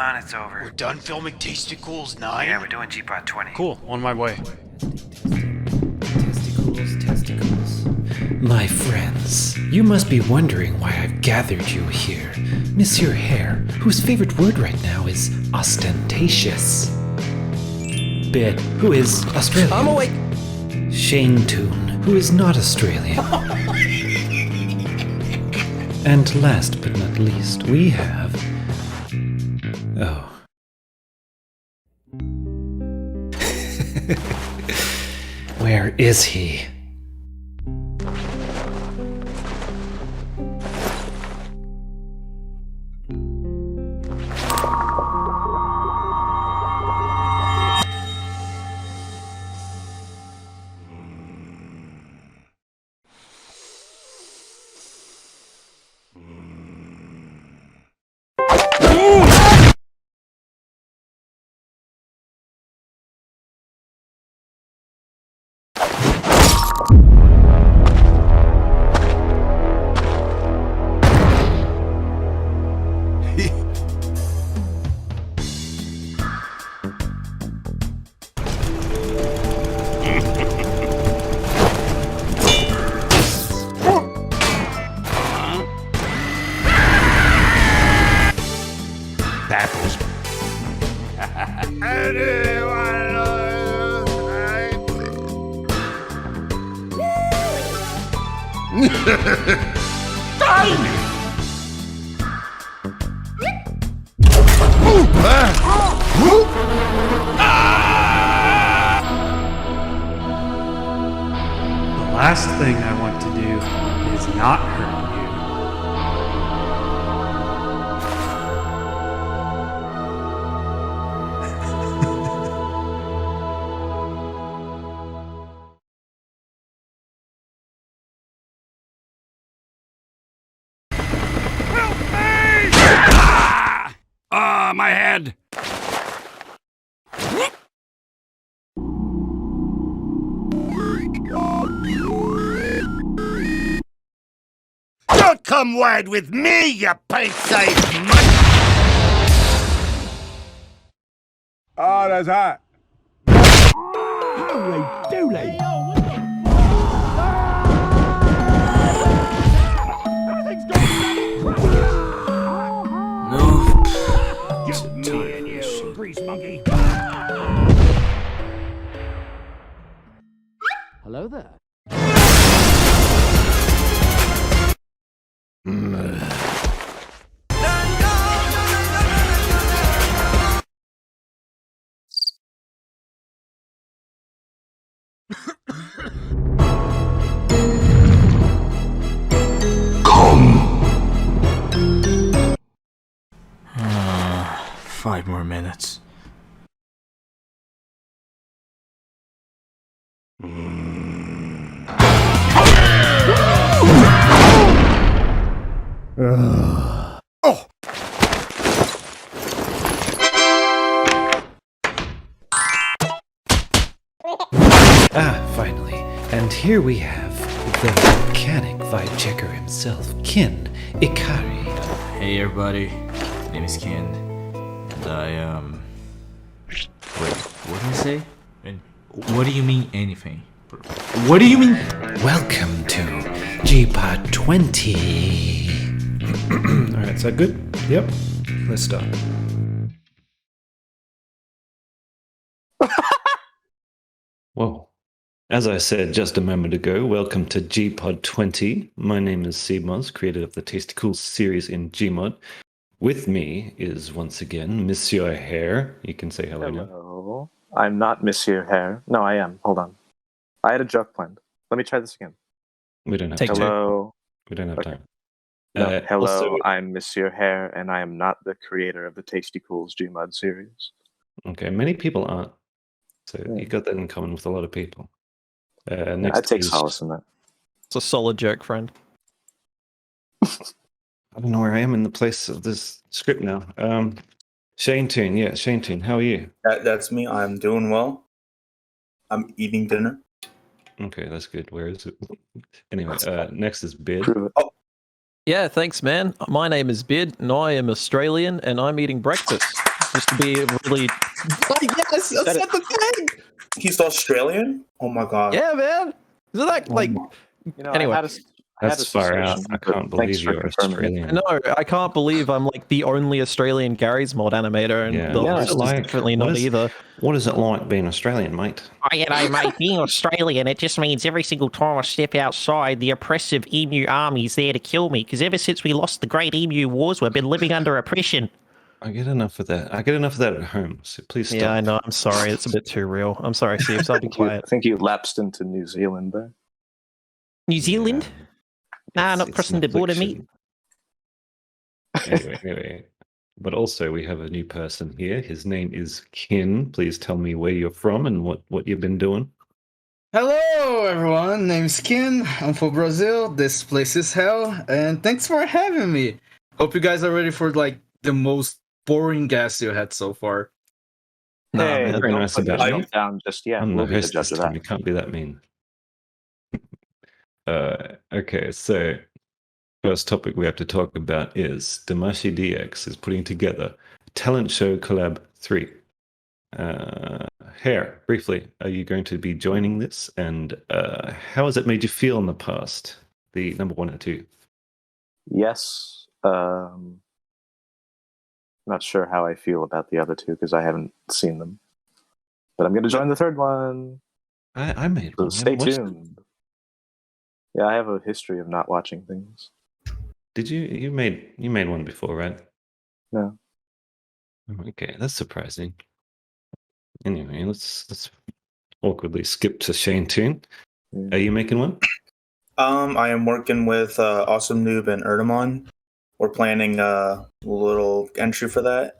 on, it's over. We're done filming Tasticles 9? Yeah, we're doing G-Pod 20. Cool, on my way. Testicles. My friends, you must be wondering why I've gathered you here. Monsieur Herr, whose favorite word right now is ostentatious. Bid, who is Australian. I'm awake. Shane Toon, who is not Australian. And last but not least, we have... Oh. Where is he? Apples. The last thing I want to do is not hurt you. My head! Don't come wide with me, you pint-sized mutt! Oh, that's hot. Holy dooly! Monkey. Hello there. Come. 5 more minutes. Oh! Ah, finally. And here we have the mechanic vibe checker himself, Kin Ikari. Hey everybody, my name is Ken, and I wait, what did I say? And what do you mean anything? What do you mean? Welcome to G-Pod 20. Alright, is that good? Yep. Let's start. Whoa. As I said just a moment ago, welcome to G-Pod 20. My name is Seibmoz, creator of the Tasty Cool series in Gmod. With me is once again Monsieur Herr. You can say hello now. Hello. I'm not Monsieur Herr. No, I am. Hold on. I had a joke planned. Let me try this again. We don't have time. Hello. We don't have time. No, hello, also, I'm Monsieur Herr, and I am not the creator of the Tasty Cools Gmod series. okay, many people aren't. So you got that in common with a lot of people. Next I take is- solace in that. It's a solid joke, friend. I don't know where I am in the place of this script now. Shane Toon, yeah, Shane Toon, how are you? That's me. I'm doing well. I'm eating dinner. Okay, that's good. Where is it? Anyway, next is Bid. Prove it. Oh, Yeah, thanks, man. My name is Bid, and I am Australian, and I'm eating breakfast. just to be really. Like, yes, I said the thing. He's Australian? Oh my god. Yeah, man. Isn't that like? You know, Anyway. That's far out. I can't believe you're Australian. No, I can't believe I'm like the only Australian Gary's Mod animator, and Yeah. the What's rest it is like? definitely not either. What is it like being Australian, mate? Oh, you know, mate, being Australian, it just means every single time I step outside, the oppressive emu army's there to kill me, because ever since we lost the Great Emu Wars, we've been living under oppression. I get enough of that. I get enough of that at home, so please stop. Yeah, I know. I'm sorry. It's a bit too real. I'm sorry, Steve. I'll be I quiet. think you lapsed into New Zealand there. New Zealand? Nah, not crossing the border, mate. Anyway. But also, we have a new person here. His name is Kin. Please tell me where you're from and what you've been doing. Hello, everyone. Name's Kin. I'm from Brazil. This place is hell, and thanks for having me. Hope you guys are ready for like the most boring guest you had so far. Nah, Hey, man. Very don't nice put about yourself you. down just yet. I'm We'll the be the host judge this of time. that. You can't be that mean. Okay, so first topic we have to talk about is Damashi DX is putting together Talent Show Collab 3. Herr, briefly, are you going to be joining this? And how has it made you feel in the past? The number 1 and 2? Yes. Not sure how I feel about the other two because I haven't seen them. But I'm going to join the third one. I made So one. stay tuned. Yeah, I have a history of not watching things. Did you? You made one before, right? No. Okay, that's surprising. Anyway, let's awkwardly skip to Shane Toon. Yeah. Are you making one? I am working with Awsum Noob and Erdemon. We're planning a little entry for that.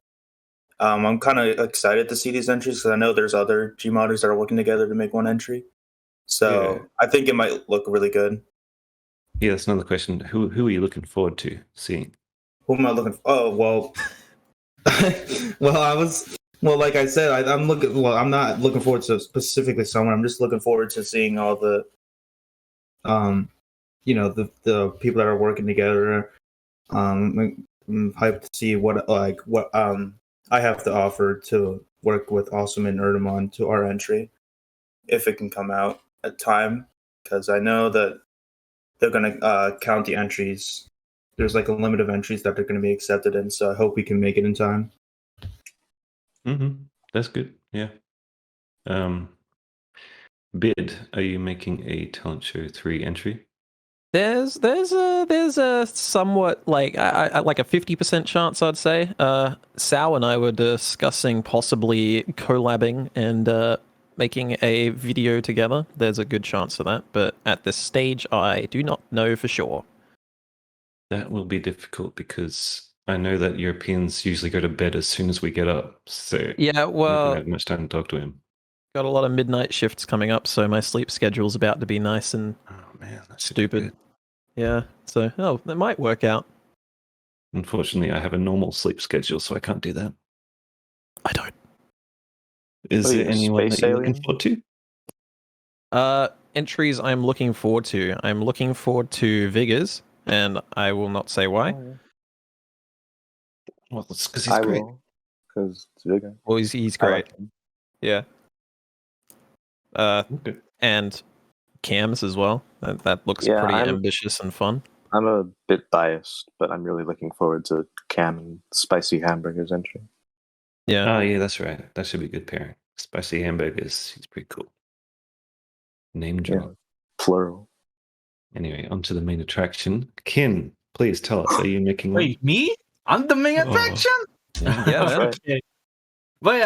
I'm kind of excited to see these entries because I know there's other Gmodders that are working together to make one entry. So Yeah. I think it might look really good. Yeah, that's another question. Who are you looking forward to seeing? Who am I looking for? Oh, well. Like I said, I'm not looking forward to specifically someone. I'm just looking forward to seeing all the, the people that are working together. I'm hyped to see what I have to offer to work with Awsum and Erdemon to our entry, if it can come out at time, because I know that they're going to count the entries. There's like a limit of entries that they're going to be accepted in, so I hope we can make it in time. Mm-hmm. That's good. Yeah. Bid, are you making a Talent Show 3 entry? There's a somewhat like I like a 50% chance, I'd say. Sal and I were discussing possibly collabing and making a video together. There's a good chance of that, but at this stage, I do not know for sure. That will be difficult because I know that Europeans usually go to bed as soon as we get up. So Yeah, we well, don't have much time to talk to him. got a lot of midnight shifts coming up, so my sleep schedule's about to be nice and Oh man, that's should be stupid. good. Yeah, so that might work out. Unfortunately, I have a normal sleep schedule, so I can't do that. I don't. Is Oh, there you're a anyone that space you're looking alien? forward to? Entries I'm looking forward to. I'm looking forward to Vigors, and I will not say why. Oh, yeah. Well, it's because he's I great. will, because it's bigger. Well, he's I great. like him. Yeah. Okay. And Cams as well. That looks Yeah, pretty I'm- ambitious and fun. I'm a bit biased, but I'm really looking forward to Cam and Spicy Hamburger's entry. Yeah. Oh, yeah, that's right. That should be a good pairing. Spicy hamburgers. He's pretty cool. Name drop. Yeah. Plural. Anyway, on to the main attraction. Kin, please tell us, are you making one? Wait, me? I'm the main Oh. attraction? Yeah, man. Okay. But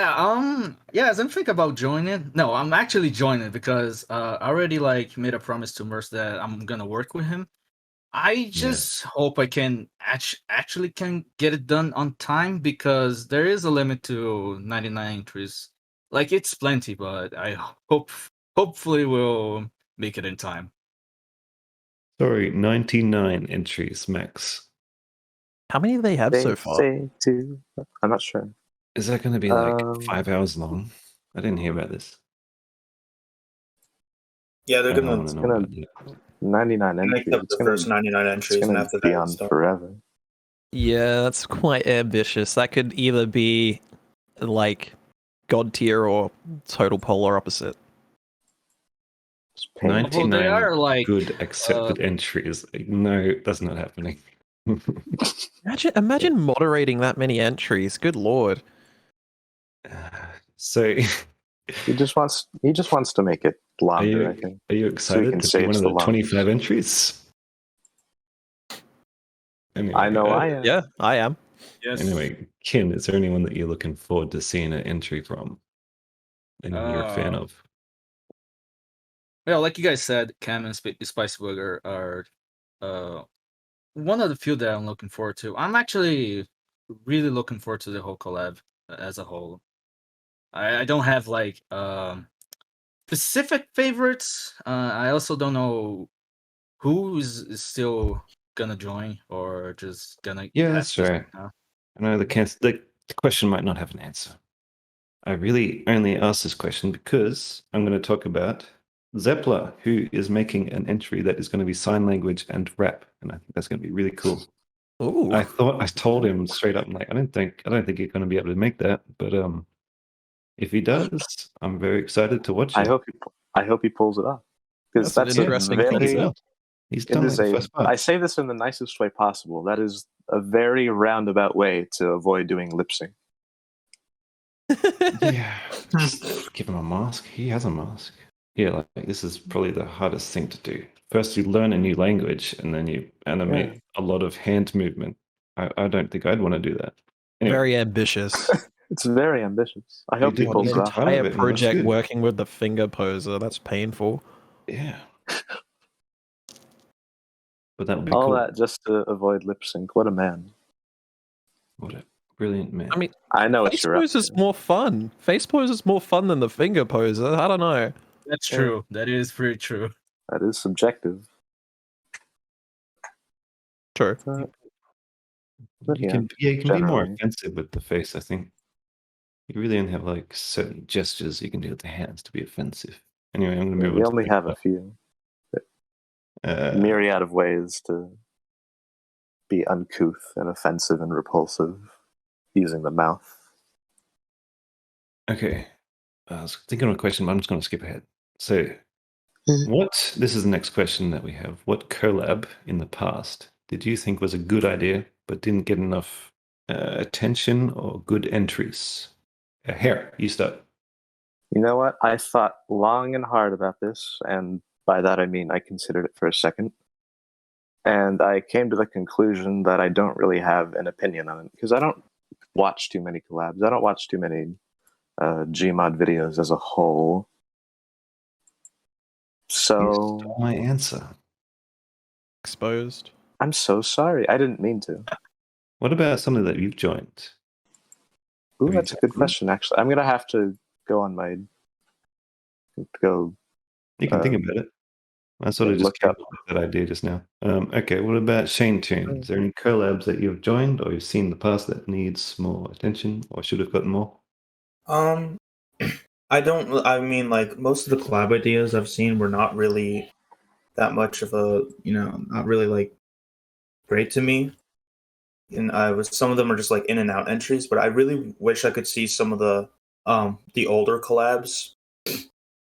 yeah, as I'm thinking about joining, no, I'm actually joining because I already like made a promise to Merce that I'm gonna work with him. I just hope I can actually can get it done on time because there is a limit to 99 entries. Like it's plenty, but I hopefully we'll make it in time. Sorry, 99 entries max. How many do they have so far? Say two. I'm not sure. Is that going to be like Um, 5 hours long? I didn't hear about this. Yeah, they're I don't gonna wanna know gonna about that. 99 make entries. up It's the first 99 entries, and gonna after be that, on stuff. forever. Yeah, that's quite ambitious. That could either be like god tier or total polar opposite. Well, 99 they are like good accepted entries. No, that's not happening. Imagine moderating that many entries. Good lord. So, He just wants to make it longer. I think. are you So he excited can to be save one of the the lungs. 25 entries? Anyway, I know I am. Yeah, I am. yes. Anyway, Kin, is there anyone that you're looking forward to seeing an entry from? Anyone you're a fan of? Well, like you guys said, Cam and Spice Burger are one of the few that I'm looking forward to. I'm actually really looking forward to the whole collab as a whole. I don't have like specific favorites. I also don't know who is still gonna join or just gonna Yeah, pass that's this right. now. I know the question might not have an answer. I really only asked this question because I'm going to talk about Zeppler, who is making an entry that is going to be sign language and rap, and I think that's going to be really cool. Ooh. I told him straight up, I'm like, I don't think you're going to be able to make that, but if he does, I'm very excited to watch it. I hope he pulls it off, because That's an interesting concept. He's done like the first part. I say this in the nicest way possible. That is a very roundabout way to avoid doing lip sync. Yeah, just give him a mask. He has a mask. Yeah, like this is probably the hardest thing to do. First, you learn a new language, and then you animate a lot of hand movement. I don't think I'd want to do that. Anyway. Very ambitious. It's very ambitious. I hope he pulls it off. Entire project working with the finger poser. That's painful. Yeah. But that would be all cool. that just to avoid lip sync. What a man! What a brilliant man! I mean, I know face pose is more fun. Face pose is more fun than the finger poser. I don't know. That's true. That is pretty true. That is subjective. True. You can be more offensive with the face. I think you really only have like certain gestures you can do with the hands to be offensive. Anyway, I'm going to move on. We only have a few. Myriad of ways to be uncouth and offensive and repulsive using the mouth. Okay. I was thinking of a question, but I'm just going to skip ahead. So, this is the next question that we have. What collab in the past did you think was a good idea but didn't get enough attention or good entries? Herr, you start. You know what? I thought long and hard about this, and by that I mean I considered it for a second. And I came to the conclusion that I don't really have an opinion on it, because I don't watch too many collabs. I don't watch too many Gmod videos as a whole. So my answer. Exposed. I'm so sorry. I didn't mean to. What about something that you've joined? Ooh, that's a good question, actually. I'm going to have to go on my... You can think about it. I sort of just came up with that idea just now. Okay, what about Shane Toon? Is there any collabs that you've joined or you've seen in the past that needs more attention or should have gotten more? I mean, like, most of the collab ideas I've seen were not really that much of a, not really, like, great to me. And some of them are just, like, in and out entries, but I really wish I could see some of the older collabs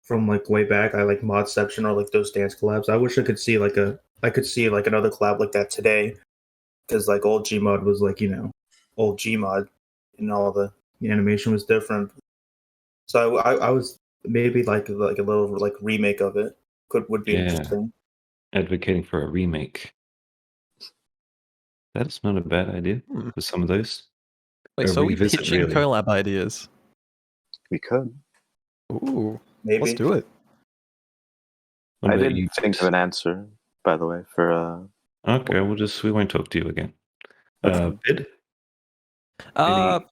from, like, way back. I like Modception or, like, those dance collabs. I wish I could see, like, another collab like that today. Because, like, old Gmod was, like, old Gmod, and all the animation was different. So I was maybe like a little like remake of it would be interesting. Advocating for a remake. That's not a bad idea for some of those. Wait, so are we pitching collab ideas? We could. Ooh, maybe. Let's do it. I didn't think of an answer, by the way, for Okay, we won't talk to you again. Bid? Any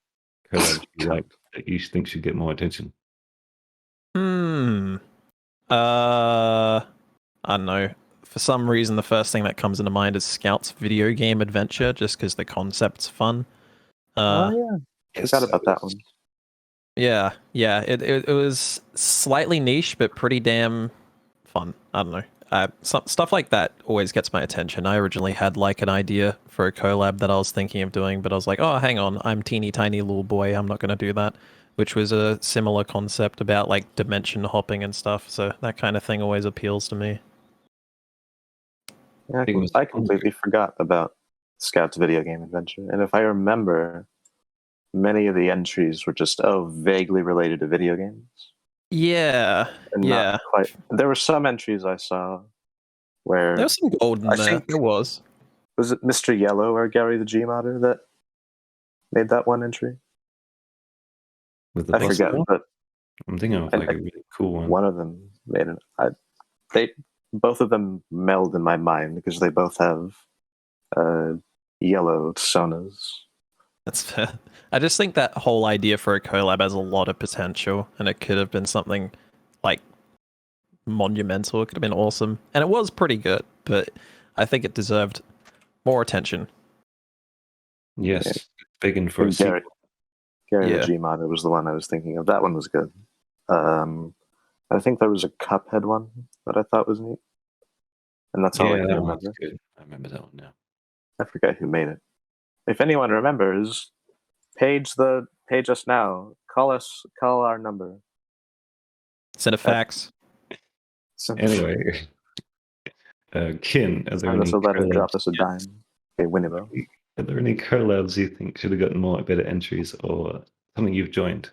collabs you like that you think should get more attention? I don't know. For some reason, the first thing that comes into mind is Scout's video game adventure, just because the concept's fun. I forgot about that one. Yeah. It was slightly niche, but pretty damn fun. I don't know. stuff like that always gets my attention. I originally had like an idea for a collab that I was thinking of doing, but I was like, oh, hang on, I'm teeny tiny little boy, I'm not going to do that. Which was a similar concept about like dimension hopping and stuff. So that kind of thing always appeals to me. Yeah, I completely forgot about Scout's video game adventure, and if I remember, many of the entries were just vaguely related to video games. Yeah, And yeah. not quite. There were some entries I saw where There was some gold in there. There was. Was it Mr. Yellow or Gary the G-modder that made that one entry? With the I forget, but I'm thinking of like a really cool one. One of them made it. Both of them meld in my mind because they both have yellow sonas. That's fair. I just think that whole idea for a collab has a lot of potential, and it could have been something like monumental. It could have been awesome, and it was pretty good, but I think it deserved more attention. Yes, begging for a sequel. Gary the G-modder was the one I was thinking of. That one was good. I think there was a Cuphead one that I thought was neat, and that's all I can remember. Good. I remember that one now. I forget who made it. If anyone remembers, page us now. Call our number. Send a fax. Anyway, Kin, are there Send us a letter, collabs? drop us a dime. Okay, Winnebago. Are there any collabs you think should have gotten more better entries, or something you've joined?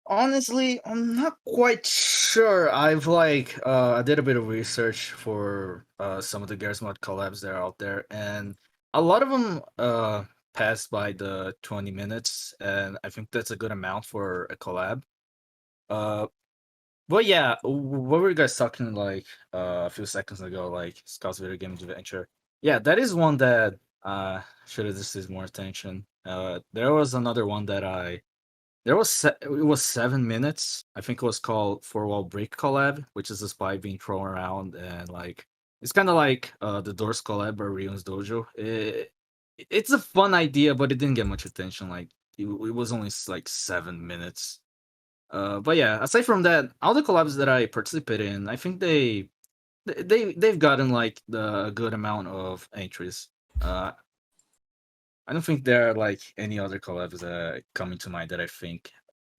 Honestly, I'm not quite sure. I've I did a bit of research for some of the Gears Mod collabs that are out there, and a lot of them passed by the 20 minutes, and I think that's a good amount for a collab. But yeah, what were you guys talking a few seconds ago, like Scout's video game adventure? Yeah, that is one that should have received more attention. There was another one that it was 7 minutes. I think it was called Four Wall Break Collab, which is a spy being thrown around, and it's kind of like the Doors collab or Ryun's Dojo. It's a fun idea, but it didn't get much attention. It was only 7 minutes. But yeah, aside from that, all the collabs that I participated in, I think they've gotten the good amount of entries. I don't think there are any other collabs that coming to mind that I think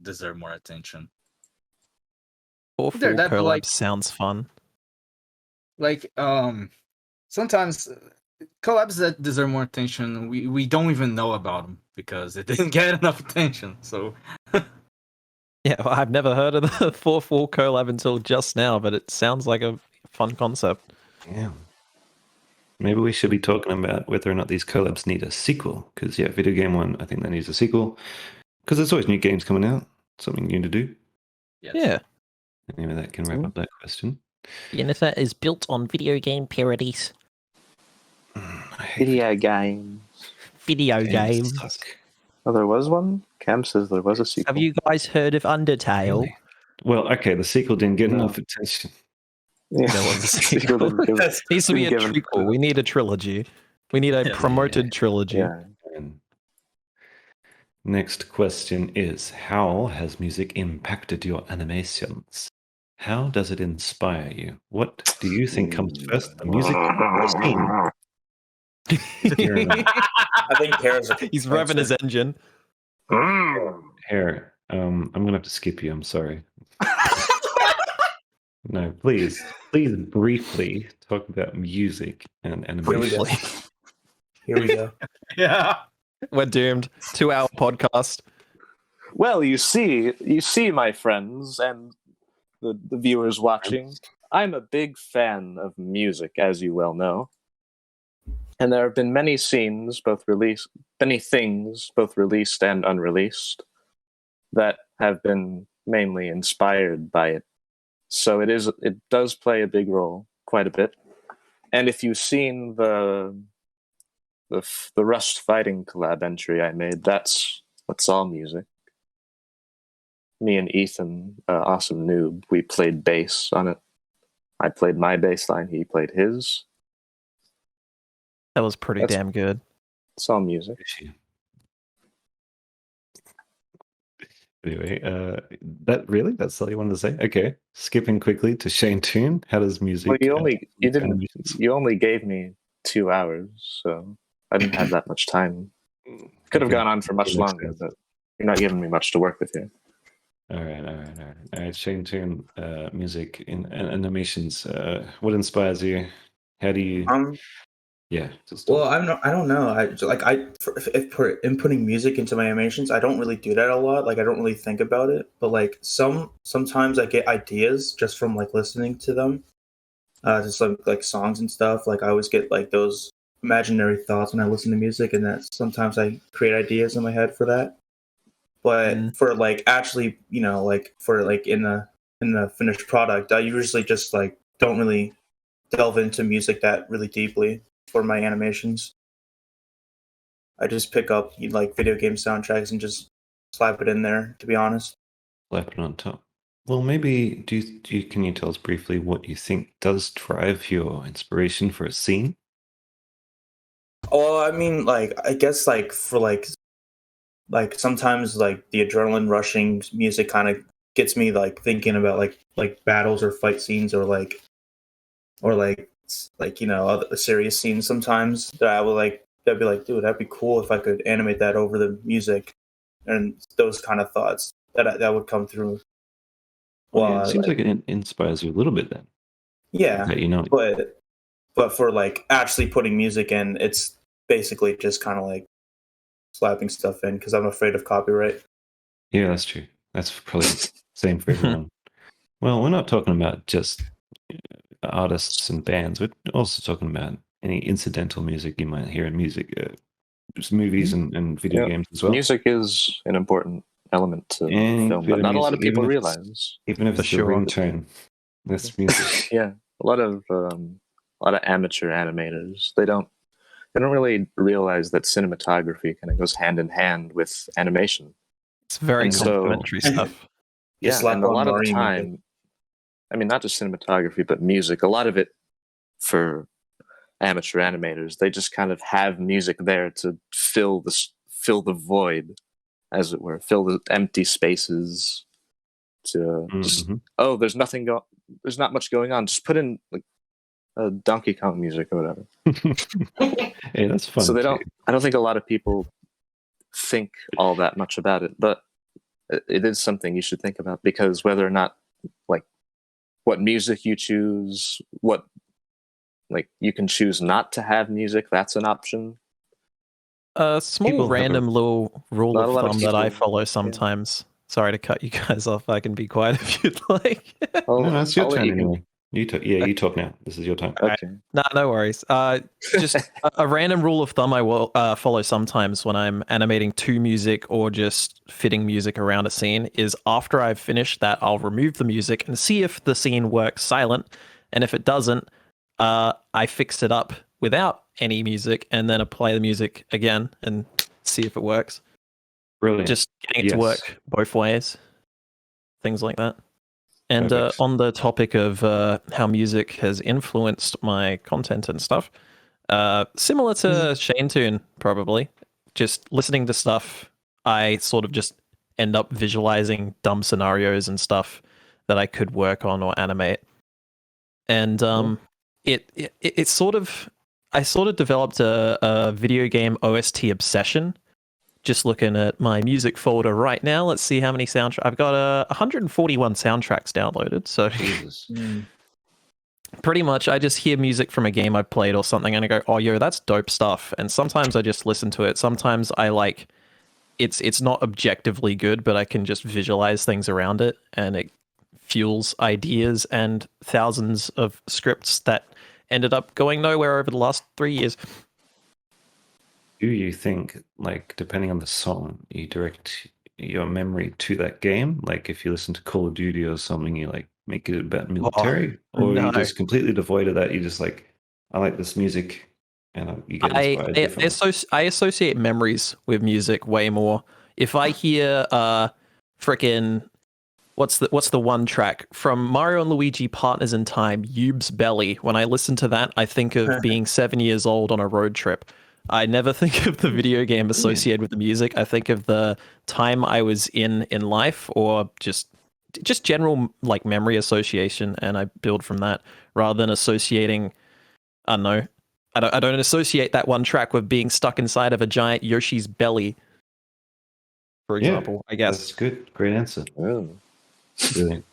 deserve more attention. Or full collab sounds fun. Sometimes collabs that deserve more attention, we don't even know about them because it didn't get enough attention. So yeah, well, I've never heard of the 4-4 collab until just now, but it sounds like a fun concept. Yeah. Maybe we should be talking about whether or not these collabs need a sequel. Because, yeah, Video Game 1, I think that needs a sequel. Because there's always new games coming out. Something new to do. Yes. Yeah. Anyway, that can wrap up that question. The internet is built on video game parodies. Video games. Video games. Oh, there was one? Cam says there was a sequel. Have you guys heard of Undertale? Really? Well, okay, the sequel didn't get enough attention. Yeah. There was a sequel. Needs to be a trequel. We need a trilogy. We need a promoted trilogy. Yeah. And next question is, how has music impacted your animations? How does it inspire you? What do you think comes first, the music or the scene? I think he's revving his engine. Herr, I'm gonna have to skip you. I'm sorry. No, please briefly talk about music and animation. Here we go. Yeah, we're doomed. 2-hour podcast. Well, you see, my friends and the viewers watching, I'm a big fan of music, as you well know. And there have been many things, both released and unreleased, that have been mainly inspired by it. So it does play a big role, quite a bit. And if you've seen the Rust Fighting collab entry I made, that's all music. Me and Ethan, Awsum N00b, we played bass on it. I played my bass line, he played his. That was pretty damn good. It's all music. Anyway, that's all you wanted to say? Okay. Skipping quickly to Shane Toon. How does music? Well, you only gave me 2 hours, so I didn't have that much time. Could have Okay. gone on for much longer, but you're not giving me much to work with here. All right. Shane Toon, music in animations. What inspires you? How do you? Yeah. Well, I don't know. If inputting music into my animations, I don't really do that a lot. Like, I don't really think about it. But like sometimes I get ideas just from like listening to them, just like songs and stuff. Like I always get like those imaginary thoughts when I listen to music, and that sometimes I create ideas in my head for that. But for like actually, like for like in the finished product, I usually just like don't really delve into music that really deeply for my animations. I just pick up like video game soundtracks and just slap it in there, to be honest. Slap it on top. Well, maybe can you tell us briefly what you think does drive your inspiration for a scene? Oh, I mean, like I guess like for like sometimes like the adrenaline rushing music kind of gets me like thinking about like battles or fight scenes or like other serious scenes sometimes that that'd be like, dude, that'd be cool if I could animate that over the music, and those kind of thoughts that would come through. Well, it seems like it inspires you a little bit then. Yeah, that but for like actually putting music in, it's basically just kind of like slapping stuff in because I'm afraid of copyright. Yeah, that's true. That's probably the same for everyone. Well, we're not talking about just artists and bands. We're also talking about any incidental music you might hear in music, movies and video games as well. Music is an important element to film, but not a lot of people realize. Even if it's the ringtone, that's music. Yeah, a lot of amateur animators, they don't really realize that cinematography kind of goes hand in hand with animation. It's very complementary stuff. Yeah, and a lot of the time, I mean, not just cinematography, but music. A lot of it for amateur animators, they just kind of have music there to fill the void, as it were, fill the empty spaces. There's not much going on. Just put in like Donkey Kong music or whatever. Hey, that's fun. So I don't think a lot of people think all that much about it, but it is something you should think about, because whether or not like what music you choose, what like you can choose not to have music, that's an option. A small random little rule of thumb that I follow sometimes. Yeah. Sorry to cut you guys off. I can be quiet if you'd like. No, that's your turn anyway. You talk now. This is your time. Okay. No worries. Just a random rule of thumb I will follow sometimes when I'm animating to music or just fitting music around a scene is after I've finished that, I'll remove the music and see if the scene works silent. And if it doesn't, I fix it up without any music and then apply the music again and see if it works. Brilliant. Just getting it to work both ways. Things like that. And on the topic of how music has influenced my content and stuff, similar to Shane Toon, probably, just listening to stuff, I sort of just end up visualizing dumb scenarios and stuff that I could work on or animate. And it sort of, I sort of developed a video game OST obsession. Just looking at my music folder right now. Let's see how many soundtracks. I've got 141 soundtracks downloaded. So pretty much I just hear music from a game I've played or something and I go, oh, yo, that's dope stuff. And sometimes I just listen to it. Sometimes I like, it's not objectively good, but I can just visualize things around it and it fuels ideas and thousands of scripts that ended up going nowhere over the last 3 years. Do you think, like, depending on the song, you direct your memory to that game? Like, if you listen to Call of Duty or something, you like make it about military, or you just completely devoid of that? You just like, I like this music, and you get inspired. I associate memories with music way more. If I hear frickin' what's the one track from Mario and Luigi Partners in Time, Yube's Belly. When I listen to that, I think of being 7 years old on a road trip. I never think of the video game associated with the music. I think of the time I was in life, or just general like memory association, and I build from that rather than associating. I don't know. I don't associate that one track with being stuck inside of a giant Yoshi's belly, for example. I guess That's good. Great answer. Oh. Brilliant.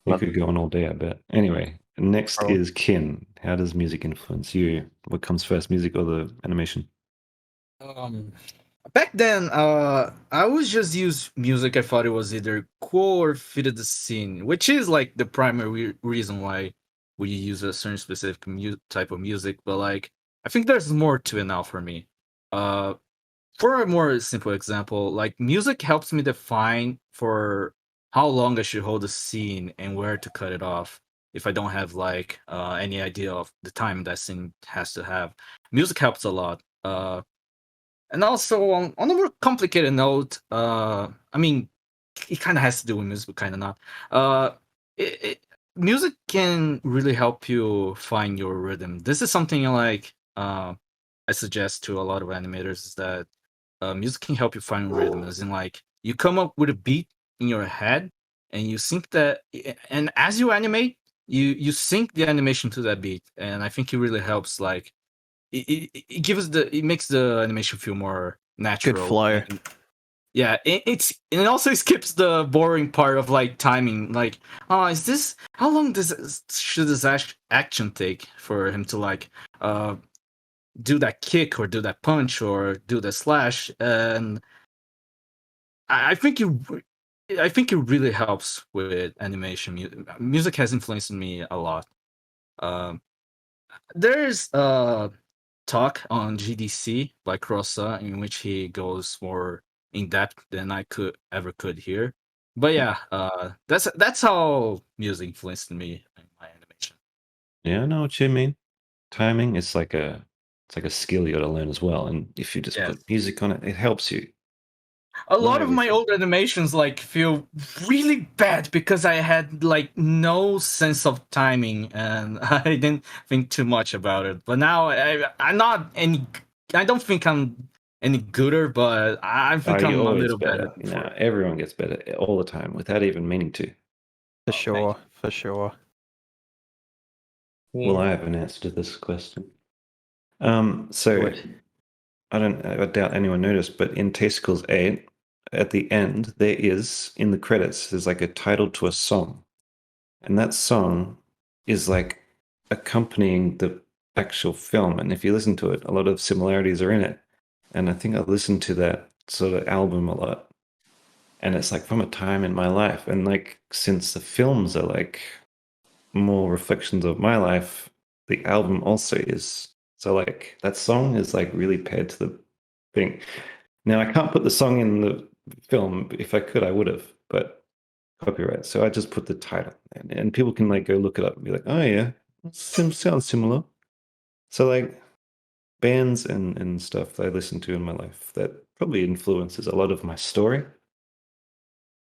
We could go on all day, I bet. Anyway, next is Kin. How does music influence you? What comes first, music or the animation? Back then, I would just use music. I thought it was either cool or fitted the scene, which is like the primary reason why we use a certain specific type of music. But like, I think there's more to it now for me. For a more simple example, like music helps me define for how long I should hold a scene and where to cut it off if I don't have like any idea of the time that scene has to have. Music helps a lot. And also on a more complicated note, I mean, it kind of has to do with music, but kind of not. Music can really help you find your rhythm. This is something like I suggest to a lot of animators, is that music can help you find rhythm. As in, like, you come up with a beat in your head, and you sync that, and as you animate, you sync the animation to that beat, and I think it really helps. Like, it makes the animation feel more natural. Good flow. And, yeah, it also skips the boring part of like timing. Like, how long should this action take for him to like do that kick or do that punch or do the slash? And I think it really helps with animation. Music has influenced me a lot. There's talk on GDC by Crossa in which he goes more in depth than I could here. But yeah, that's how music influenced me in my animation. Yeah, I know what you mean. Timing is like a skill you got to learn as well, and if you just put music on it, it helps you. A lot of my old animations like feel really bad because I had like no sense of timing and I didn't think too much about it. But now I'm not any. I don't think I'm any gooder, but I think I'm a little better. You know, everyone gets better all the time without even meaning to. For sure. Well, I have an answer to this question. So I doubt anyone noticed, but in Tasticles 8, at the end, there is, in the credits, there's like a title to a song. And that song is like accompanying the actual film. And if you listen to it, a lot of similarities are in it. And I think I listened to that sort of album a lot. And it's like from a time in my life. And like, since the films are like more reflections of my life, the album also is. So like that song is like really paired to the thing. Now I can't put the song in the film. If I could, I would have, but copyright. So I just put the title, and people can like go look it up and be like, oh yeah, sounds similar. So like bands and stuff that I listen to in my life that probably influences a lot of my story.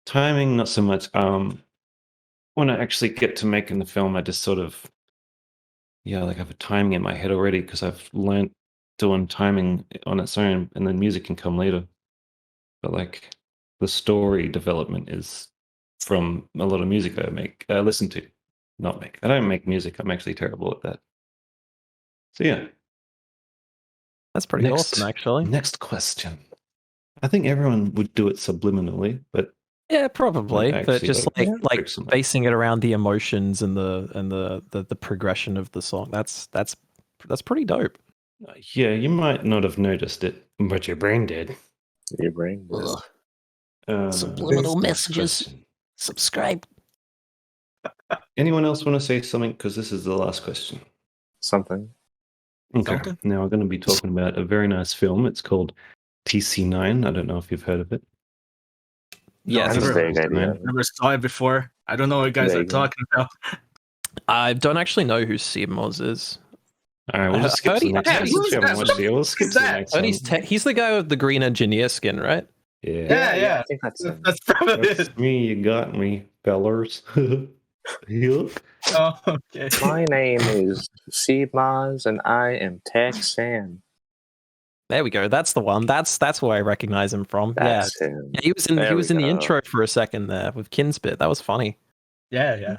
Timing, not so much. When I actually get to making the film, I just sort of like have a timing in my head already because I've learned doing timing on its own, and then music can come later. But like the story development is from a lot of music I listen to, not make. I don't make music. I'm actually terrible at that. So yeah. That's pretty awesome, actually. Next question. I think everyone would do it subliminally, but yeah, probably. But just like basing it around the emotions and the progression of the song. That's pretty dope. Yeah, you might not have noticed it, but your brain did. Your brain did. Subliminal messages. Question. Subscribe. Anyone else want to say something? Because this is the last question. Something. Okay. Now we're going to be talking about a very nice film. It's called TC9. I don't know if you've heard of it. Yeah, I never saw it before. I don't know what you guys are talking about. I don't actually know who Seibmoz is. All right, we'll just skip to the next one. He's the guy with the green engineer skin, right? Yeah. I think that's probably it. Me, you got me, fellers. Yup. Oh, okay. My name is Seibmoz, and I am Texan. There we go. That's the one. That's where I recognize him from. That's him. Yeah, he was in There we the go. intro for a second there with Kinspit. That was funny. Yeah.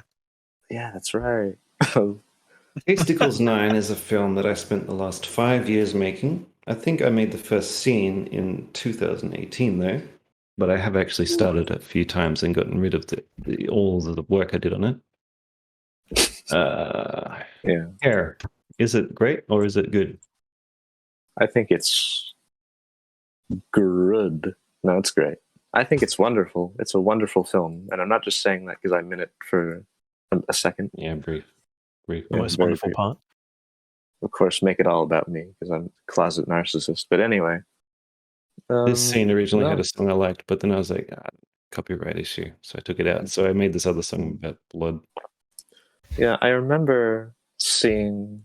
Yeah, that's right. Tasticles 9 is a film that I spent the last 5 years making. I think I made the first scene in 2018, though, but I have actually started it a few times and gotten rid of all of the work I did on it. Yeah. Hair. Is it great or is it good? I think it's good. No, it's great. I think it's wonderful. It's a wonderful film, and I'm not just saying that because I'm in it for a second. Yeah, brief. The most very wonderful brief. part. Of course, make it all about me because I'm a closet narcissist. But anyway, This scene originally had no. a song I liked, but then I was like, copyright issue, so I took it out. So I made this other song about blood. Yeah, I remember seeing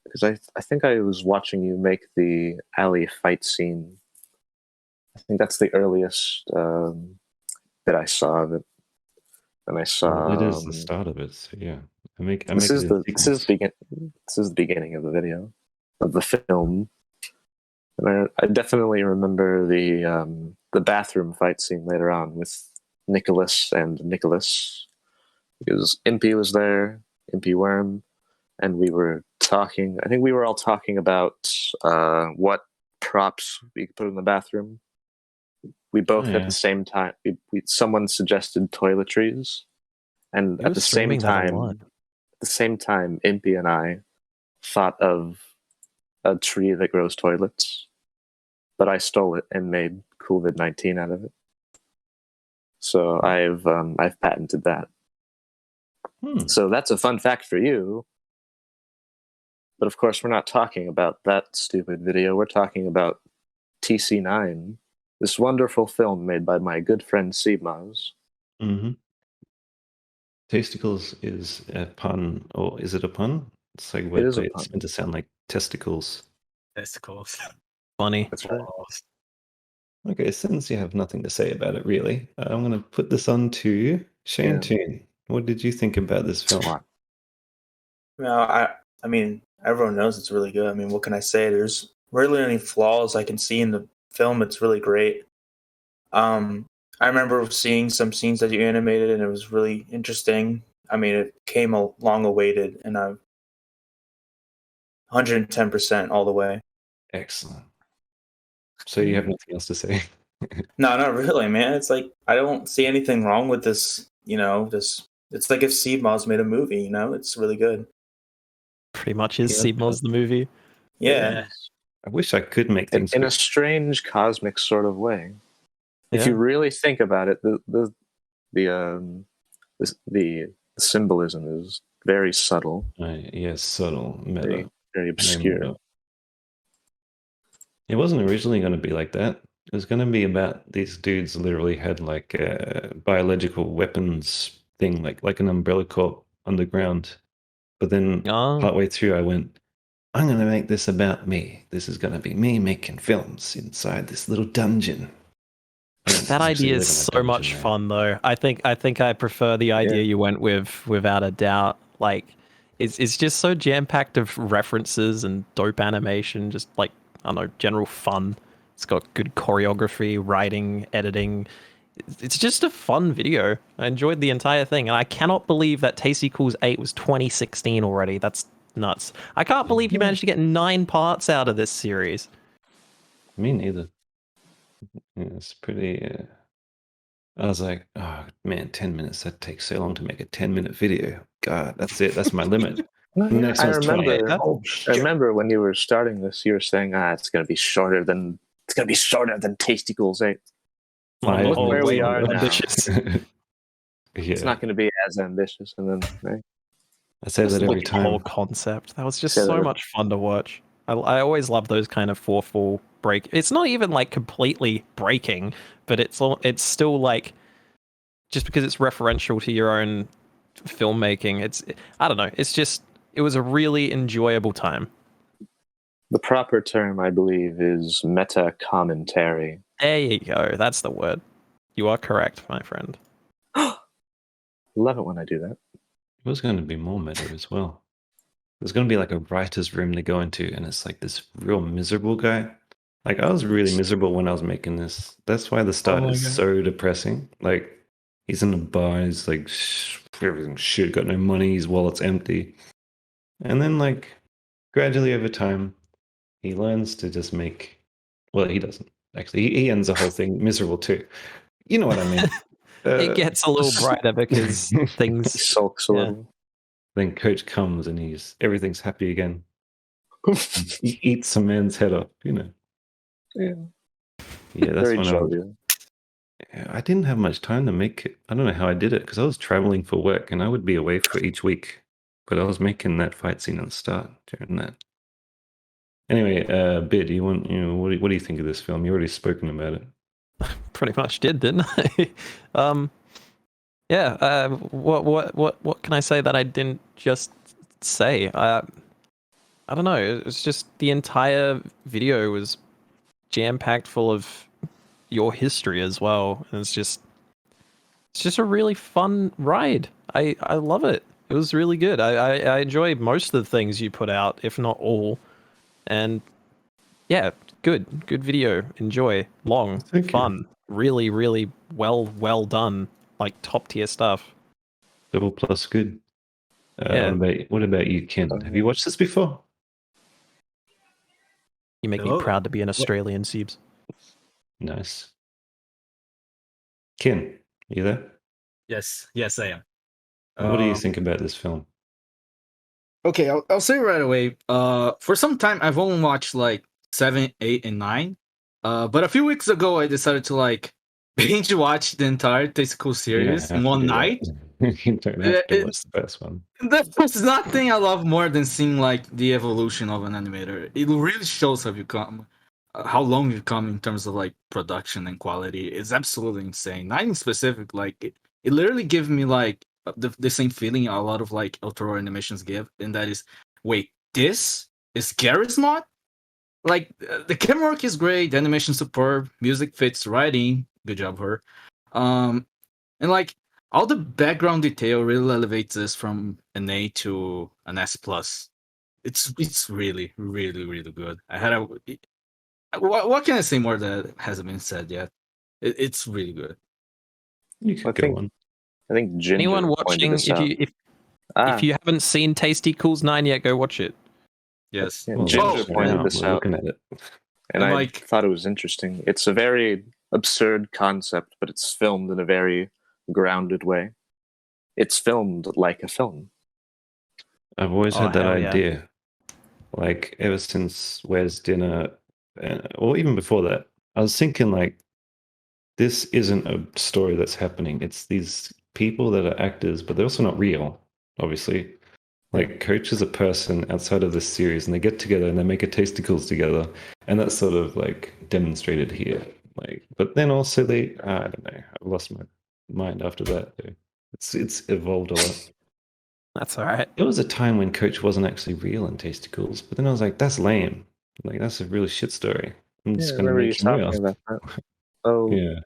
because I think I was watching you make the alley fight scene. I think that's the earliest that I saw of it. And I saw It is the start of it. So yeah, this is the beginning of the video of the film. And I definitely remember the bathroom fight scene later on with Nicholas and Nicholas, because Impy was there, Impy Worm, and we were talking. I think we were all talking about what props we could put in the bathroom. We both at the same time. Someone suggested toiletries, and at the same time, Impy and I thought of a tree that grows toilets, but I stole it and made COVID-19 out of it. So I've patented that. So that's a fun fact for you. But of course, we're not talking about that stupid video. We're talking about TC9, this wonderful film made by my good friend Seibmoz. Mm-hmm. Tasticles is a pun, or is it a pun? It's like wordplay. It's meant to sound like testicles. Testicles. Funny. That's right. Okay, since you have nothing to say about it, really, I'm going to put this on to Shane Toon. What did you think about this film? No, I mean, everyone knows it's really good. I mean, what can I say? There's really any flaws I can see in the film. It's really great. I remember seeing some scenes that you animated, and it was really interesting. I mean, it came long awaited, and I'm 110% all the way. Excellent. So you have nothing else to say? No, not really, man. It's like I don't see anything wrong with this. You know, it's like if Seibmoz made a movie. You know, it's really good. Pretty much is Seibmoz the movie. Yeah. I wish I could make things in a strange cosmic sort of way. If you really think about it, the symbolism is very subtle. Yes, subtle, meta, very obscure. It wasn't originally going to be like that. It was going to be about these dudes literally had like a biological weapons thing, like an umbrella corp underground. But then partway through, I went, I'm going to make this about me. This is going to be me making films inside this little dungeon. That idea is so much fun, though. I think I prefer the idea you went with, without a doubt. Like, it's just so jam packed of references and dope animation. Just like, I don't know, general fun. It's got good choreography, writing, editing. It's just a fun video. I enjoyed the entire thing, and I cannot believe that Tasticles 8 was 2016 already. That's nuts. I can't believe you managed to get 9 parts out of this series. Me neither. Yeah, it's pretty. I was like, oh man, 10 minutes. That takes so long to make a 10-minute video. God, that's it. That's my limit. I remember when you were starting this, you were saying, it's going to be shorter than Tasticles 8. Look where we are now. It's not going to be as ambitious, and then I say that every time. The whole concept. That was just so much fun to watch. I always love those kind of fourth wall break. It's not even like completely breaking, but it's still like, just because it's referential to your own filmmaking. I don't know. It was a really enjoyable time. The proper term, I believe, is meta commentary. There you go. That's the word. You are correct, my friend. Love it when I do that. was going to be more meta as well. There's going to be like a writer's room to go into, and it's like this real miserable guy. Like, I was really miserable when I was making this. That's why the start my is God. so depressing. Like, he's in a bar, he's like, everything's shit, got no money, his wallet's empty. And then, like, gradually over time, he learns to just make. Well, he doesn't. Actually, he ends the whole thing miserable too. You know what I mean? It gets a little brighter because things. Sulks a Yeah. little. Then Coach comes and everything's happy again. He eats some man's head off, you know. Yeah. Yeah, that's Very when jovial. I didn't have much time to make it. I don't know how I did it because I was traveling for work and I would be away for each week. But I was making that fight scene at the start during that. Anyway, Bid, what do you think of this film? You already spoken about it. Pretty much did, didn't I? Yeah. What can I say that I didn't just say? I don't know. It's just the entire video was jam packed full of your history as well, and it's just a really fun ride. I love it. It was really good. I enjoyed most of the things you put out, if not all. And yeah, good video. Enjoy. Long, Thank you. fun, really, really well done. Like top tier stuff. Double plus good. Yeah. What about you, Ken? Have you watched this before? You make Hello? me proud to be an Australian, Siebes. Nice. Ken, you there? Yes, I am. What do you think about this film? Okay, I'll say right away. For some time I've only watched like 7, 8, and 9. But a few weeks ago I decided to like binge watch the entire Testicle series in one night. You don't have to watch the first one. There's nothing I love more than seeing like the evolution of an animator. It really shows how you come, how long you've come in terms of like production and quality. It's absolutely insane. 9 in specific, like it literally gives me like the same feeling a lot of like Autoro animations give, and that is, wait, this is Garry's mod? Like the camera work is great, the animation superb, music fits right in. Good job, her. And like all the background detail really elevates this from an A to an S plus. It's really good. What can I say more that hasn't been said yet? It's really good. You could go on. I think Ginger Anyone pointed watching, this out. if you haven't seen Tasty Cools 9 yet, go watch it. Yes. Yeah, Well, Ginger right pointed now, this we're out, looking at it. and I like- thought it was interesting. It's a very absurd concept, but it's filmed in a very grounded way. It's filmed like a film. I've always Oh, had that hell yeah. idea. Like, ever since Where's Dinner, or even before that, I was thinking, like, this isn't a story that's happening. It's these people that are actors, but they're also not real, obviously. Like, Coach is a person outside of this series, and they get together and they make a Tasticles together, and that's sort of, like, demonstrated here. Like, but then also I don't know, I've lost my mind after that, though. It's evolved a lot. That's all right. There was a time when Coach wasn't actually real in Tasticles, but then I was like, that's lame. Like, that's a really shit story. I'm just I going to remember you make him real. talking about that. Oh, Yeah.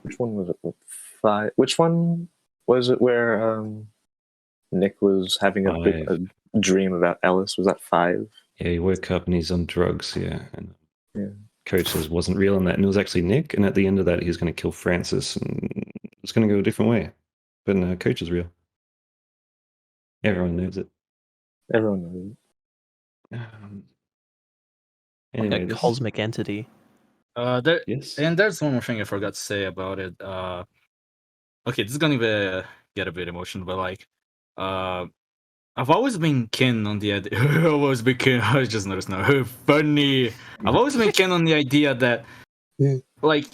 which one was it? 5. Which one was it where Nick was having a dream about Ellis? Was that 5? Yeah, he woke up and he's on drugs, yeah. And Yeah. Coach says wasn't real in that, and it was actually Nick, and at the end of that, he's going to kill Francis, and it's going to go a different way. But no, Coach is real. Everyone knows it. Everyone knows it. Anyway, A this- cosmic entity. yes. And there's one more thing I forgot to say about it. Okay, this is gonna get a bit emotional, but like, I've always been keen on the idea. I've always been keen. I just noticed now. Funny. I've always been keen on the idea that, like,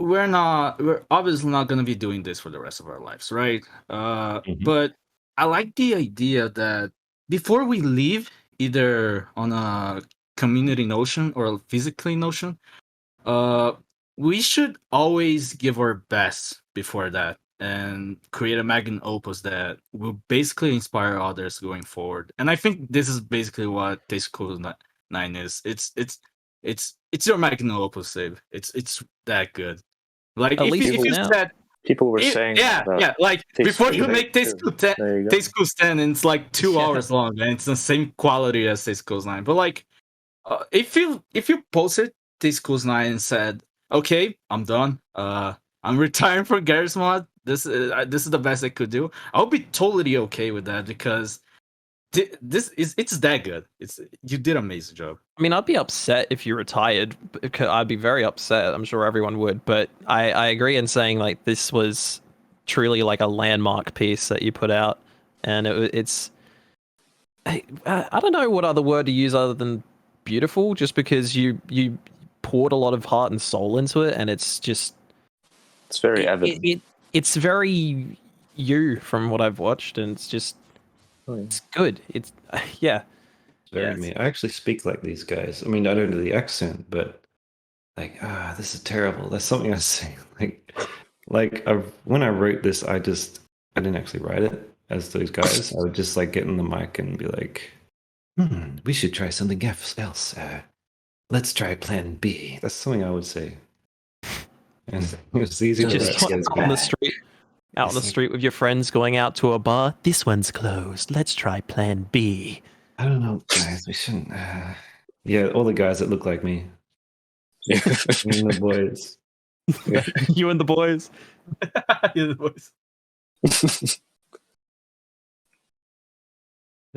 we're obviously not gonna be doing this for the rest of our lives, right? But I like the idea that before we leave, either on a community notion or a physically notion, we should always give our best before that and create a magnum opus that will basically inspire others going forward. And I think this is basically what Testicle 9 is. It's your magnum opus, Save. It's that good. Like At if least you now. said, People were saying yeah, about yeah. Like Taste before you School make 8 Taste too. School 10, There you go. Taste School 10, and it's like 2 Yeah. hours long, and it's the same quality as Taste School 9. But like, if you posted Taste School 9 and said, "Okay, I'm done. I'm retiring from Garry's Mod. This is the best I could do," I'll be totally okay with that because it's that good. You did an amazing job. I mean, I'd be upset if you retired. I'd be very upset. I'm sure everyone would. But I agree in saying like this was truly like a landmark piece that you put out, and it's. I don't know what other word to use other than beautiful. Just because you poured a lot of heart and soul into it, and it's just. It's very evident. It's very you from what I've watched, and it's just. It's good. It's yeah. Very me. I actually speak like these guys. I mean, I don't know the accent, but like, this is terrible. That's something I say. When I wrote this, I didn't actually write it as those guys. I would just like get in the mic and be like, we should try something else. Let's try Plan B. That's something I would say. And it's easy to just out on the street. Out on the street with your friends, going out to a bar. This one's closed. Let's try Plan B. I don't know, guys. We shouldn't. Yeah, all the guys that look like me. Me and the boys. You and the boys. You and the boys.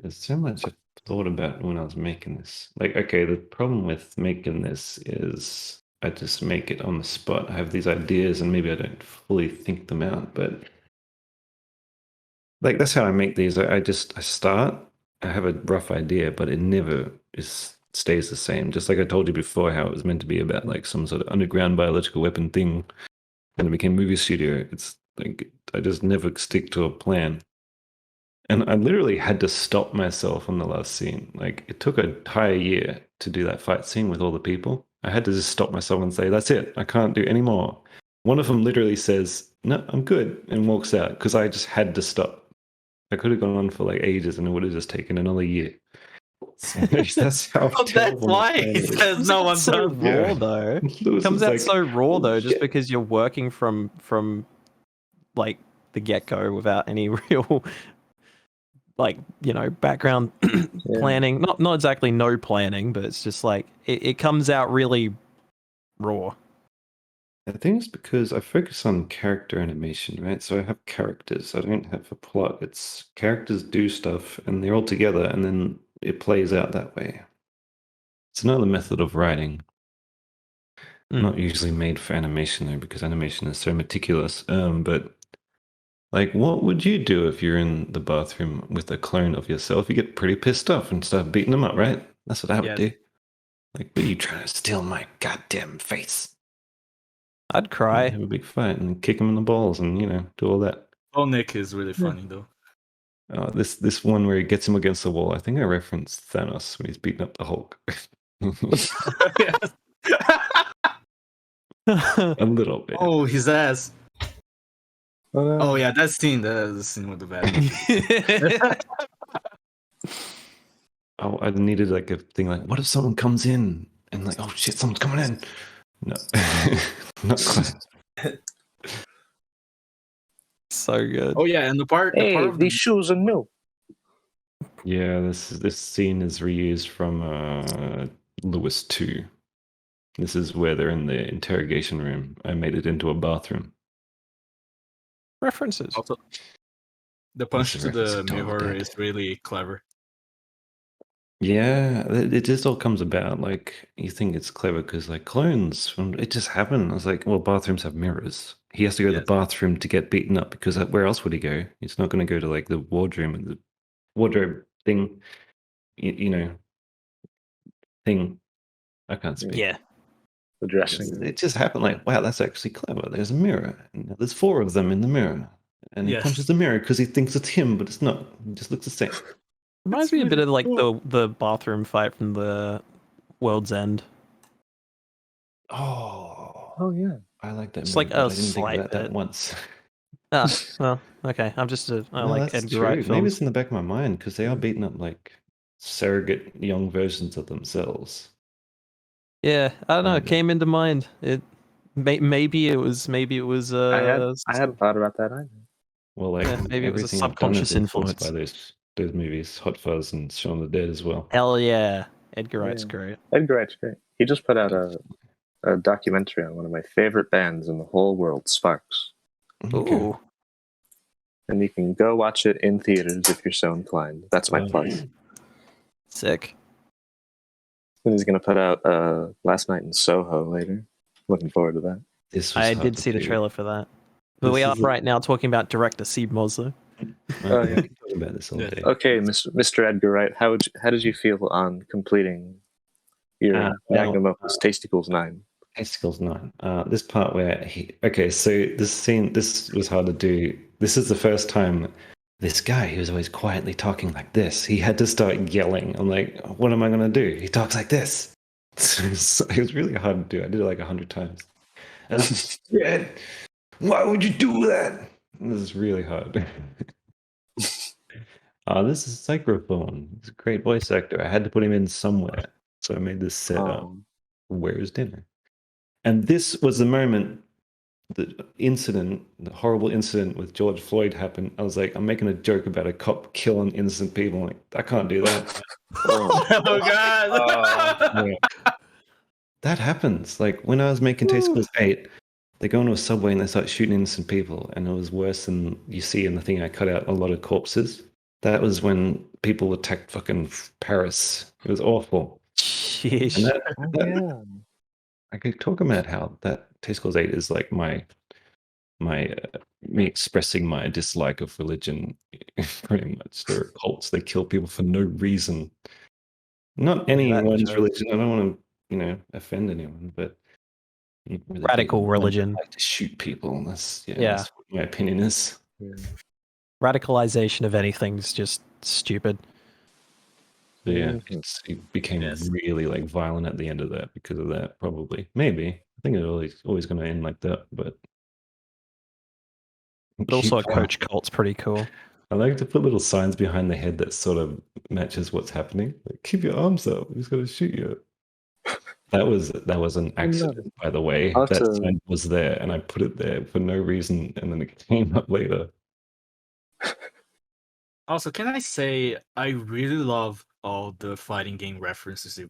There's so much I thought about when I was making this. Like, okay, the problem with making this is I just make it on the spot. I have these ideas and maybe I don't fully think them out, but like that's how I make these. I start, I have a rough idea, but it never stays the same. Just like I told you before, how it was meant to be about like some sort of underground biological weapon thing, and it became movie studio. It's like I just never stick to a plan. And I literally had to stop myself on the last scene. Like it took an entire year to do that fight scene with all the people. I had to just stop myself and say, that's it. I can't do any more. One of them literally says, no, I'm good, and walks out because I just had to stop. I could have gone on for like ages and it would have just taken another year. That's how That's why he says no one's so done. raw though. It comes out so raw though, just because you're working from like the get-go without any real like, you know, background planning. Not exactly no planning, but it's just like it comes out really raw. I think it's because I focus on character animation, right? So I have characters. I don't have a plot. It's characters do stuff and they're all together and then it plays out that way. It's another method of writing. Not usually made for animation though, because animation is so meticulous. But like, what would you do if you're in the bathroom with a clone of yourself? You get pretty pissed off and start beating them up, right? That's what I would do. Like, what are you trying to steal my goddamn face? I'd cry. Have a big fight and kick him in the balls and, you know, do all that. Oh, Nick is really funny though. This one where he gets him against the wall. I think I referenced Thanos when he's beating up the Hulk. A little bit. Oh, his ass. Oh yeah, that scene. The scene with the bad. Oh, I needed like a thing like, what if someone comes in and like, oh shit, someone's coming in. No, not quite. So good. Oh yeah, and the part. Hey, the part of these shoes are new. Yeah, this scene is reused from Lewis 2. This is where they're in the interrogation room. I made it into a bathroom. References. Also, the punch That's to a reference the to Dawn of mirror Dead. is really clever. Yeah, it just all comes about. Like, you think it's clever because, like, clones, it just happened. I was like, well, bathrooms have mirrors. He has to go to the bathroom to get beaten up because where else would he go? He's not going to go to, like, the wardrobe and the wardrobe thing, you know, thing. I can't speak. Yeah. The dressing. It just happened like, wow, that's actually clever. There's a mirror. And there's 4 of them in the mirror. And he punches the mirror because he thinks it's him, but it's not. It just looks the same. Reminds me a bit of like the bathroom fight from the World's End. Oh yeah. I like that. It's movie, like but I a didn't think slight about that bit. once. Well, okay. I'm just I No, like that's Edgar true. Wright Maybe films. it's in the back of my mind because they are beating up like surrogate young versions of themselves. Yeah, I don't know. It came into mind. Maybe it was. I hadn't thought about that either. Well, like Yeah, maybe it was a everything I've done is subconscious influenced influence. by those movies, Hot Fuzz and Shaun of the Dead as well. Hell yeah, Edgar Wright's Yeah. great. Edgar Wright's great. He just put out a documentary on one of my favorite bands in the whole world, Sparks. Okay. Ooh, And you can go watch it in theaters if you're so inclined. That's my plug. sick. And he's going to put out Last Night in Soho later. Looking forward to that. This was I hard did to see the do. trailer for that. But This we are is right now talking about director Seibmoz, though. Oh, yeah. We can talk about this all day. Okay, Mr. Edgar Wright, how did you feel on completing your magnum opus, Tasticles 9? Tasticles 9. This part where so this scene, this was hard to do. This is the first time this guy who was always quietly talking like this, he had to start yelling. I'm like, what am I going to do? He talks like this. So it was really hard to do. I did it like 100 times. And I'm scared. Why would you do that? This is really hard. This is Psychrophone. He's a great voice actor. I had to put him in somewhere. So I made this set up. Where's dinner? And this was the moment the horrible incident with George Floyd happened. I was like, I'm making a joke about a cop killing innocent people. I'm like, I can't do that. Oh god. Yeah. That happens. Like when I was making Tasticles 8, they go into a subway and they start shooting innocent people, and it was worse than you see in the thing I cut out a lot of corpses. That was when people attacked fucking Paris. It was awful. Sheesh. And I could talk about how that Tasticles 8 is like my me expressing my dislike of religion. Pretty much, there are cults. They kill people for no reason. Not anyone's religion. I don't want to, offend anyone, but really Radical religion. like to shoot people. That's what my opinion is. Yeah. Radicalization of anything is just stupid. So yeah, it became really like violent at the end of that because of that. Probably, maybe. I think it's always going to end like that, but. But also, a coach cult's pretty cool. I like to put little signs behind the head that sort of matches what's happening. Like, keep your arms up. He's going to shoot you. That was an accident, by the way. That sign was there, and I put it there for no reason, and then it came up later. Also, can I say I really love all the fighting game references you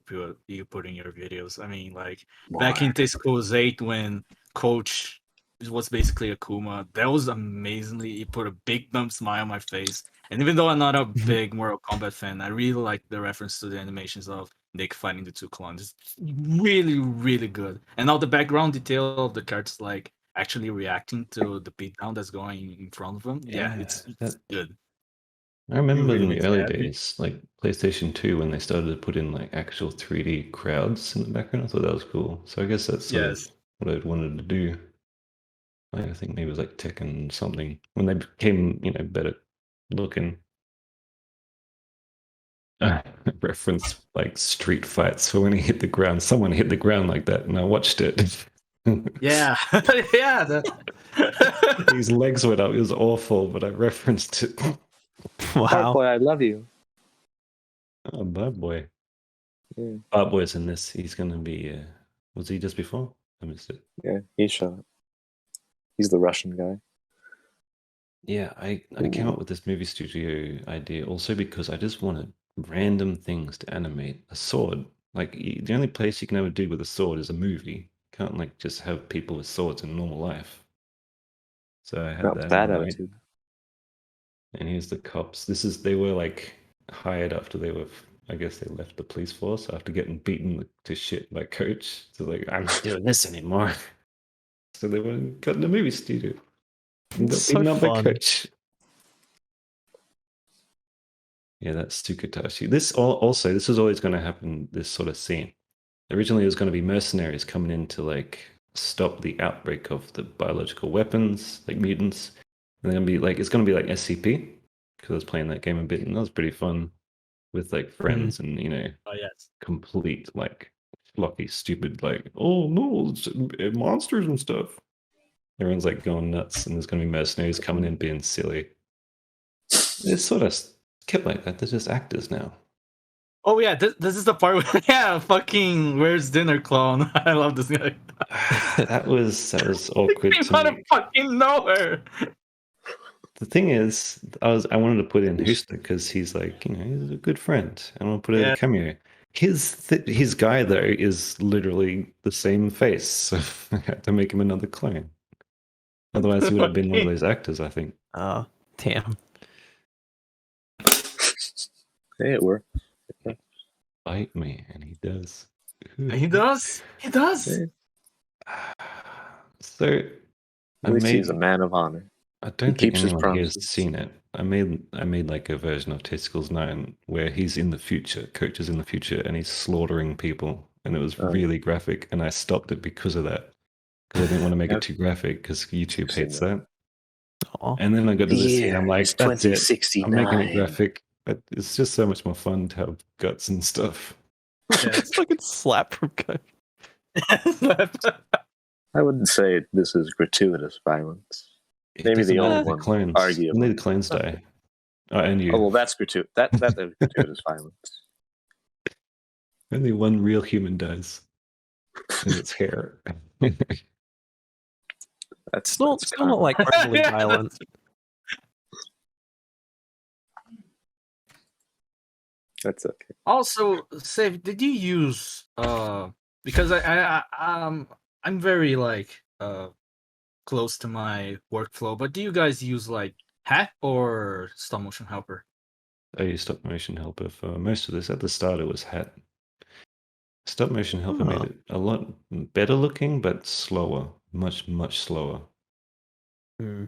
put in your videos. I mean, like back in Tasticles 8 when Coach was basically Akuma, that was amazingly. It put a big dumb smile on my face. And even though I'm not a big Mortal Kombat fan, I really like the reference to the animations of Nick fighting the two clones. It's really, really good. And all the background detail of the characters, like actually reacting to the beatdown that's going in front of them. Yeah, it's good. I remember in the early days, like PlayStation 2, when they started to put in like actual 3D crowds in the background. I thought that was cool. So I guess that's sort of what I wanted to do. Like, I think maybe it was like Tekken something when they became, better looking. Reference like street fights. So when he hit the ground, someone hit the ground like that, and I watched it. Yeah, yeah. His legs went up. It was awful, but I referenced it. Wow. Bad boy, I love you. Oh, Bad Boy. Yeah. Bad Boy's in this. He's going to be. Was he just before? I missed it. Yeah, he's shot. He's the Russian guy. Yeah, I came up with this movie studio idea also because I just wanted random things to animate. A sword. Like, the only place you can ever do with a sword is a movie. You can't, like, just have people with swords in normal life. So I had Not that. bad attitude. And here's the cops. They were, like, hired after they were, I guess they left the police force after getting beaten to shit by Coach. So, like, I'm not doing this anymore. So they went and got in the movie studio. And got beaten up by Coach. Yeah, that's Tsukatashi. This was always going to happen, this sort of scene. Originally, it was going to be mercenaries coming in to, like, stop the outbreak of the biological weapons, like mutants. And it's going to be like SCP, because I was playing that game a bit, and that was pretty fun with, like, friends and, complete, like, flocky, stupid, like, oh, no, it's monsters and stuff. Everyone's, like, going nuts, and there's going to be mercenaries coming in being silly. It's sort of kept like that. They're just actors now. Oh yeah, this is the part where yeah, fucking where's dinner clone? I love this guy. that was awkward Came to out of me. fucking nowhere. The thing is, I wanted to put in Hooster because he's like, he's a good friend. I want to put in Yeah. a cameo. His guy though is literally the same face, so I had to make him another clone. Otherwise, he would have been one of those actors, I think. Oh, damn. Hey, it worked. Bite me, and he does. He does. He does. So, At least he's a man of honor. I don't think keeps his anyone here has promises. seen it. I made like a version of Testicles 9 where he's in the future, Coach is in the future, and he's slaughtering people, and it was really graphic, and I stopped it because of that. Because I didn't want to make it too graphic, because YouTube hates that. Aw. And then I got to this scene, I'm like, It's that's it. I'm making it 2069. graphic. But it's just so much more fun to have guts and stuff. It's fucking slap from Coach. I wouldn't say this is gratuitous violence. It Maybe doesn't the matter old if the one, clones. arguably. Only the clones die. Oh, and you. Oh well, that's gratuitous. That is gratuitous violence. Only one real human dies. And it's hair. That's Still not like overly violent. That's okay. Also, Save, did you use because I'm very like close to my workflow, but do you guys use like Hat or Stop Motion Helper? I use Stop Motion Helper for most of this. At the start, it was Hat. Stop Motion Helper made it a lot better looking, but slower. Much slower. Yeah,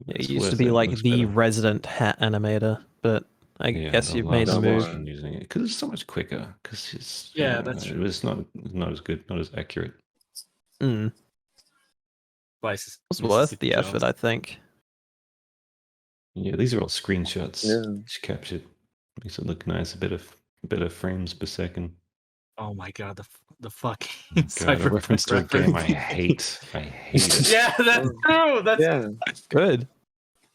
It's it used to worth be it, like looks the better. resident Hat animator, but I guess you've made the last move. version using it because it's so much quicker. Because it's that's it true. was not as good, not as accurate. Mm. Devices. It's worth the effort, I think. Yeah, these are all screenshots. Yeah. It's captured. Makes it look nice. A bit of frames per second. Oh my god, the fucking God, a reference to a game I hate. I hate it. Yeah, that's true. That's Yeah. Good.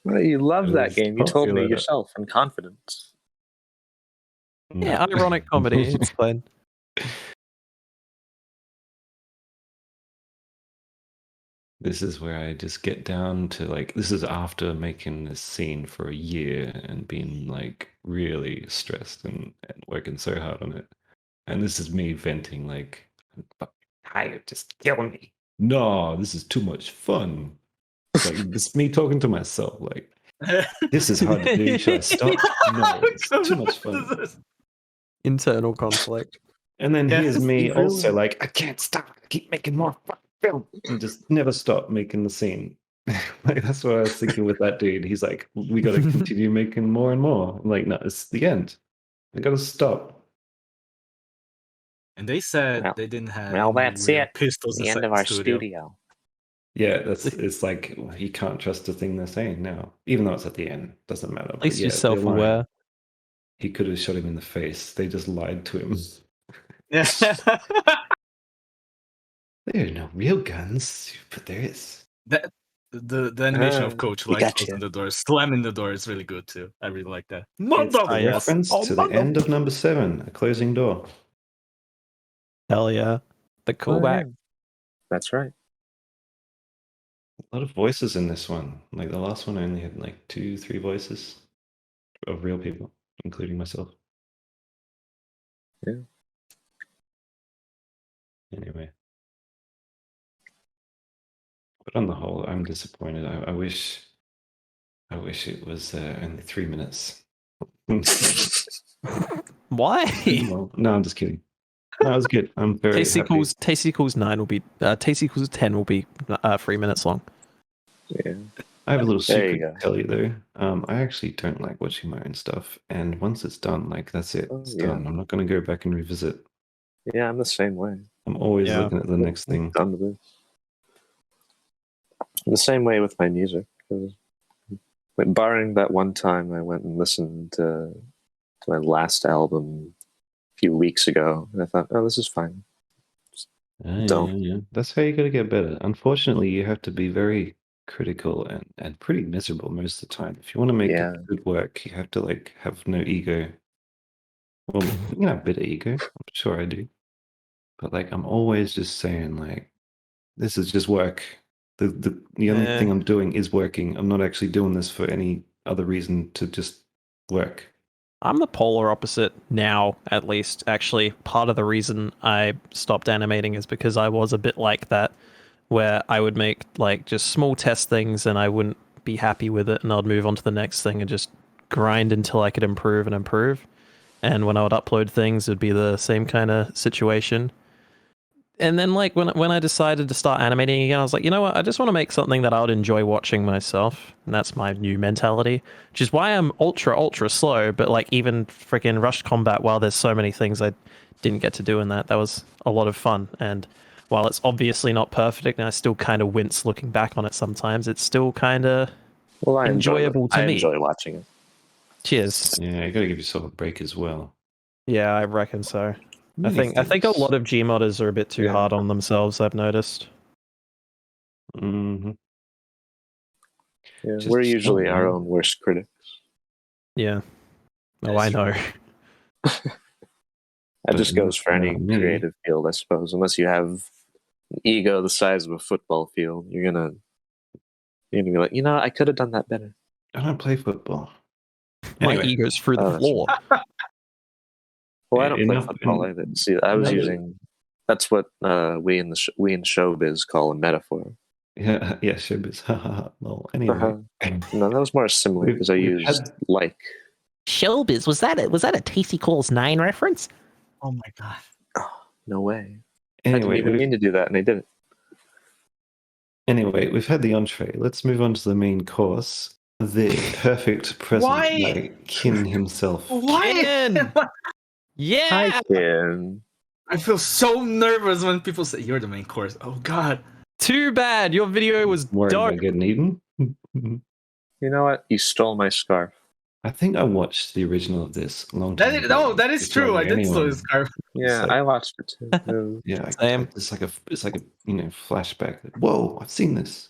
Well, you love It that was game. You told me popular. yourself in confidence. Yeah, ironic comedy. It's fun. This is where I just get down to like, this is after making this scene for a year and being like really stressed and working so hard on it. And this is me venting like, I'm fucking tired, just kill me. No, this is too much fun. Like, it's me talking to myself, like, this is hard to do. Should I stop? No, it's too much fun. Internal conflict. And then here's me really- also like, I can't stop. I keep making more fucking film and just never stop making the scene. Like that's what I was thinking with that dude. He's like, we got to continue making more and more. I'm like, no, it's the end. I got to stop. And they said Well- they didn't have well, any that's real it. pistols The inside end of our studio. studio. Yeah, it's like you can't trust the thing they're saying now, even though it's at the end. Doesn't matter. At least you're self-aware. He could have shot him in the face. They just lied to him. Yeah. There are no real guns, but there is. The animation of Coach like gotcha. closing the door, slamming the door is really good too. I really like that. It's a yes. reference to the end of number 7, a closing door. Hell yeah. The callback. yeah. That's right. A lot of voices in this one. Like the last one, I only had like 2-3 voices of real people, including myself. Yeah. Anyway. But on the whole, I'm disappointed. I wish it was only 3 minutes. Why? No, I'm just kidding. No, it was good. I'm very happy. Tasty 9 will be Tasty 10 will be 3 minutes long. Yeah. I have a little There you secret go. to tell you though. I actually don't like watching my own stuff, and once it's done, like that's it. It's done. I'm not going to go back and revisit. Yeah, I'm the same way. I'm always looking at the next thing. Done with this. The same way with my music. 'Cause, barring that one time I went and listened to my last album a few weeks ago, and I thought, oh, this is fine. Yeah. That's how you got to get better. Unfortunately, you have to be very critical and pretty miserable most of the time. If you want to make good work, you have to like have no ego Well, you know, a bit of ego. I'm sure I do. But like, I'm always just saying, like, this is just work. The only thing I'm doing is working. I'm not actually doing this for any other reason to just work. I'm the polar opposite now, at least. Actually, part of the reason I stopped animating is because I was a bit like that, where I would make like just small test things and I wouldn't be happy with it, and I'd move on to the next thing and just grind until I could improve and improve. And when I would upload things, it'd be the same kind of situation. And then like when I decided to start animating again, I was like, you know what? I just want to make something that I would enjoy watching myself. And that's my new mentality, which is why I'm ultra slow. But like even freaking Rush Combat, while there's so many things I didn't get to do in that, that was a lot of fun. And while it's obviously not perfect, and I still kind of wince looking back on it sometimes, it's still kind of enjoyable to me. I enjoy watching it. Cheers. Yeah, you gotta give yourself a break as well. Yeah, I reckon so. I think a lot of Gmodders are a bit too hard on themselves, I've noticed. Mm-hmm. Yeah, we're usually our own worst critics. Yeah. Oh, I know. That just goes for any creative field, I suppose. Unless you have an ego the size of a football field, you're gonna be like, you know, I could have done that better. I don't play football. My Anyway. ego's through the floor. Well, I don't play football either. See, I was using. That's what we in showbiz call a metaphor. Yeah, showbiz. Well, anyway. No, that was more similar because I used like. Showbiz, was that a Tasty Calls 9 reference? Oh my god. Oh, no way. Anyway, I didn't even mean to do that, and I did it. Anyway, we've had the entree. Let's move on to the main course. The perfect present by Kin himself. Why? Yeah. Hi, Kin. I feel so nervous when people say you're the main course. Oh god. Too bad. Your video was Worried dark. about getting eaten. You know what? You stole my scarf. I think I watched the original of this a long time ago. That is true. I did steal his scarf. Yeah, I watched it too. Yeah, Same. It's like a flashback. Whoa, I've seen this.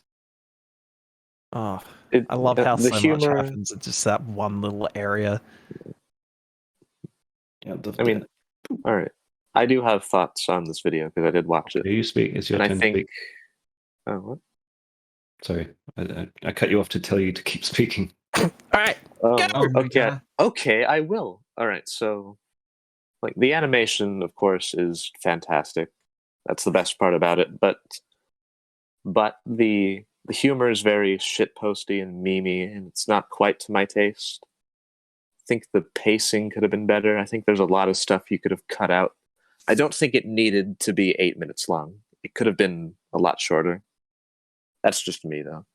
Oh, I love how so much happens in just that one little area. Yeah, I mean, all right. I do have thoughts on this video because I did watch it. You speak. It's your turn to speak. Oh, what? Sorry, I cut you off to tell you to keep speaking. All right. Okay, I will. All right, so like the animation, of course, is fantastic. That's the best part about it. But the humor is very shitposty and memey, and it's not quite to my taste. I think the pacing could have been better. I think there's a lot of stuff you could have cut out. I don't think it needed to be 8 minutes long. It could have been a lot shorter. That's just me, though.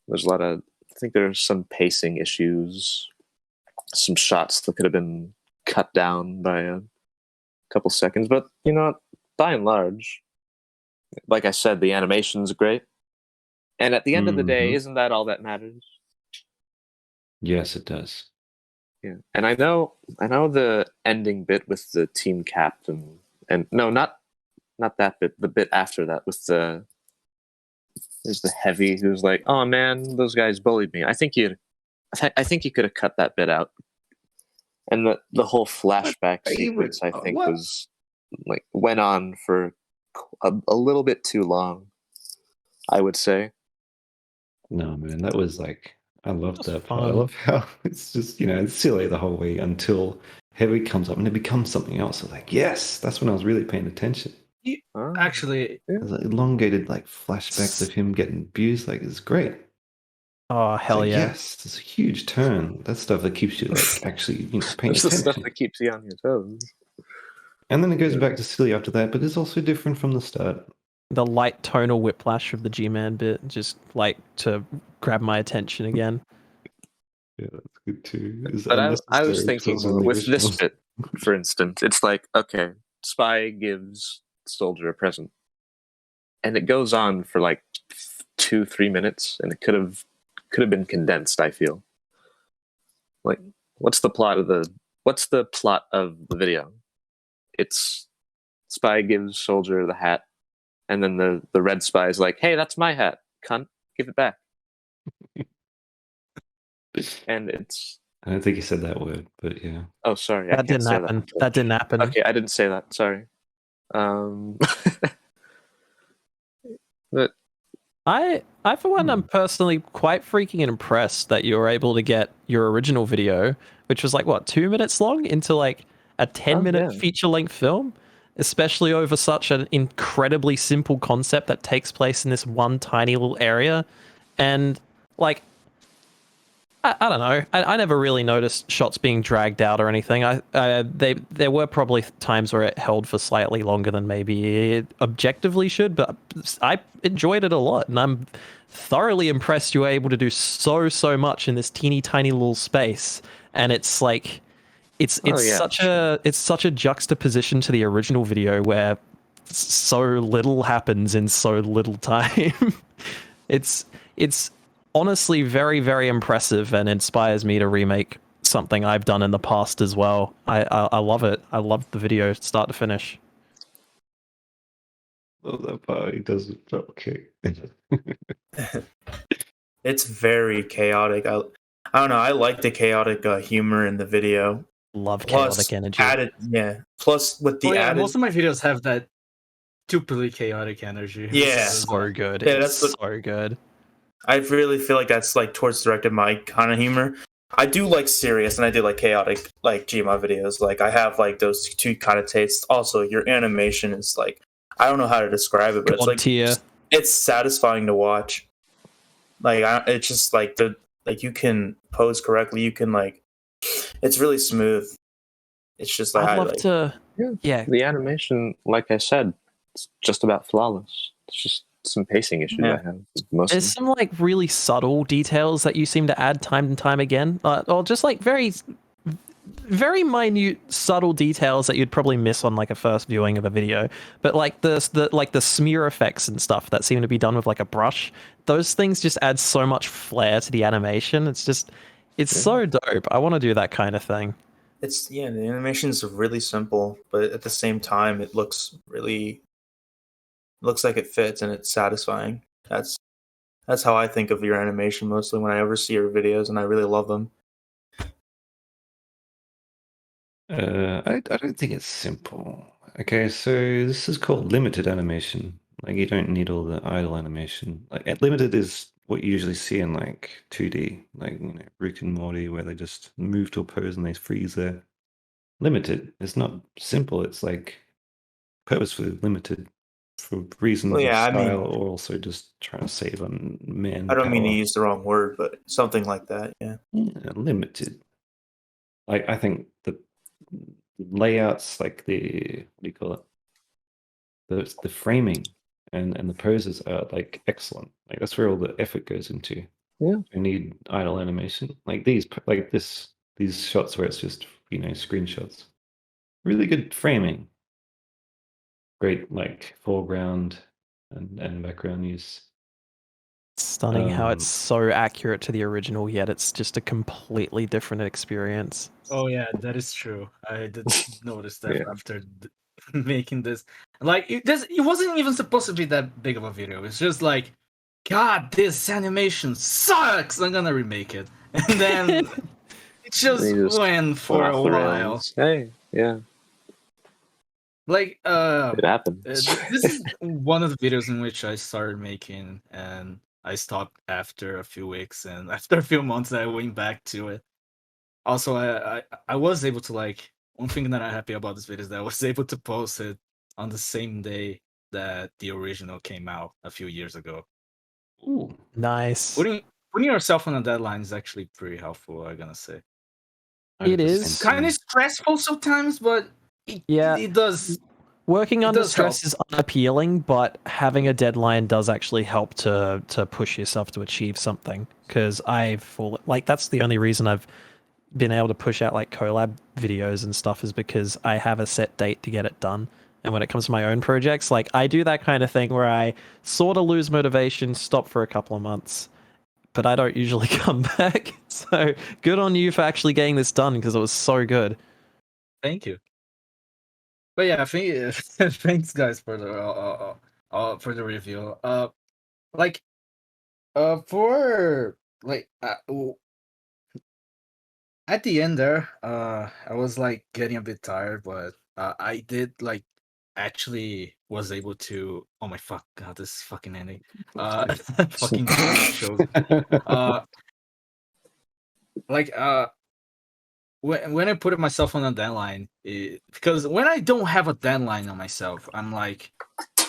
There's a lot of... I think there's some pacing issues. Some shots that could have been cut down by a couple seconds. But, you know, by and large, like I said, the animation's great. And at the end of the day, isn't that all that matters? Yes, it does. Yeah, and I know the ending bit with the team captain, and no, not that bit. The bit after that with there's the heavy who's like, "Oh man, those guys bullied me." I think you could have cut that bit out, and the whole flashback sequence I think was like went on for a little bit too long. I would say. No, man, that was like. I love that part. I love how it's just, you know, it's silly the whole way until Heavy comes up and it becomes something else. So like, yes, that's when I was really paying attention. Actually, there's like elongated like flashbacks of him getting abused. Like, it's great. Oh, hell like, yeah. Yes, it's a huge turn. That's stuff that keeps you like actually paying It's attention. the stuff that keeps you on your toes. And then it goes back to silly after that, but it's also different from the start. The light tonal whiplash of the G-Man bit, just like to grab my attention again. Yeah, that's good too. But I was thinking with this bit, for instance, it's like, okay, Spy gives Soldier a present. And it goes on for like 2-3 minutes, and it could have been condensed, I feel. Like, what's the plot of the video? It's Spy gives Soldier the hat. And then the red spy is like, "Hey, that's my hat, cunt. Give it back." And I don't think you said that word, but yeah. Oh, sorry. I That can't didn't say happen. That. That didn't happen. Okay, I didn't say that. Sorry. But I for one, I'm personally quite freaking impressed that you were able to get your original video, which was like what 2 minutes long, into like a 10-minute yeah. feature-length film, especially over such an incredibly simple concept that takes place in this one tiny little area, and like. I don't know. I never really noticed shots being dragged out or anything. There were probably times where it held for slightly longer than maybe it objectively should, but I enjoyed it a lot, and I'm thoroughly impressed you were able to do so much in this teeny tiny little space. And it's like, it's such a juxtaposition to the original video where so little happens in so little time. it's honestly very impressive and inspires me to remake something I've done in the past as well. I love it. I love the video start to finish. Love that part. He does a drop kick. It's very chaotic. I don't know. I like the chaotic humor in the video. Love chaotic energy. Plus with the added, most of my videos have that stupidly chaotic energy. Yeah, so good. Yeah, it's so good. I really feel like that's like towards directed my kind of humor. I do like serious and I do like chaotic like Gmod videos. Like I have like those two kind of tastes. Also, your animation is like, I don't know how to describe it, but it's like it's satisfying to watch. Like it's just like you can pose correctly. You can like, it's really smooth. It's just like I'd love to. Yeah, the animation, like I said, it's just about flawless. It's just some pacing issues I have. There's some like really subtle details that you seem to add time and time again, or just like very minute subtle details that you'd probably miss on like a first viewing of a video. But like the smear effects and stuff that seem to be done with like a brush, those things just add so much flair to the animation. It's so dope. I want to do that kind of thing. The animation is really simple, but at the same time it looks like it fits and it's satisfying. That's how I think of your animation mostly when I ever see your videos, and I really love them. I don't think it's simple. Okay, so this is called limited animation. Like you don't need all the idle animation. Like limited is what you usually see in like 2D, like Rick and Morty, where they just move to a pose and they freeze there. Limited. It's not simple. It's like purposefully limited for reasons of style, or also just trying to save on man. I don't mean to use the wrong word, but something like that. Yeah, limited. Like I think the layouts, like the what do you call it? The framing and the poses are like excellent. Like that's where all the effort goes into. Yeah, you need idle animation like these shots where it's just screenshots. Really good framing. Great like foreground and background use. Stunning how it's so accurate to the original, yet it's just a completely different experience. Oh yeah, that is true. I did notice that after making this. Like it wasn't even supposed to be that big of a video. It's just like, God, this animation sucks. I'm gonna remake it, and then it just went for a while. Hey, yeah. Like it happened. This is one of the videos in which I started making, and I stopped after a few weeks, and after a few months, I went back to it. Also, I was able to like one thing that I'm happy about this video is that I was able to post it on the same day that the original came out a few years ago. Ooh, nice. Putting yourself on a deadline is actually pretty helpful. I'm gonna say. It is kind of stressful sometimes, but it does. Working under stress is unappealing, but having a deadline does actually help to push yourself to achieve something. Because that's the only reason I've been able to push out like collab videos and stuff is because I have a set date to get it done. And when it comes to my own projects, like I do that kind of thing where I sort of lose motivation, stop for a couple of months, but I don't usually come back. So good on you for actually getting this done because it was so good. Thank you. But yeah, thanks guys for the review. at the end there, I was like getting a bit tired, but I did like actually was able to. Oh my fuck! God, this is fucking ending. Fucking shows. Uh, like when I put myself on a deadline, because when I don't have a deadline on myself, I'm like,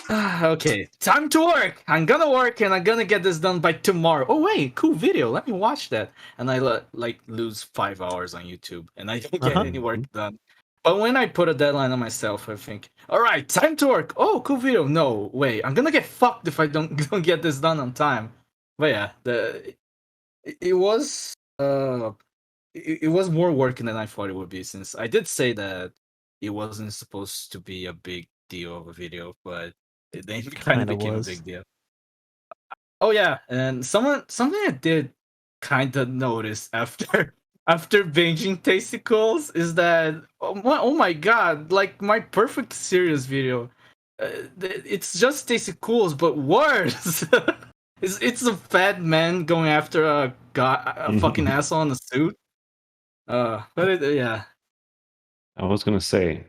okay, time to work. I'm gonna work and I'm gonna get this done by tomorrow. Oh wait, cool video. Let me watch that. And I like lose 5 hours on YouTube and I don't get any work done. But when I put a deadline on myself, I think, all right, time to work. Oh, cool video. No, wait, I'm gonna get fucked if I don't get this done on time. But yeah, it was it was more work than I thought it would be, since I did say that it wasn't supposed to be a big deal of a video, but it then kind of became a big deal. Oh yeah, and something I did kind of notice after after binging Tasticles is that oh my god, like my perfect serious video, it's just Tasticles but worse. It's a fat man going after a guy, a fucking asshole in a suit. Yeah. I was gonna say,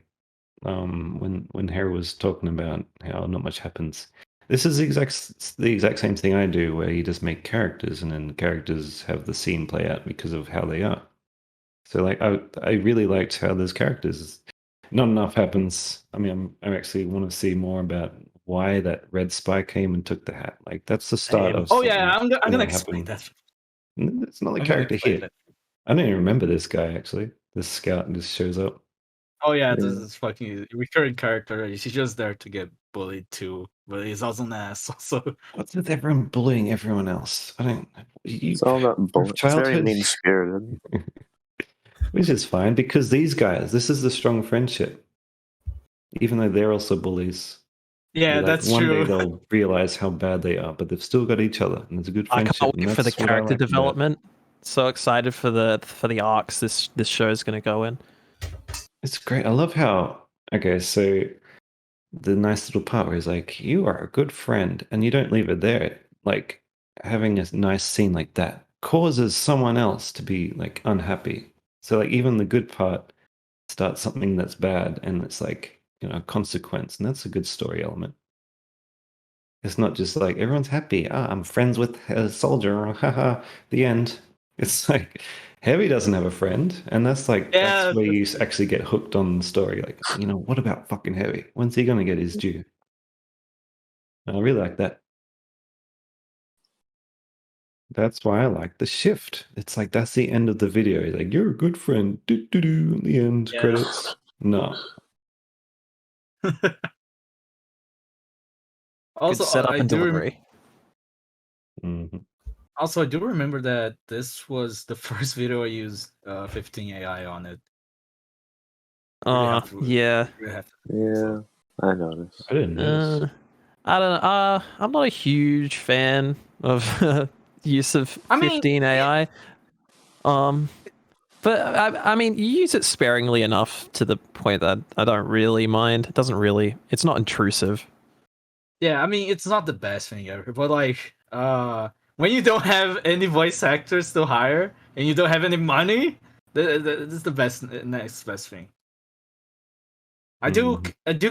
when Herr was talking about how not much happens, this is the exact same thing I do, where you just make characters and then the characters have the scene play out because of how they are. So like I really liked how those characters. Not enough happens. I mean, I actually want to see more about why that red spy came and took the hat. Like that's the start of. Oh yeah, I'm gonna explain that. It's not the character here. I don't even remember this guy actually. This scout just shows up. Oh yeah, this is fucking recurring character. He's just there to get bullied too, but he's also an ass. So what's with everyone bullying everyone else? I don't. It's all about bullying. It's very mean spirited. Which is fine because these guys, this is the strong friendship. Even though they're also bullies. Yeah, that's one true. One day they'll realize how bad they are, but they've still got each other, and it's a good friendship. I can't wait for the character development. So excited for the arcs this show is going to go in. It's great. I love how. Okay, so the nice little part where he's like, "You are a good friend," and you don't leave it there. Like having a nice scene like that causes someone else to be like unhappy. So like even the good part starts something that's bad, and it's like, you know, consequence, and that's a good story element. It's not just like everyone's happy. I'm friends with a soldier. Haha. The end. It's like Heavy doesn't have a friend, and that's like that's where you actually get hooked on the story. Like, you know, what about fucking Heavy? When's he gonna get his due? And I really like that. That's why I like the shift. It's like that's the end of the video. He's like, you're a good friend. Do do do. In the end, credits. No. Also, good setup and delivery. Also, I do remember that this was the first video I used 15 AI on it. Yeah. Yeah, I noticed. I didn't notice. I don't know. I'm not a huge fan of use of 15 AI. But I mean, you use it sparingly enough to the point that I don't really mind. It doesn't really. It's not intrusive. Yeah, I mean, it's not the best thing ever, but like, when you don't have any voice actors to hire and you don't have any money, this is the next best thing. I do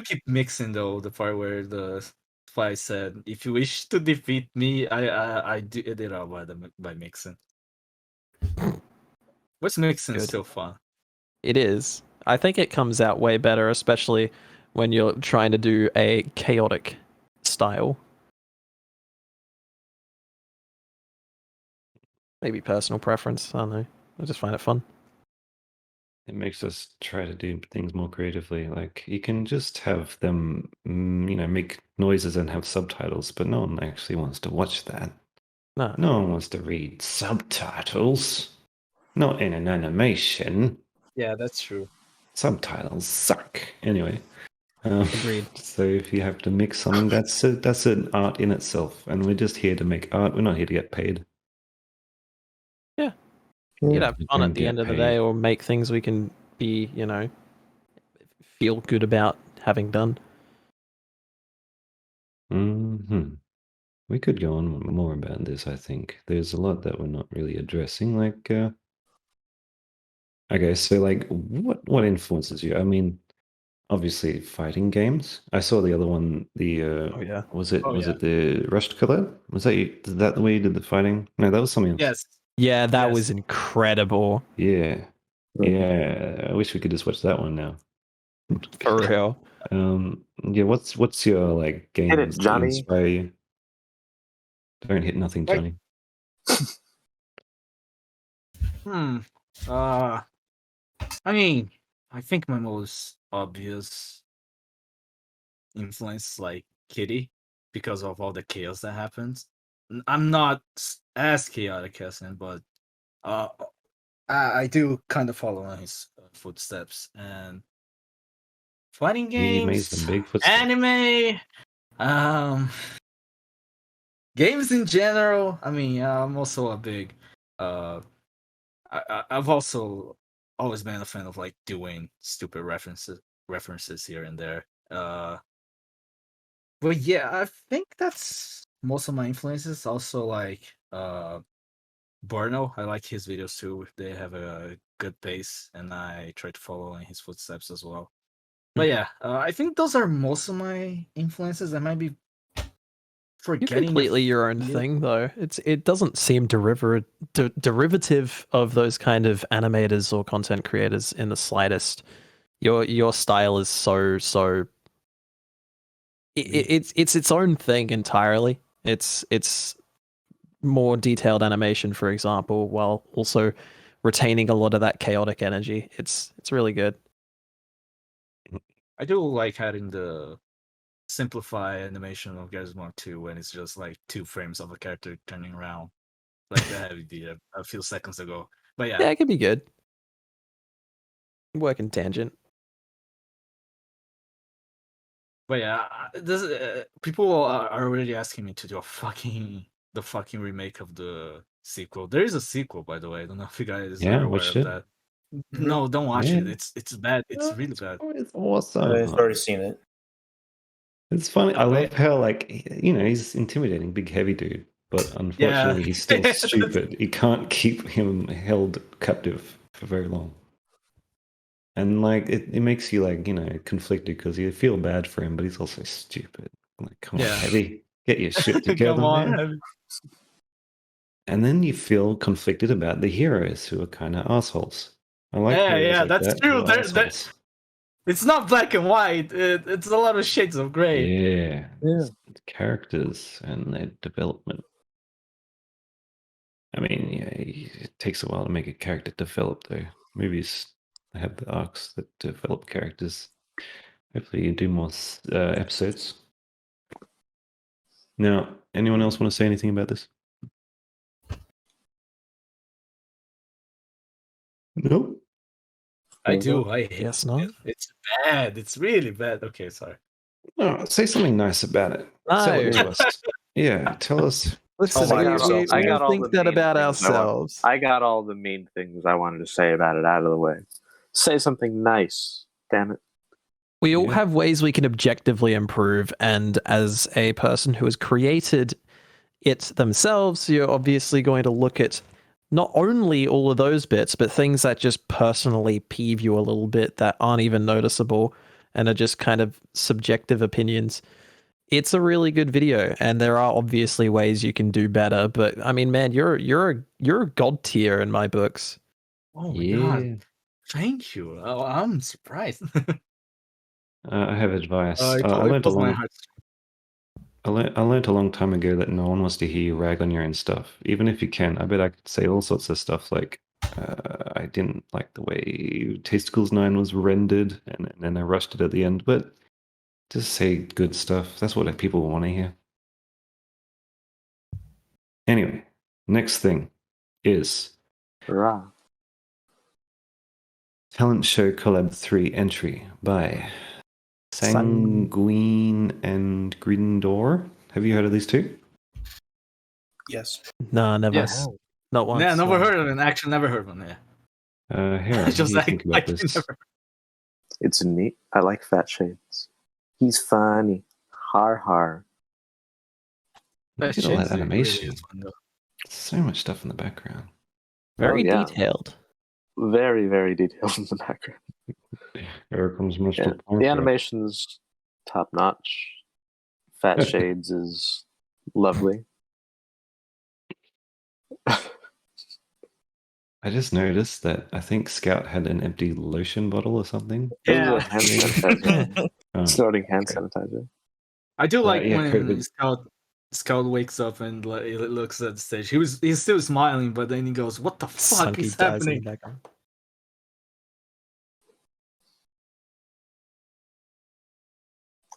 keep mixing though the part where the spy said, "If you wish to defeat me, I do it all by mixing." What's mixing still fun? It is. I think it comes out way better, especially when you're trying to do a chaotic style. Maybe personal preference. I don't know. I just find it fun. It makes us try to do things more creatively. Like you can just have them, you know, make noises and have subtitles, but no one actually wants to watch that. No one wants to read subtitles. Not in an animation. Yeah, that's true. Subtitles suck. Anyway. Agreed. So if you have to mix something, that's an art in itself, and we're just here to make art. We're not here to get paid. Yeah. You'd have fun at the end of the day, or make things we can be, you know, feel good about having done. We could go on more about this, I think. There's a lot that we're not really addressing, like Okay, so like, what influences you? I mean, obviously fighting games. I saw the other one. The Oh yeah. was it Oh, was yeah. it the Rust collab? Was that you? Is that the way you did the fighting? No, that was something else. Yes. Yeah, that Yes. was incredible. Yeah, yeah. I wish we could just watch that one now. For real. Yeah. What's your like Hit it, games that Johnny. inspire you? Don't hit nothing, Like- Johnny. I mean, I think my most obvious influence, like Kitty, because of all the chaos that happens. I'm not as chaotic as him, but I do kind of follow in his footsteps. And fighting He made games, some big footsteps. anime, games in general. I mean, I'm also a big I've also always been a fan of like doing stupid references here and there. But yeah, I think that's most of my influences. Also like Borno. I like his videos too. They have a good pace, and I try to follow in his footsteps as well. But yeah, I think those are most of my influences. I might be You're forgetting completely your own thing, though. It doesn't seem derivative of those kind of animators or content creators in the slightest. Your style is so. It's its own thing entirely. It's more detailed animation, for example, while also retaining a lot of that chaotic energy. It's really good. I do like having the simplify animation of Gizmo 2 when it's just like 2 frames of a character turning around, like the heavy did a few seconds ago. But yeah, Yeah, it could be good. Working tangent. but yeah, this people are already asking me to do the fucking remake of the sequel. There is a sequel, by the way. I don't know if you guys Yeah, are aware watched of it. that. No, don't watch Yeah. it. It's bad. It's really bad. It's awesome. I've already seen it. It's funny. I Oh, love wait. how like he's intimidating, big heavy dude, but unfortunately he's still stupid. You can't keep him held captive for very long. And like it makes you like conflicted because you feel bad for him, but he's also stupid. Like, come on, Yeah. heavy, get your shit together, Come on. man. And then you feel conflicted about the heroes who are kind of assholes. I like Yeah, heroes yeah, like that's that, true. who are assholes. It's not black and white. It's a lot of shades of gray. Yeah, it's characters and their development. I mean, yeah, it takes a while to make a character develop, though. Movies have the arcs that develop characters. Hopefully, you do more episodes. Now, anyone else want to say anything about this? Nope. I do. I hate Guess not. it. It's bad. It's really bad. Okay, sorry. No, say something nice about it. Tell it to us. Yeah, tell us. Listen, I we got all think the that mean about things ourselves. I got all the mean things I wanted to say about it out of the way. Say something nice. Damn it. We all have ways we can objectively improve, and as a person who has created it themselves, you're obviously going to look at not only all of those bits, but things that just personally peeve you a little bit that aren't even noticeable and are just kind of subjective opinions. It's a really good video, and there are obviously ways you can do better. But I mean, man, you're a god tier in my books. Oh my god! Thank you. Oh, I'm surprised. I have advice. It I learned a was my long. heart. I learned a long time ago that no one wants to hear you rag on your own stuff, even if you can. I bet I could say all sorts of stuff like, I didn't like the way Tasticles 9 was rendered, and then I rushed it at the end, but just say good stuff. That's what people want to hear. Anyway, next thing is Hurrah. Talent Show Collab 3 entry by Sanguine and Grindor. Have you heard of these two? Yes. Nah, never. Yes. Not once. Yeah, never heard of it. Actually, never heard of it. Yeah. Here, Just what do you think about like this? never. It's neat. I like Fat Shades. He's funny. Har har. Look at all that Really animation. is fun, though. So much stuff in the background. Very Oh, yeah. detailed. very, very detailed in the background. Here comes Mr. Yeah. Parker. The animation's top notch. Fat Shades is lovely. I just noticed that I think Scout had an empty lotion bottle or something. Yeah. Hand sanitizer. Oh, Snorting hand okay. sanitizer. I do like yeah, when COVID. Scout wakes up and like, he looks at the stage. He's still smiling, but then he goes, "What the fuck Sunky is dies in the happening?" background.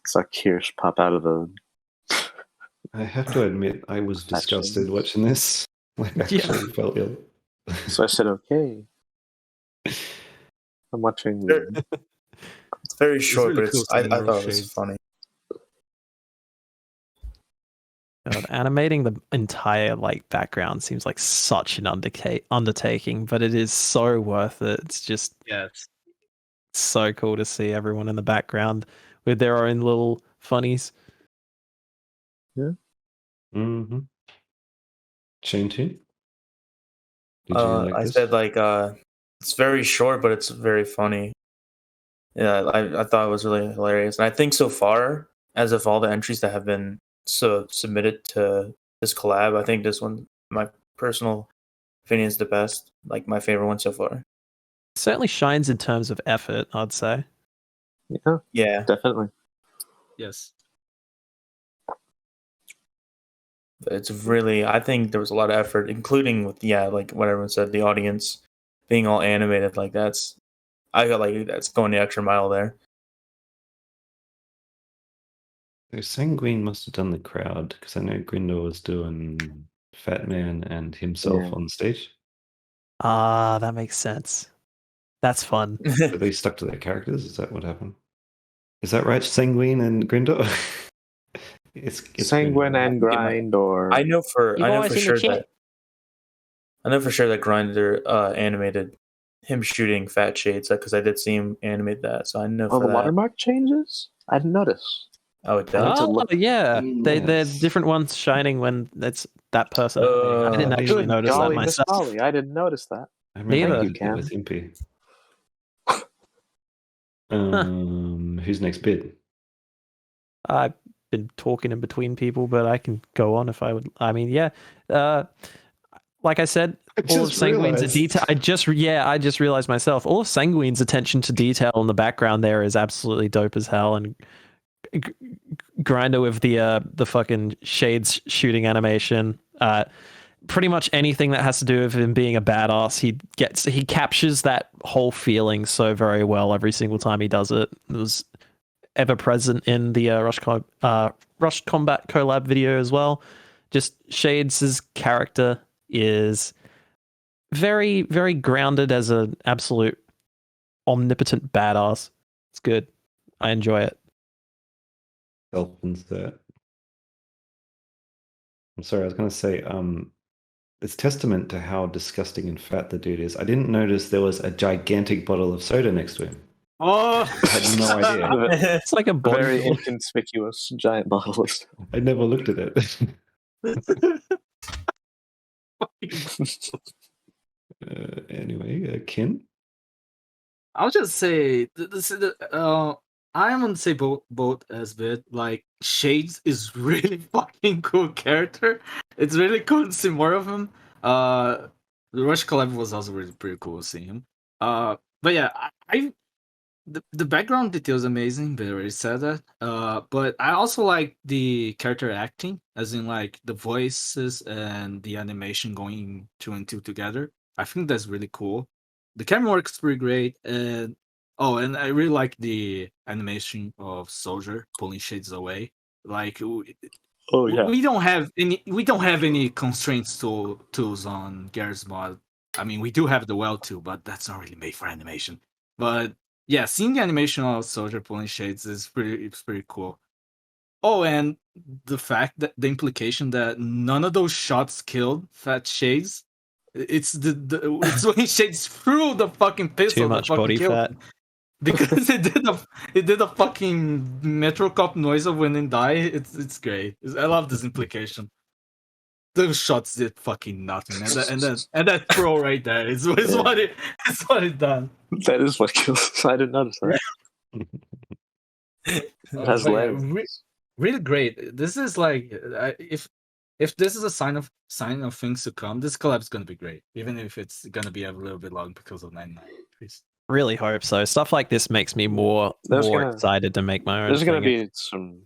Saw Kirsch pop out of the. I have to admit, I was Fat disgusted Shades. watching this. Like, I actually felt ill. So I said, "Okay." I'm watching. It's very short, really but cool I seeing more thought it was shades. funny. God, animating the entire like background seems like such an undertaking, but it is so worth it. It's just Yes. so cool to see everyone in the background with their own little funnies. Mm-hmm. Shane too? Did you like I this? said like it's very short, but it's very funny. Yeah, I thought it was really hilarious, and I think so far, as of all the entries that have been submitted to this collab, I think this one, my personal opinion, is the best. Like my favorite one so far. Certainly shines in terms of effort, I'd say. Yeah, Yeah, definitely. Yes. it's really. I think there was a lot of effort, including with like what everyone said, the audience being all animated. Like that's, I got like that's going the extra mile there. So Sanguine must have done the crowd because I know Grindor was doing Fat Man and himself Yeah. on stage. Ah, that makes sense. That's fun. So they stuck to their characters. Is that what happened? Is that right, Sanguine and Grindor? it's Sanguine Grindor. and Grindor. I know for You guys in the sure chat? that Grinder animated him shooting Fat Shades because I did see him animate that, so I know Oh, for the that. watermark changes? I didn't notice. Oh, it does. to Oh, look- yeah. They're Yes. different ones shining when it's that person. I didn't actually Good notice that golly, Miss myself. Molly, I didn't notice that. I remember Neither. he did it with Impy. Who's next bid? I've been talking in between people, but I can go on if I would. I mean, yeah. Like I said, all of just Sanguine's realized. detail. I just realized myself. All of Sanguine's attention to detail in the background there is absolutely dope as hell. And Grinder with the fucking shades shooting animation. Pretty much anything that has to do with him being a badass, he captures that whole feeling so very well every single time he does it. It was ever present in the Rush Combat collab video as well. Just Shades' character is very, very grounded as an absolute omnipotent badass. It's good. I enjoy it. Self-insert. I'm sorry, I was going to say, it's testament to how disgusting and fat the dude is. I didn't notice there was a gigantic bottle of soda next to him. Oh, I had no idea. It's like a body. Very inconspicuous giant bottle. I never looked at it. Anyway, Kin? I'll just say I am gonna say both as bit. Like Shades is really fucking cool character. It's really cool to see more of him. The Rush collab was also really pretty cool seeing him. But yeah, the background detail is amazing. They already said that. But I also like the character acting, as in like the voices and the animation going two and two together. I think that's really cool. The camera work is pretty great, and I really like the animation of Soldier pulling Shades away. Like, Oh yeah. we don't have any constraints tools on Garrett's mod. I mean, we do have the well tool, but that's not really made for animation. But yeah, seeing the animation of Soldier pulling Shades is pretty cool. Oh, and the fact that the implication that none of those shots killed Fat Shades. It's it's when Shades threw the fucking pistol Too much that fucking body killed fat. him. Because it did a fucking Metro Cop noise of when they die. It's great. I love this implication. those shots did fucking nothing, and that throw right there is what it done. That is what kills. I didn't notice that. It has But yeah, legs. really great. This is like if this is a sign of things to come, this collab is gonna be great, even if it's gonna be a little bit long because of 99. Really hope so. Stuff like this makes me more excited to make my own. There's going to be some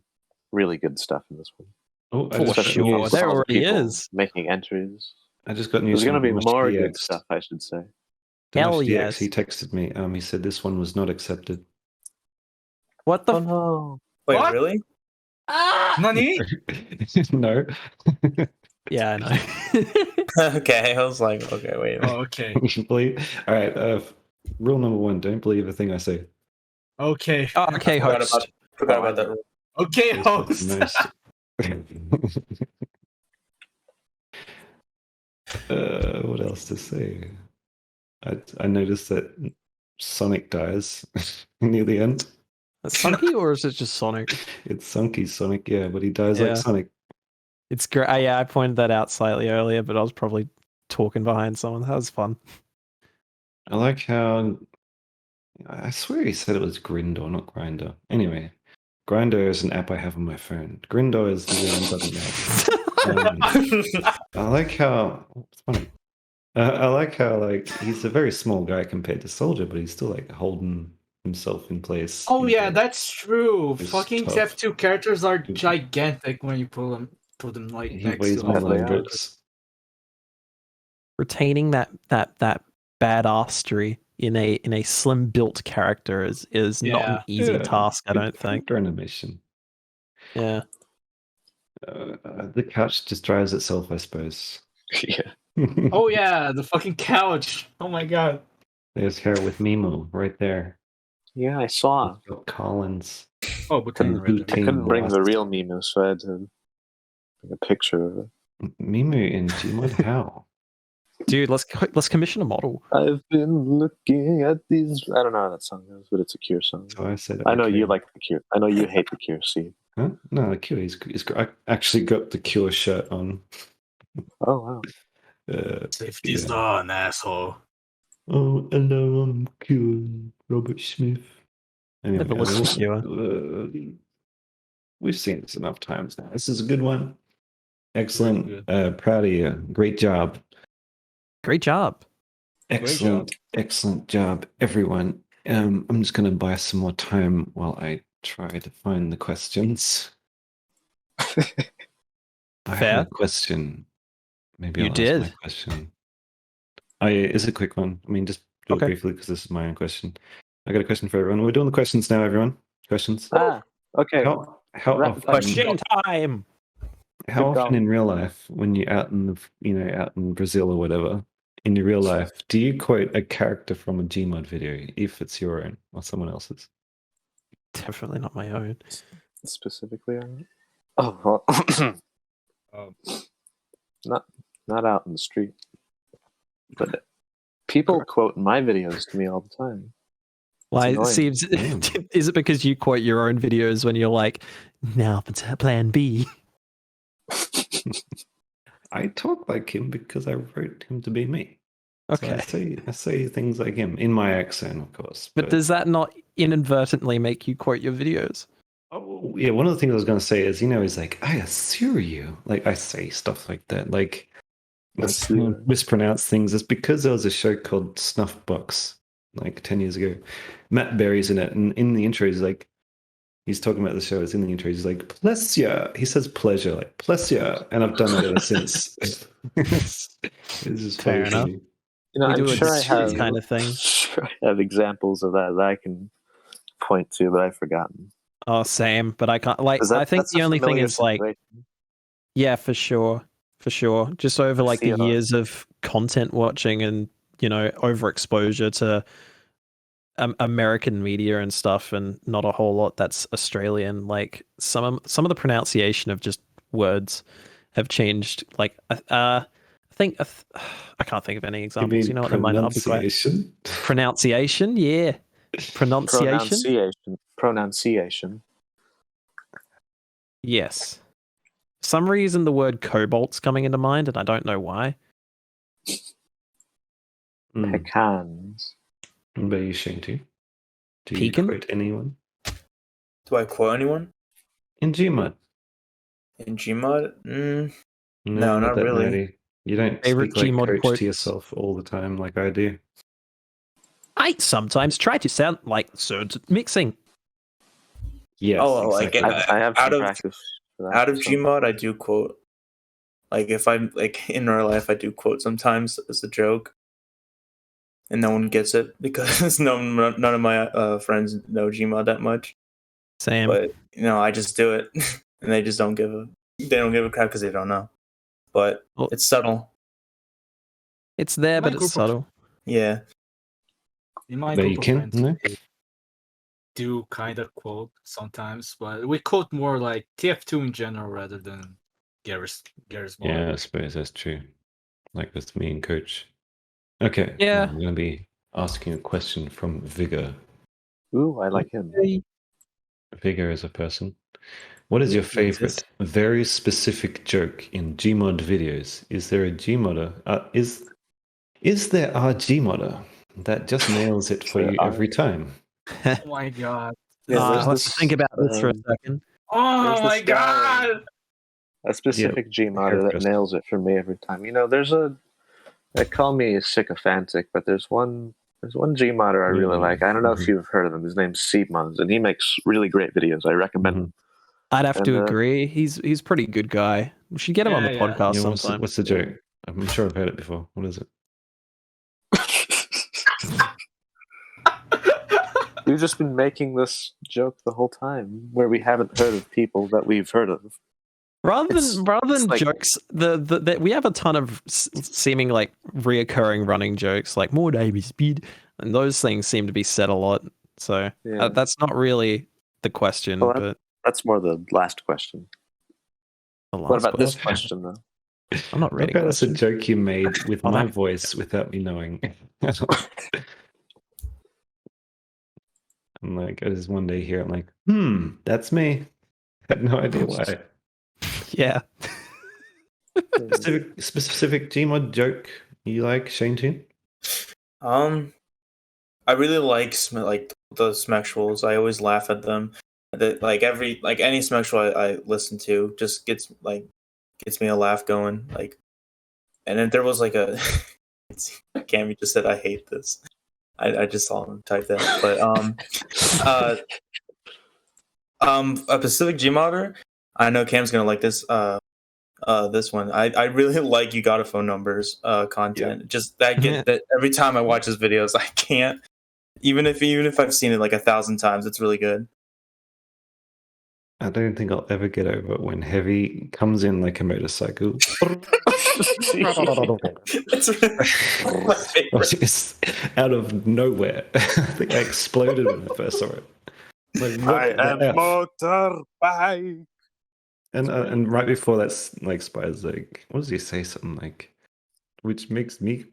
really good stuff in this one. Oh, For sure, there already is. Making entries. I just got news. There's going to be from more DX. good stuff, I should say. Hell DX, yes. He texted me. He said this one was not accepted. What the? Oh no! Wait, What? really? Nani? No. Yeah, I know. Okay, I was like, okay, wait. Oh, okay. All right. Rule number 1: don't believe a thing I say. Okay. Oh, okay, host. Forgot about that. Okay, host. Nice. What else to say? I noticed that Sonic dies near the end. Is it Sunky or is it just Sonic? It's Sunky Sonic, yeah, but he dies like Sonic. It's great. Yeah, I pointed that out slightly earlier, but I was probably talking behind someone. That was fun. I like how I swear he said it was Grindor, not Grinder. Anyway, Grindr is an app I have on my phone. Grindor is the I like how it's funny. I like how like he's a very small guy compared to Soldier, but he's still like holding himself in place. Oh yeah, that's true. It's Fucking tough. TF2 characters are gigantic when you put them like He next weighs to more them. than bricks. Retaining that badassery in a slim built character is not an easy task. I don't think. Character animation. Yeah. The couch just drives itself, I suppose. Yeah. Oh yeah, the fucking couch. Oh my god. There's Hair with Mimo right there. Yeah, I saw. Collins. Oh, but I couldn't bring the real Mimo, so I had to bring a picture of it. Mimo in Gmod? How? Dude, let's commission a model. I've been looking at these. I don't know how that song goes, but it's a Cure song. So I said. I know okay. you like the Cure. I know you hate the Cure. See? Huh? No, the Cure. I actually got the Cure shirt on. Oh wow. Safety's on, asshole. Oh, hello, I'm Cure, Robert Smith. Anyway, Never listened to Cure. We've seen this enough times now. This is a good one. Excellent. Proud of you. Great job. Great job. Excellent job, everyone. I'm just going to buy some more time while I try to find the questions. I have a question. Maybe You I'll did. ask my question. It's a quick one. I mean, just do it briefly because this is my own question. I got a question for everyone. We're doing the questions now, everyone. Questions. Okay. How often? Question time. How often in real life, when you're out in out in Brazil or whatever, in your real life, do you quote a character from a Gmod video, if it's your own or someone else's? Definitely not my own. Specifically, oh, well, not out in the street, but people quote my videos to me all the time. Why it seems? Is it because you quote your own videos when you're like, now plan B? I talk like him because I wrote him to be me. Okay. So I say things like him in my accent, of course. But does that not inadvertently make you quote your videos? Oh, yeah. One of the things I was going to say is, he's like, I assure you. Like, I say stuff like that. Like, mispronounce things. It's because there was a show called Snuffbox, like 10 years ago. Matt Berry's in it. And in the intro, he's talking about the show. It's in the intro. He's like, pleasure. He says pleasure, like pleasure. And I've done that ever since. It's just fair enough. I'm sure I have kind of thing. Sure I have examples of that I can point to, but I've forgotten. Oh, same. But I can't. Like, I think the only thing is like, yeah, for sure. Just over like the years of content watching and overexposure to American media and stuff, and not a whole lot that's Australian. Like some of the pronunciation of just words have changed. Like I think I can't think of any examples. You know what? They might not be great. Pronunciation, yeah. Pronunciation. Pronunciation. Yes. some reason the word cobalt's coming into mind, and I don't know why. Pecans. What about you, Shinty? Do you Pecan? quote anyone? Do I quote anyone In Gmod? in Gmod? No, not that really. nerdy. You don't Favorite speak like Gmod coach quotes? to yourself all the time like I do. I sometimes try to sound like Sird mixing. Yes, like exactly. I have some out of practice for that. out of so- Gmod, I do quote. Like if I'm like in real life, I do quote sometimes as a joke, and no one gets it because none of my friends know Gmod that much. Same. But I just do it, and they just don't give a crap because they don't know. But Well, it's subtle. It's there, My but group it's of- subtle. Yeah. In my There group you of can, friends, no? we do kind of quote sometimes, but we quote more like TF2 in general rather than Garrus mod. Yeah, I suppose that's true. Like that's me and coach. Okay. Yeah. I'm going to be asking a question from Vigor. Ooh, I like him. Vigor is a person. What is your favorite, very specific joke in Gmod videos? Is there a Gmodder? Is there a Gmodder that just nails it for you every time? Oh my god. Yeah, there's Let's this, think about this for a second. Oh There's my this guy- god. a specific Gmodder that Haircrest. nails it for me every time. They call me sycophantic, but there's one Gmodder I really like. I don't know if you've heard of him. His name's Seibmoz, and he makes really great videos. I recommend him. I'd have to And, agree. He's a pretty good guy. We should get him on the Yeah, yeah. podcast Yeah, sometime. what's the joke? I'm sure I've heard it before. What is it? We've just been making this joke the whole time, where we haven't heard of people that we've heard of. Rather It's than like- jokes, the we have a ton of seeming like reoccurring running jokes, like more Navy speed, and those things seem to be said a lot. So Yeah. that's not really the question, Well, but That's more the last question. the What last about this question. question, though? I'm not reading Okay, that's a questions. joke you made with Oh, my that- voice without me knowing. I'm like, I just one day here, I'm like, that's me. I had no idea why. Yeah. Specific Gmod joke you like, Shane Toon? I really like the Smexuals. I always laugh at them. Any Smexual I listen to just gets me a laugh going. And then there was Cammy just said, "I hate this." I just saw him type that, but a Pacific Gmodder. I know Cam's gonna like this. This one. I really like You Got a Phone Numbers content. Just that every time I watch his videos, I can't. Even if I've seen it like 1,000 times, it's really good. I don't think I'll ever get over it when Heavy comes in like a motorcycle. It's really my favorite. Just out of nowhere. I think I exploded when I first saw it. Like, what I the am F? motorbike. And right before that's like Spider's like, what does he say? Something like, which makes me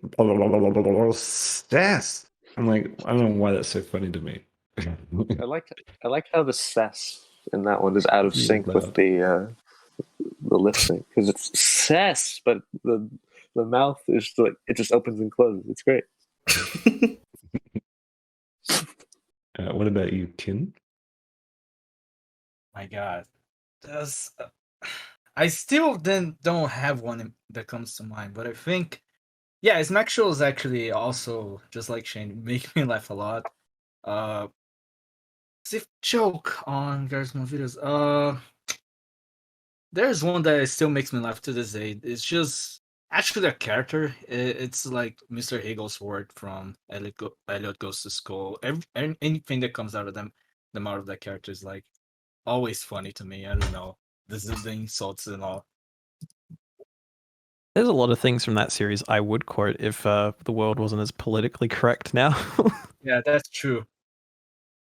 sass. I'm like, I don't know why that's so funny to me. I like how the cess in that one is out of sync with the lip sync, because it's cess, but the mouth is like it just opens and closes. It's great. What about you, Kin? My god. I still don't have one that comes to mind, but I think his Maxwell is actually also just like Shane, make me laugh a lot. If joke on Garismo videos. There's one that still makes me laugh to this day. It's just actually a character. It's like Mr. Hagel's word from Elliot Goes to School. Anything that comes out of them, the out of that character is like always funny to me. I don't know. This is the insults and all. There's a lot of things from that series I would quote if the world wasn't as politically correct now. Yeah, that's true.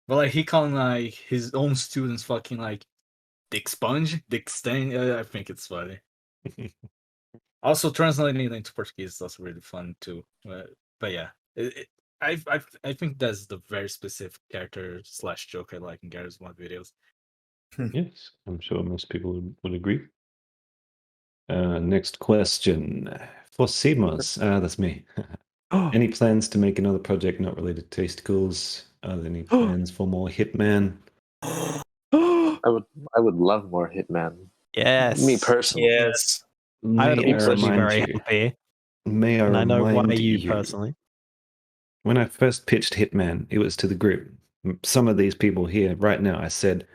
But like he calling like his own students fucking like Dick Sponge, Dick Stain. I think it's funny. Also translating it into Portuguese is also really fun too. But yeah, I think that's the very specific character / joke I like in Gareth's mod videos. Yes, I'm sure most people would agree. Next question for Seibmoz. That's me. Any plans to make another project not related to Tasticles? Are there any plans for more Hitman? I would love more Hitman. Yes. Me personally. Yes. I would May also be remind very you- happy. May I And I know why remind you you, personally. when I first pitched Hitman, it was to the group. Some of these people here right now, I said,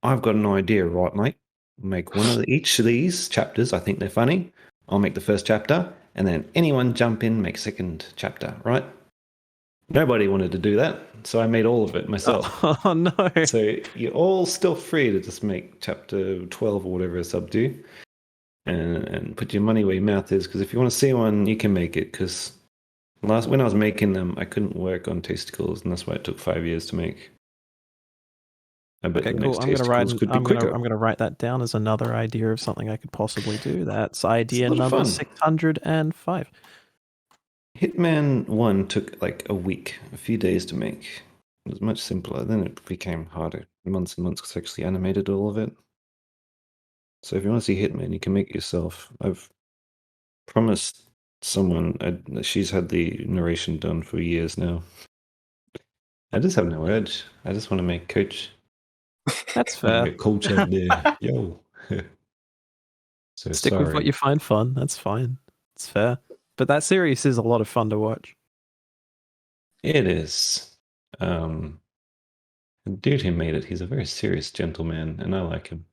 I've got an idea, right, mate? Make one of each of these chapters. I think they're funny. I'll make the first chapter, and then anyone jump in, make second chapter, right? Nobody wanted to do that, so I made all of it myself. Oh no. So you're all still free to just make chapter 12 or whatever it's up to, and put your money where your mouth is. Because if you want to see one, you can make it. Because when I was making them, I couldn't work on Tasticles, and that's why it took 5 years to make. I bet Okay, the cool. next I'm Tasticles could be quicker. gonna write that down as another idea of something I could possibly do. That's idea It's a lot of number fun. 605. Hitman 1 took like a week, a few days to make. It was much simpler. Then it became harder. Months and months because I actually animated all of it. So if you want to see Hitman, you can make it yourself. I've promised someone, she's had the narration done for years now. I just have no urge. I just want to make Coach. That's I wanna fair. get Coach out there. Yo. So Stick sorry. with what you find fun. That's fine. It's fair. But that series is a lot of fun to watch. It is. The dude who made it, he's a very serious gentleman, and I like him.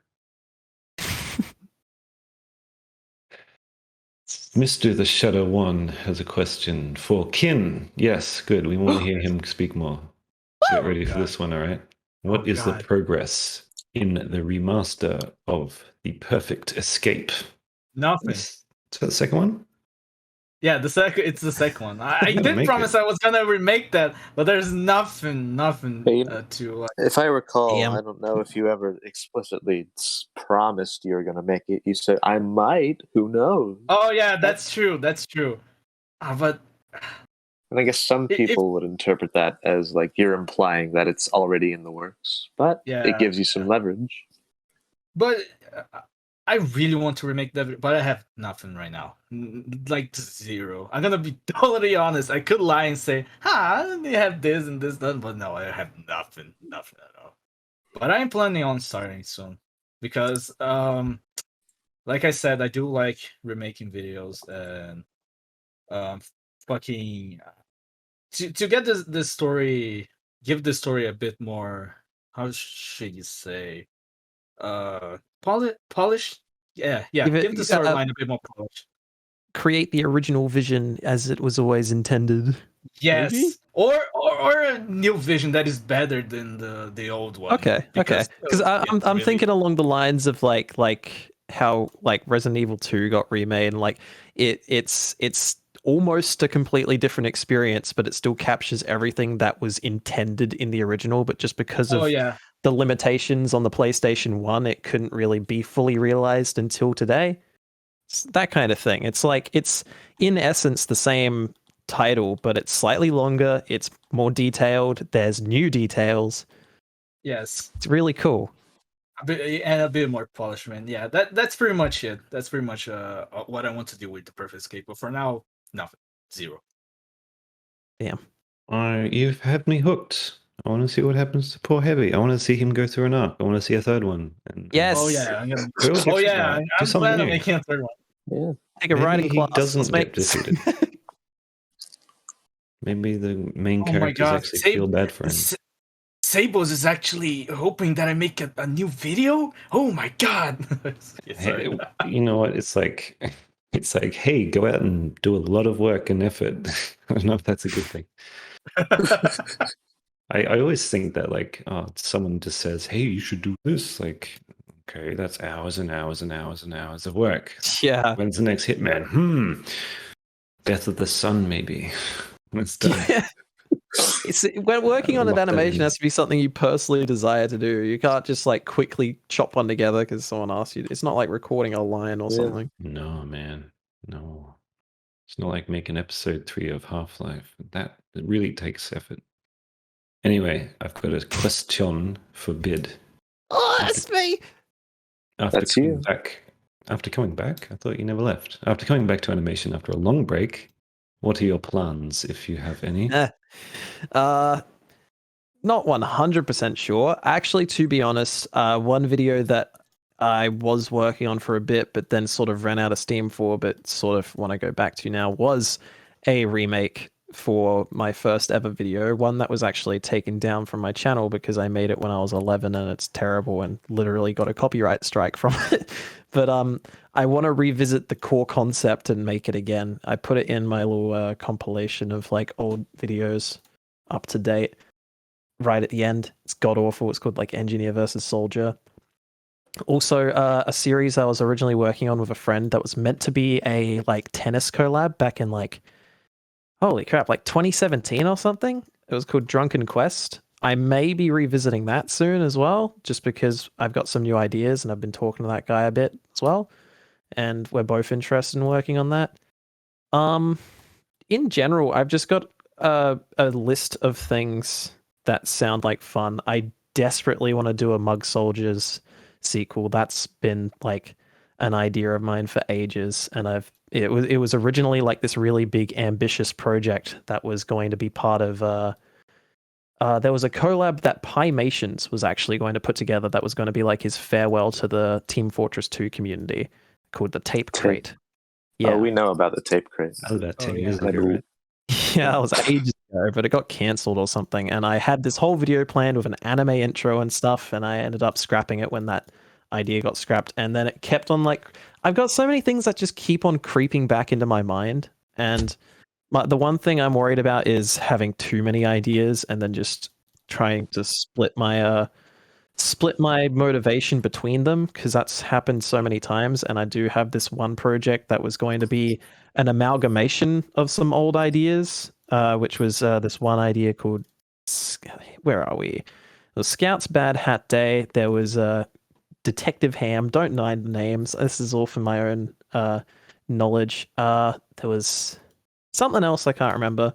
Mr. The Shadow One has a question for Kin. Yes, good. We want to hear him speak more. Get ready for this one, all right? What is the progress in the remaster of The Perfect Escape? Nothing. Is that the second one? Yeah, it's the second one. I gonna did make promise it. I was gonna remake that, but there's nothing Hey, to. If I recall, Damn. I don't know if you ever explicitly promised you were going to make it. You said, I might. Who knows? Oh yeah, that's true. That's true. But And I guess some people would interpret that as like you're implying that it's already in the works, but Yeah, it gives you some leverage. But I really want to remake that, but I have nothing right now. Like zero. I'm gonna be totally honest. I could lie and say, they have this and this, that, but no, I have nothing at all. But I'm planning on starting soon because, like I said, I do like remaking videos and fucking to get the story, give the story a bit more. How should you say? Polish. Yeah. Give Give it- the storyline a bit more polish. Create the original vision as it was always intended. Yes, Maybe? or a new vision that is better than the old one. Okay. Because I'm really- thinking along the lines of like how like Resident Evil 2 got remade, and like it's almost a completely different experience, but it still captures everything that was intended in the original, but just because of the limitations on the PlayStation 1, it couldn't really be fully realized until today. It's that kind of thing. It's like it's in essence the same title, but it's slightly longer, it's more detailed, there's new details. Yes, it's really cool. And a bit more polishment. Yeah, that's pretty much it. That's pretty much what I want to do with The Perfect Escape. But for now, nothing. Zero. Damn. You've had me hooked. I want to see what happens to poor Heavy. I want to see him go through an arc. I want to see a third one. And, Yes. Oh yeah. I'm Do planning something on new. making a third one. Yeah. Take a Maybe writing he class. doesn't Let's get make defeated. Maybe the main Oh my characters God, actually feel bad for him. Seibmoz is actually hoping that I make a new video. Oh my God! Hey, you know what? It's like, hey, go out and do a lot of work and effort. I don't know if that's a good thing. I always think that like, someone just says, hey, you should do this. Like, okay, that's hours and hours and hours and hours of work. Yeah. When's the next Hitman? Death of the Sun, maybe. When it's done. Yeah. When working on an Lock that animation in. has to be something you personally desire to do. You can't just like quickly chop one together because someone asks you. It's not like recording a line or something. No, man. No. It's not like making episode 3 of Half-Life. It really takes effort. Anyway, I've got a question for Bid. Oh, that's me. After That's coming you. back after coming back? I thought you never left. After coming back to animation after a long break, what are your plans, if you have any? Not 100% sure. Actually, to be honest, one video that I was working on for a bit, but then sort of ran out of steam for, but sort of want to go back to now, was a remake for my first ever video. One that was actually taken down from my channel because I made it when I was 11 and it's terrible and literally got a copyright strike from it. But I want to revisit the core concept and make it again. I put it in my little compilation of like old videos up to date. Right at the end, it's god awful. It's called like Engineer versus Soldier. Also, a series I was originally working on with a friend that was meant to be a like tennis collab back in like, holy crap, like 2017 or something. It was called Drunken Quest. I may be revisiting that soon as well, just because I've got some new ideas and I've been talking to that guy a bit as well, and we're both interested in working on that. In general, I've just got a list of things that sound like fun. I desperately want to do a Mug Soldiers sequel. That's been like an idea of mine for ages, and it was originally like this really big ambitious project that was going to be part of there was a collab that Pymations was actually going to put together that was going to be like his farewell to the Team Fortress 2 community, called the Tape Crate. Yeah, we know about the Tape Crate. Oh, that 10 years I ago, believe. right? Yeah, that was ages ago, but it got cancelled or something. And I had this whole video planned with an anime intro and stuff, and I ended up scrapping it when that idea got scrapped. And then it kept on like, I've got so many things that just keep on creeping back into my mind. And the one thing I'm worried about is having too many ideas and then just trying to split my motivation between them, because that's happened so many times. And I do have this one project that was going to be an amalgamation of some old ideas, which was this one idea called, where are we? It was Scout's Bad Hat Day. There was Detective Ham. Don't mind the names. This is all from my own knowledge. There was something else I can't remember,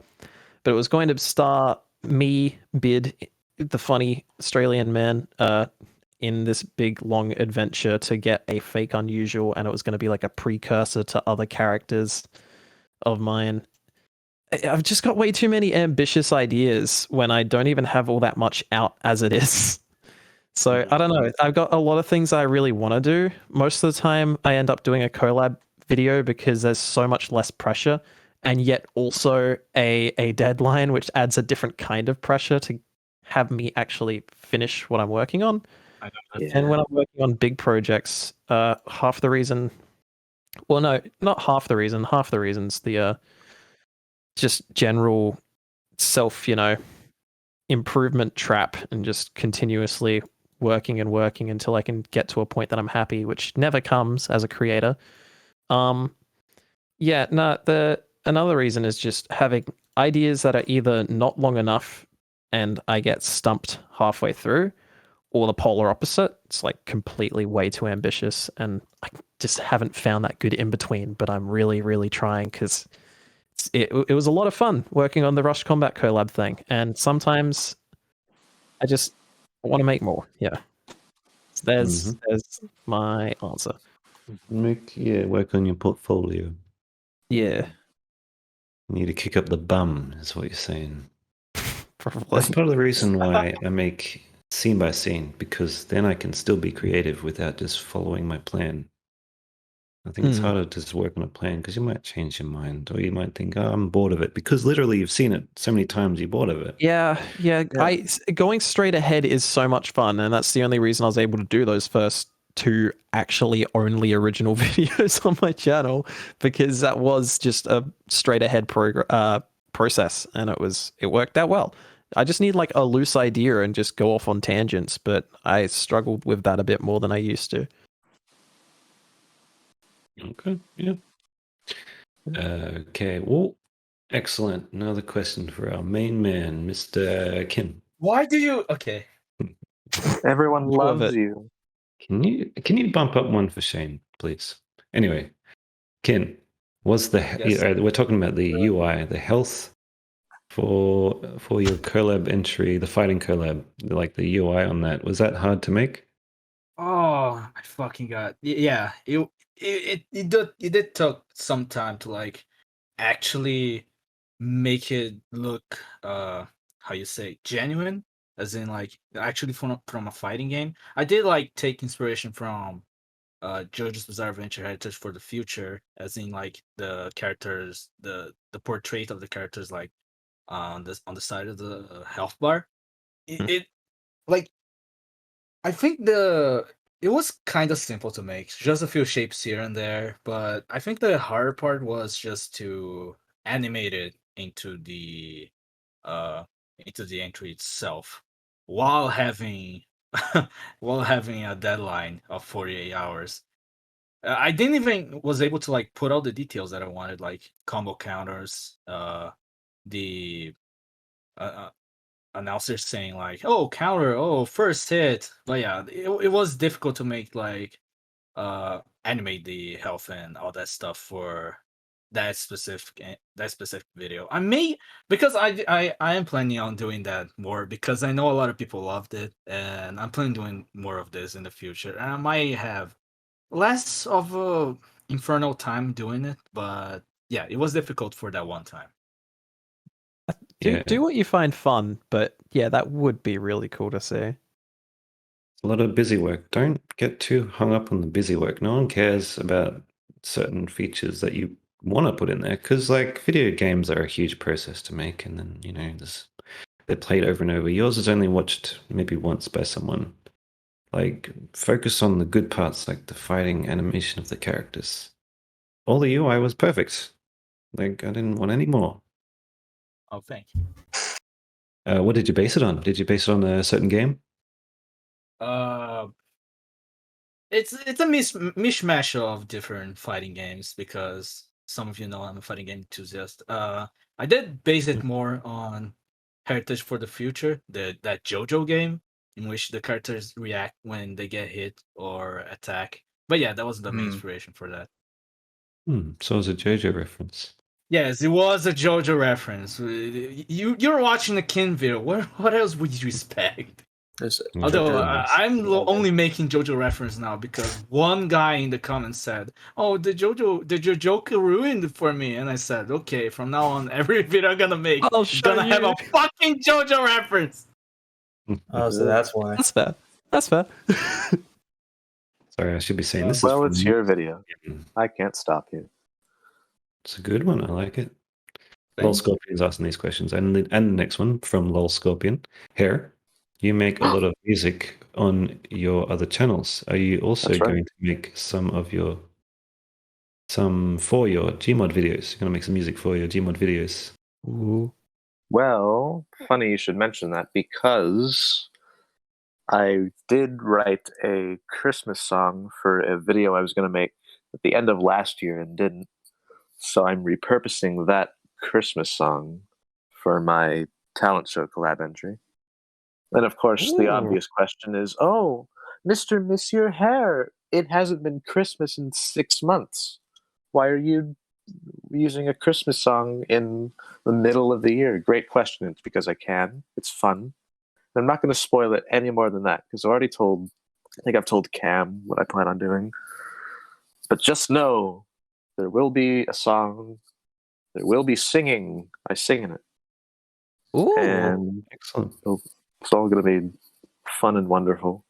but it was going to star me, Bid, the funny Australian man, in this big long adventure to get a fake unusual, and it was going to be like a precursor to other characters of mine. I've just got way too many ambitious ideas when I don't even have all that much out as it is. So I don't know. I've got a lot of things I really want to do. Most of the time I end up doing a collab video because there's so much less pressure, and yet also a deadline, which adds a different kind of pressure to have me actually finish what I'm working on. And when I'm working on big projects, half the reason, well, no, not half the reason, half the reason's the just general self, improvement trap, and just continuously working and working until I can get to a point that I'm happy, which never comes as a creator. Another reason is just having ideas that are either not long enough and I get stumped halfway through, or the polar opposite. It's like completely way too ambitious, and I just haven't found that good in between, but I'm really, really trying, because it was a lot of fun working on the Rush Combat collab thing, and sometimes I just want to make more. Yeah. So there's my answer. Work on your portfolio. Yeah. You need to kick up the bum, is what you're saying. Probably. That's part of the reason why I make scene by scene, because then I can still be creative without just following my plan. I think it's harder to just work on a plan, because you might change your mind, or you might think, oh, I'm bored of it, because literally you've seen it so many times, you're bored of it. Yeah. Going straight ahead is so much fun, and that's the only reason I was able to do those first two actually only original videos on my channel, because that was just a straight ahead process, and it worked out well. I just need like a loose idea and just go off on tangents, but I struggled with that a bit more than I used to. Okay, yeah. Okay, well, excellent. Another question for our main man, Mr. Kin. Why do you? Okay. Everyone loves you. Can you bump up one for Shane, please? Anyway, Kin, what's we're talking about the UI, the health for your collab entry, the fighting collab, like the UI on that. Was that hard to make? Oh, I fucking got. Yeah, it did took some time to like actually make it look how you say genuine, as in like actually from a fighting game. I did like take inspiration from JoJo's Bizarre Adventure Heritage for the Future, as in like the characters, the portrait of the characters, like on the side of the health bar. It like I think it was kind of simple to make, just a few shapes here and there. But I think the hard part was just to animate it uh into the entry itself, while having while having a deadline of 48 hours. I didn't even was able to like put all the details that I wanted, like combo counters, the uh, announcer saying like, "Oh, counter, oh, first hit." But yeah, it was difficult to make like animate the health and all that stuff for that specific video. I may, because I am planning on doing that more, because I know a lot of people loved it, and I'm planning on doing more of this in the future. And I might have less of a infernal time doing it, but yeah, it was difficult for that one time. Do what you find fun, but yeah, that would be really cool to see. A lot of busy work. Don't get too hung up on the busy work. No one cares about certain features that you want to put in there, because like video games are a huge process to make, and then they're played over and over. Yours is only watched maybe once by someone. Like, focus on the good parts, like the fighting animation of the characters. All the UI was perfect. Like, I didn't want any more. Oh, thank you. What did you base it on? Did you base it on a certain game? It's a mishmash of different fighting games, because some of you know I'm a fighting game enthusiast. I did base it more on Heritage for the Future, that JoJo game in which the characters react when they get hit or attack. But yeah, that was the main inspiration for that. So it was a JoJo reference. Yes, it was a JoJo reference. You're watching the Kin video. What else would you expect? Although I'm only making JoJo reference now because one guy in the comments said, "Oh, the JoJo ruined for me," and I said, "Okay, from now on, every video I'm gonna make is gonna have a fucking JoJo reference." Oh, so that's why. That's fair. That's fair. Sorry, I should be saying this. Well, is it's your video. I can't stop you. It's a good one. I like it. Lol Scorpion's asking these questions, and the next one from Lol Scorpion. Here, you make a lot of music on your other channels. Are you also going to make some for your Gmod videos? You're going to make some music for your Gmod videos. Ooh. Well, funny you should mention that, because I did write a Christmas song for a video I was going to make at the end of last year and didn't. So I'm repurposing that Christmas song for my talent show collab entry. And of course, the obvious question is, "Oh, Monsieur Herr, it hasn't been Christmas in 6 months. Why are you using a Christmas song in the middle of the year?" Great question. It's because I can. It's fun. I'm not going to spoil it any more than that, because I think I've told Cam what I plan on doing. But just know, there will be a song. There will be singing. I sing in it. Ooh, and excellent. It's all going to be fun and wonderful.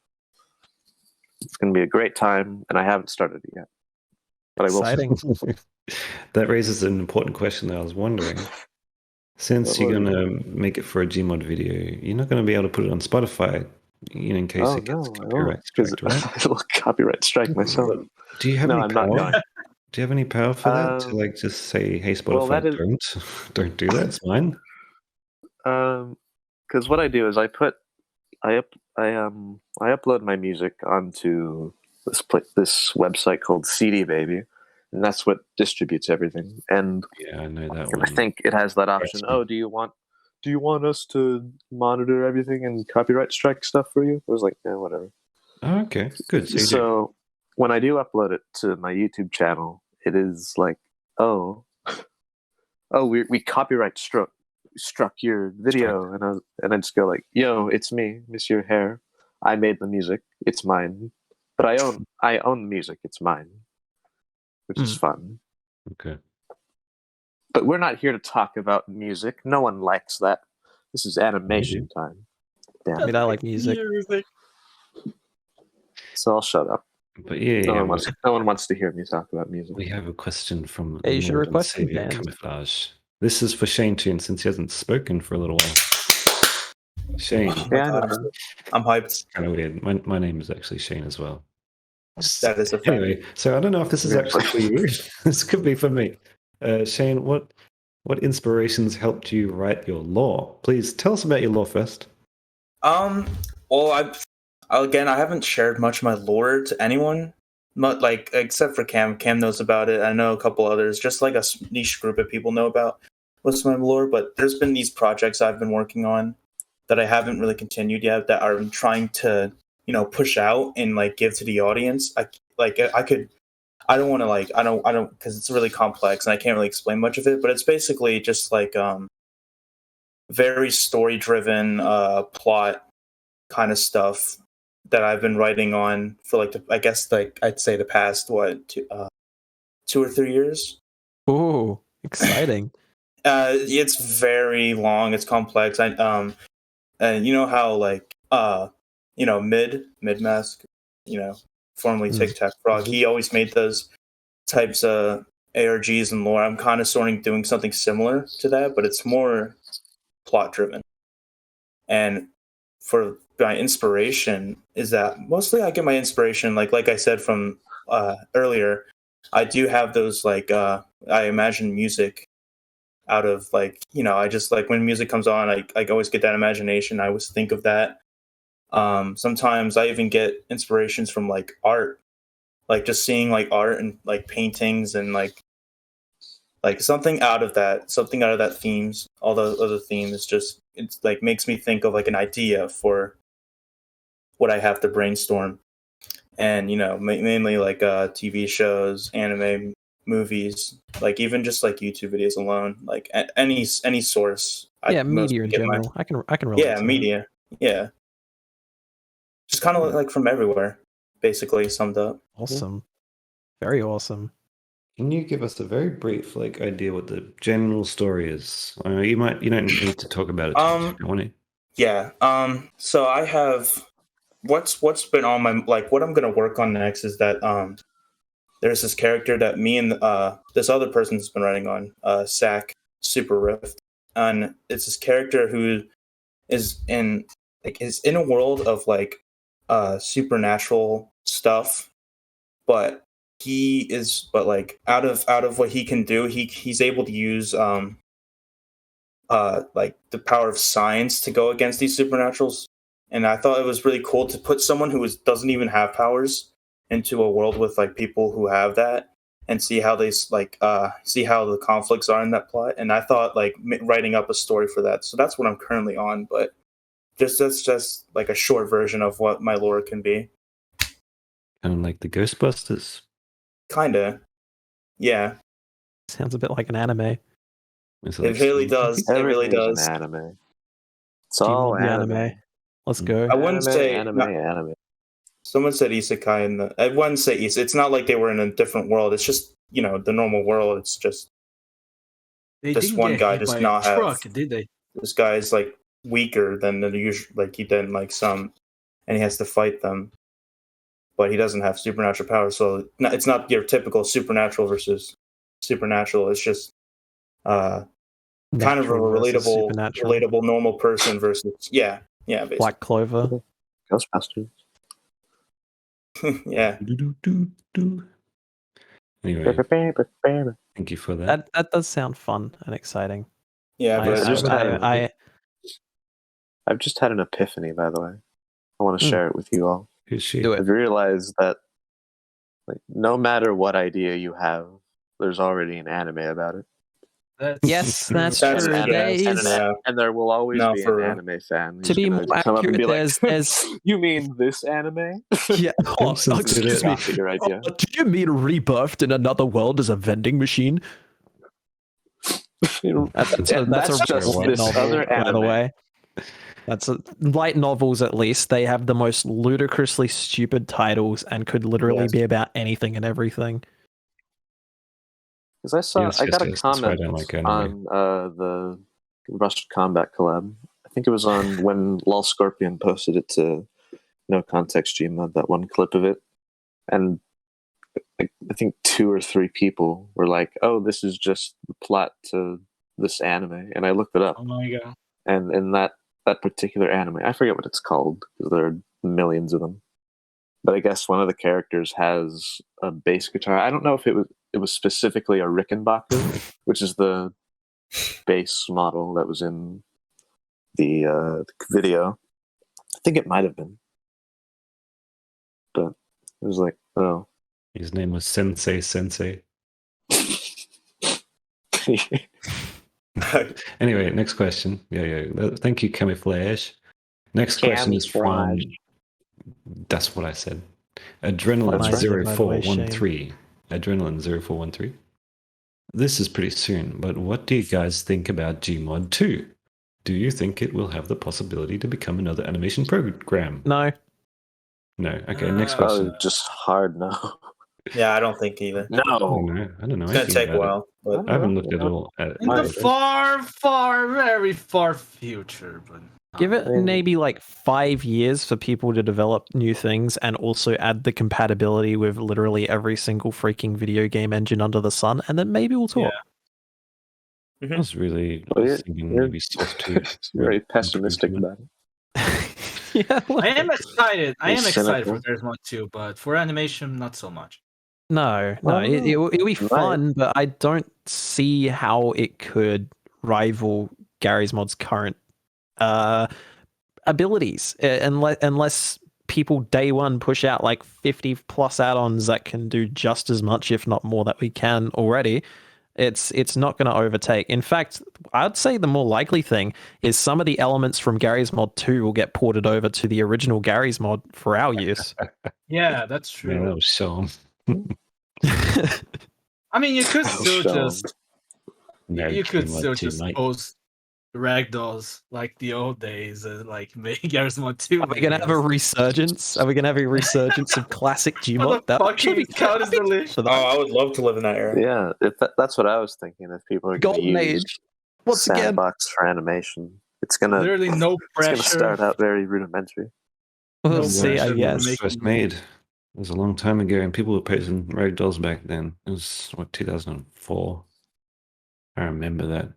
It's going to be a great time, and I haven't started it yet. But I will. Exciting. That raises an important question that I was wondering. Since you're going to make it for a Gmod video, you're not going to be able to put it on Spotify, in case it gets copyright striked, right? I'll copyright strike myself. Do you have any I'm power? not going. Do you have any power for that? To like just say, "Hey, Spotify, don't do that. It's mine." Because what I do is I upload my music onto this website called CD Baby, and that's what distributes everything. And yeah, I know that one. one. I think it has that option. Oh, do you want us to monitor everything and copyright strike stuff for you? I was like, yeah, whatever. Oh, okay, good. So when I do upload it to my YouTube channel, it is like, we copyright struck your video, and I just go like, "Yo, it's me, Monsieur Herr. I made the music. It's mine. But I own the music. It's mine." which is fun. Okay. But we're not here to talk about music. No one likes that. This is animation time. Damn. I mean, I like music. So I'll shut up. But yeah, No one wants to hear me talk about music. we have a question from Hey, you should Lord and request some Savior bands. Camouflage. This is for Shane Toon since he hasn't spoken for a little while. Shane, Yeah, I know. I'm hyped. kind of weird. My name is actually Shane as well. That is a fact. Anyway, so I don't know if this is actually for you. This could be for me. Shane, what inspirations helped you write your lore? Please tell us about your lore first. Well, I haven't shared much of my lore to anyone, like except for Cam. Cam knows about it. I know a couple others, just like a niche group of people know about what's my lore. But there's been these projects I've been working on that I haven't really continued yet, that I'm trying to, push out and like give to the audience. I don't want to because it's really complex and I can't really explain much of it. But it's basically just like very story driven plot kind of stuff that I've been writing on for I'd say the past 2 or 3 years. Ooh, exciting. It's very long. It's complex. And you know how Mid-Mask, formerly Tic Tac Frog, he always made those types of ARGs and lore. I'm kind of sort of doing something similar to that, but it's more plot driven. And for my inspiration is that mostly I get my inspiration, like I said from earlier, I do have those I imagine music out of I just when music comes on, I always get that imagination. I always think of that. Sometimes I even get inspirations from art, just seeing art and paintings and something out of that themes. All the other themes, it's makes me think of an idea for what I have to brainstorm. And mainly TV shows, anime, movies, even just YouTube videos alone, any source. Media in general. I can relate. Yeah, media. Yeah, just kind of from everywhere, basically summed up. Awesome, very awesome. Can you give us a very brief idea what the general story is? You don't need to talk about it too much if you want to. Yeah. So I have what's been on my what I'm gonna work on next is that there's this character that me and this other person's been writing on, Sack Super Rift, and it's this character who is in a world of supernatural stuff, but out of what he can do, he's able to use the power of science to go against these supernaturals. And I thought it was really cool to put someone who doesn't even have powers into a world with people who have that, and see how they see how the conflicts are in that plot. And I thought writing up a story for that. So that's what I'm currently on. But that's just a short version of what my lore can be. Kind of like the Ghostbusters. Kinda, yeah. Sounds a bit like an anime. It really does. It really does. An anime. It's all anime. Let's go. I wouldn't say anime. Someone said isekai I wouldn't say isekai. It's not like they were in a different world. It's just the normal world. It's just this one guy does not have. Did they? This guy is weaker than the usual. He did some, and he has to fight them. But he doesn't have supernatural powers, so it's not your typical supernatural versus supernatural. It's just kind of a relatable normal person versus basically. Black Clover, Ghostbusters. Yeah. Anyway, thank you for that. That does sound fun and exciting. Yeah, but I've just had an epiphany, by the way. I want to share it with you all. Who's she? Do it. I've realized that no matter what idea you have, there's already an anime about it. Yes, that's true. And there will always be an anime fan. To be more accurate, there's you mean this anime? Yeah. Excuse me. Your idea. Do you mean Rebirthed in Another World as a vending machine? That's just light this novel, other by the anime. way. That's light novels, at least. They have the most ludicrously stupid titles and could literally be about anything and everything. Because I saw, Yes, I yes, got a yes, that's why I comment don't like anime. on the Rush Combat collab. I think it was on when Lol Scorpion posted it to No Context Gmod, that one clip of it. And I think 2 or 3 people were like, oh, this is just the plot to this anime. And I looked it up. Oh my god. And in that particular anime, I forget what it's called, because there are millions of them. But I guess one of the characters has a bass guitar. I don't know if it was specifically a Rickenbacker, which is the bass model that was in the video. I think it might have been. But it was like, oh. His name was Sensei Sensei. Anyway, next question. Yeah. Thank you, Camouflage. Next question is from... That's what I said. Adrenaline0413. Adrenaline0413. This is pretty soon, but what do you guys think about Gmod 2? Do you think it will have the possibility to become another animation program? No. No. Okay, next question. Just hard no. Yeah, I don't think either. No. I don't know. It's gonna take a while. I haven't looked at all at it. In the very far future, but Give it maybe like 5 years for people to develop new things and also add the compatibility with literally every single freaking video game engine under the sun, and then maybe we'll talk. I was really thinking maybe Soft 2. Very pessimistic about it. Yeah, I am excited. I am excited cynical. for There's 2, but for animation, not so much. No, it'll be fun, but I don't see how it could rival Gary's Mod's current abilities, unless people day one push out like 50 plus add-ons that can do just as much, if not more, that we can already. It's not going to overtake. In fact, I'd say the more likely thing is some of the elements from Gary's Mod 2 will get ported over to the original Gary's Mod for our use. Yeah, that's true. Yeah, that was Sean. I mean, you could still just Tonight. post ragdolls like the old days, like make Gary's Mod 2. Are we going to have a resurgence? Are we going to have a resurgence of classic Gmod? That should be delicious. Oh, I would love to live in that era. Yeah, that's what I was thinking. If people are going to Golden use Age. Once again. Sandbox for animation, it's gonna Literally no pressure. It's gonna start out very rudimentary. We'll see, I guess. It was first made. It was a long time ago, and people were posting ragdolls back then. It was, 2004? I remember that.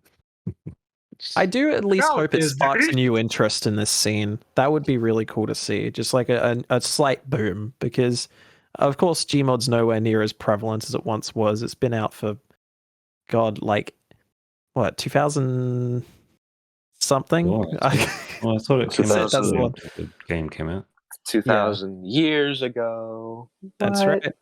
I do at least hope it is sparks a dirty. new interest in this scene. That would be really cool to see. Just like a slight boom, because of course Gmod's nowhere near as prevalent as it once was. It's been out for, God, like, what, 2000 something? Well, I thought it came out That's soon one. after the game came out. 2,000 years ago. That's What? right.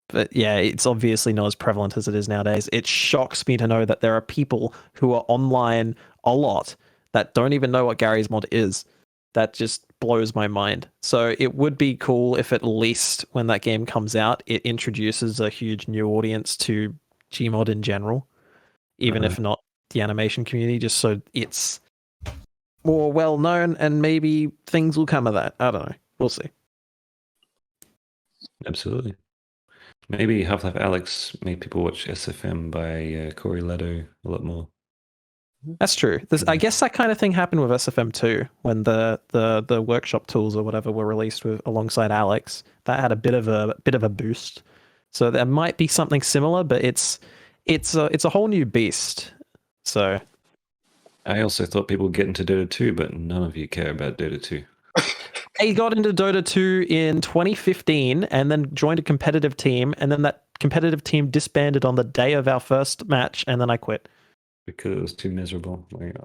But yeah, it's obviously not as prevalent as it is nowadays. It shocks me to know that there are people who are online a lot that don't even know what Gary's Mod is. That just blows my mind. So it would be cool if at least when that game comes out, it introduces a huge new audience to Gmod in general, even if not the animation community, just so it's more well known and maybe things will come of that. I don't know. We'll see. Absolutely. Maybe Half-Life Alyx made people watch SFM by Corey Leto a lot more. That's true. I guess that kind of thing happened with SFM too, when the workshop tools or whatever were released with alongside Alex. That had a bit of a boost. So there might be something similar, but it's a whole new beast. So I also thought people would get into Dota 2, but none of you care about Dota 2. I got into Dota 2 in 2015 and then joined a competitive team, and then that competitive team disbanded on the day of our first match, and then I quit. Because it was too miserable. Like,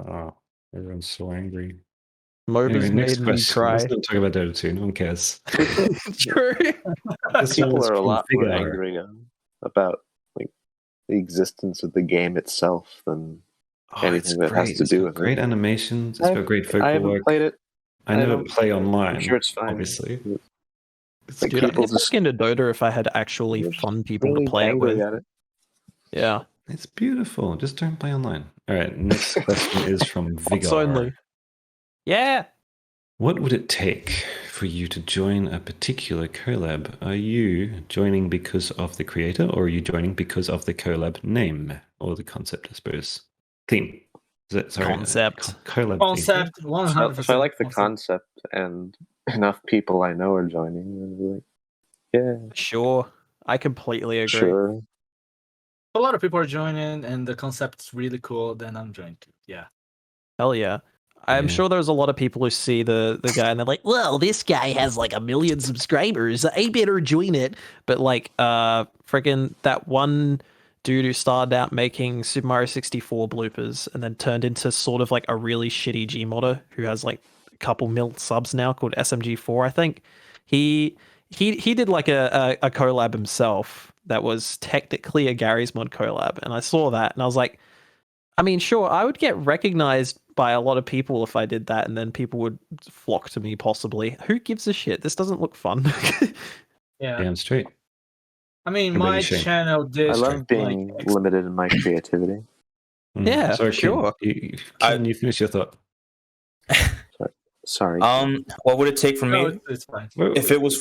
everyone's so angry. MOBAs Anyway, next made me question. cry. Let's not talk about Dota 2. No one cares. True. People are a lot more angry about like the existence of the game itself than anything that has to do with great it. animations. It's got great vocal I haven't work. played it. I never play online. I'm sure it's fine. Obviously. Like Dude, I'd people get just back into Dota if I had actually fun people really to play it angry with. at it. Yeah. It's beautiful. Just don't play online. All right. Next question is from Vigar. Only. Yeah. What would it take for you to join a particular collab, are you joining because of the creator, or are you joining because of the collab name or the concept, I suppose? Theme. Is that, sorry, Concept. Collab Concept, theme. 100%. If I like the concept and enough people I know are joining, then I'll be like, yeah, Sure. I completely agree. sure. A lot of people are joining, and the concept's really cool. Then I'm joining too. Yeah. Hell yeah. I'm Yeah. sure there's a lot of people who see the guy and they're like, well, this guy has like 1 million subscribers. I better join it. But like, freaking that one dude who started out making Super Mario 64 bloopers and then turned into sort of like a really shitty Gmodder who has like a couple mil subs now called SMG4, I think. He did like a collab himself that was technically a Gary's Mod collab. And I saw that and I was like, I mean, sure, I would get recognized by a lot of people if I did that, and then people would flock to me, possibly. Who gives a shit? This doesn't look fun. Yeah. Damn straight. I mean, What about my you, Shane? channel did. I love being limited in my creativity. Yeah, Sorry, sure. Can you finish your thought? Sorry. What would it take for me? No, it's fine. If it was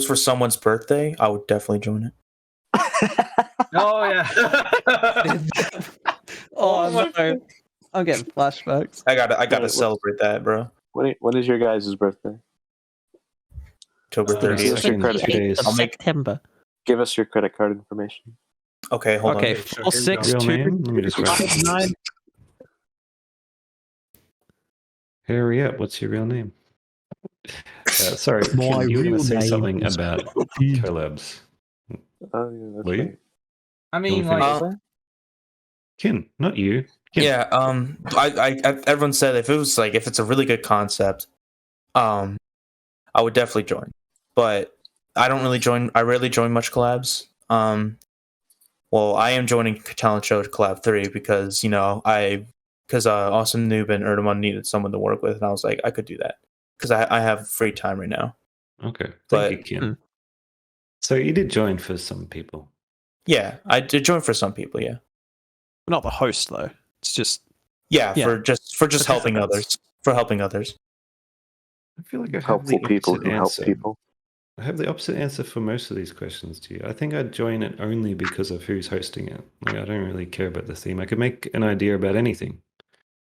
for someone's birthday, I would definitely join it. Oh yeah. Oh no, I'm getting flashbacks. I gotta celebrate that, bro. When is your guys' birthday? October Give us your 30th. credit. 2 days. September. Give us your credit card information. Okay, hold Okay, on. 462. Real name? Let me just write it. 9. Hurry up! What's your real name? Sorry, My Ken, you were going real to say name something is about collabs. Oh, yeah, that's Were you? right. I mean, wanna like, finish? Ken, not you. Ken. Yeah, I everyone said if it's a really good concept, I would definitely join. But I rarely join much collabs. Well, I am joining Talent Show Collab 3 because Awsum Noob and Erdemon needed someone to work with, and I was like, I could do that because I have free time right now. Okay, But- thank you, Ken. So you did join for some people. Yeah, I did join for some people. Yeah, Not the host though. It's just yeah, Yeah. for just helping others, for helping others. I feel like I have Helpful the people opposite who help answer. people. I have the opposite answer for most of these questions to you. I think I'd join it only because of who's hosting it. Like, I don't really care about the theme. I could make an idea about anything.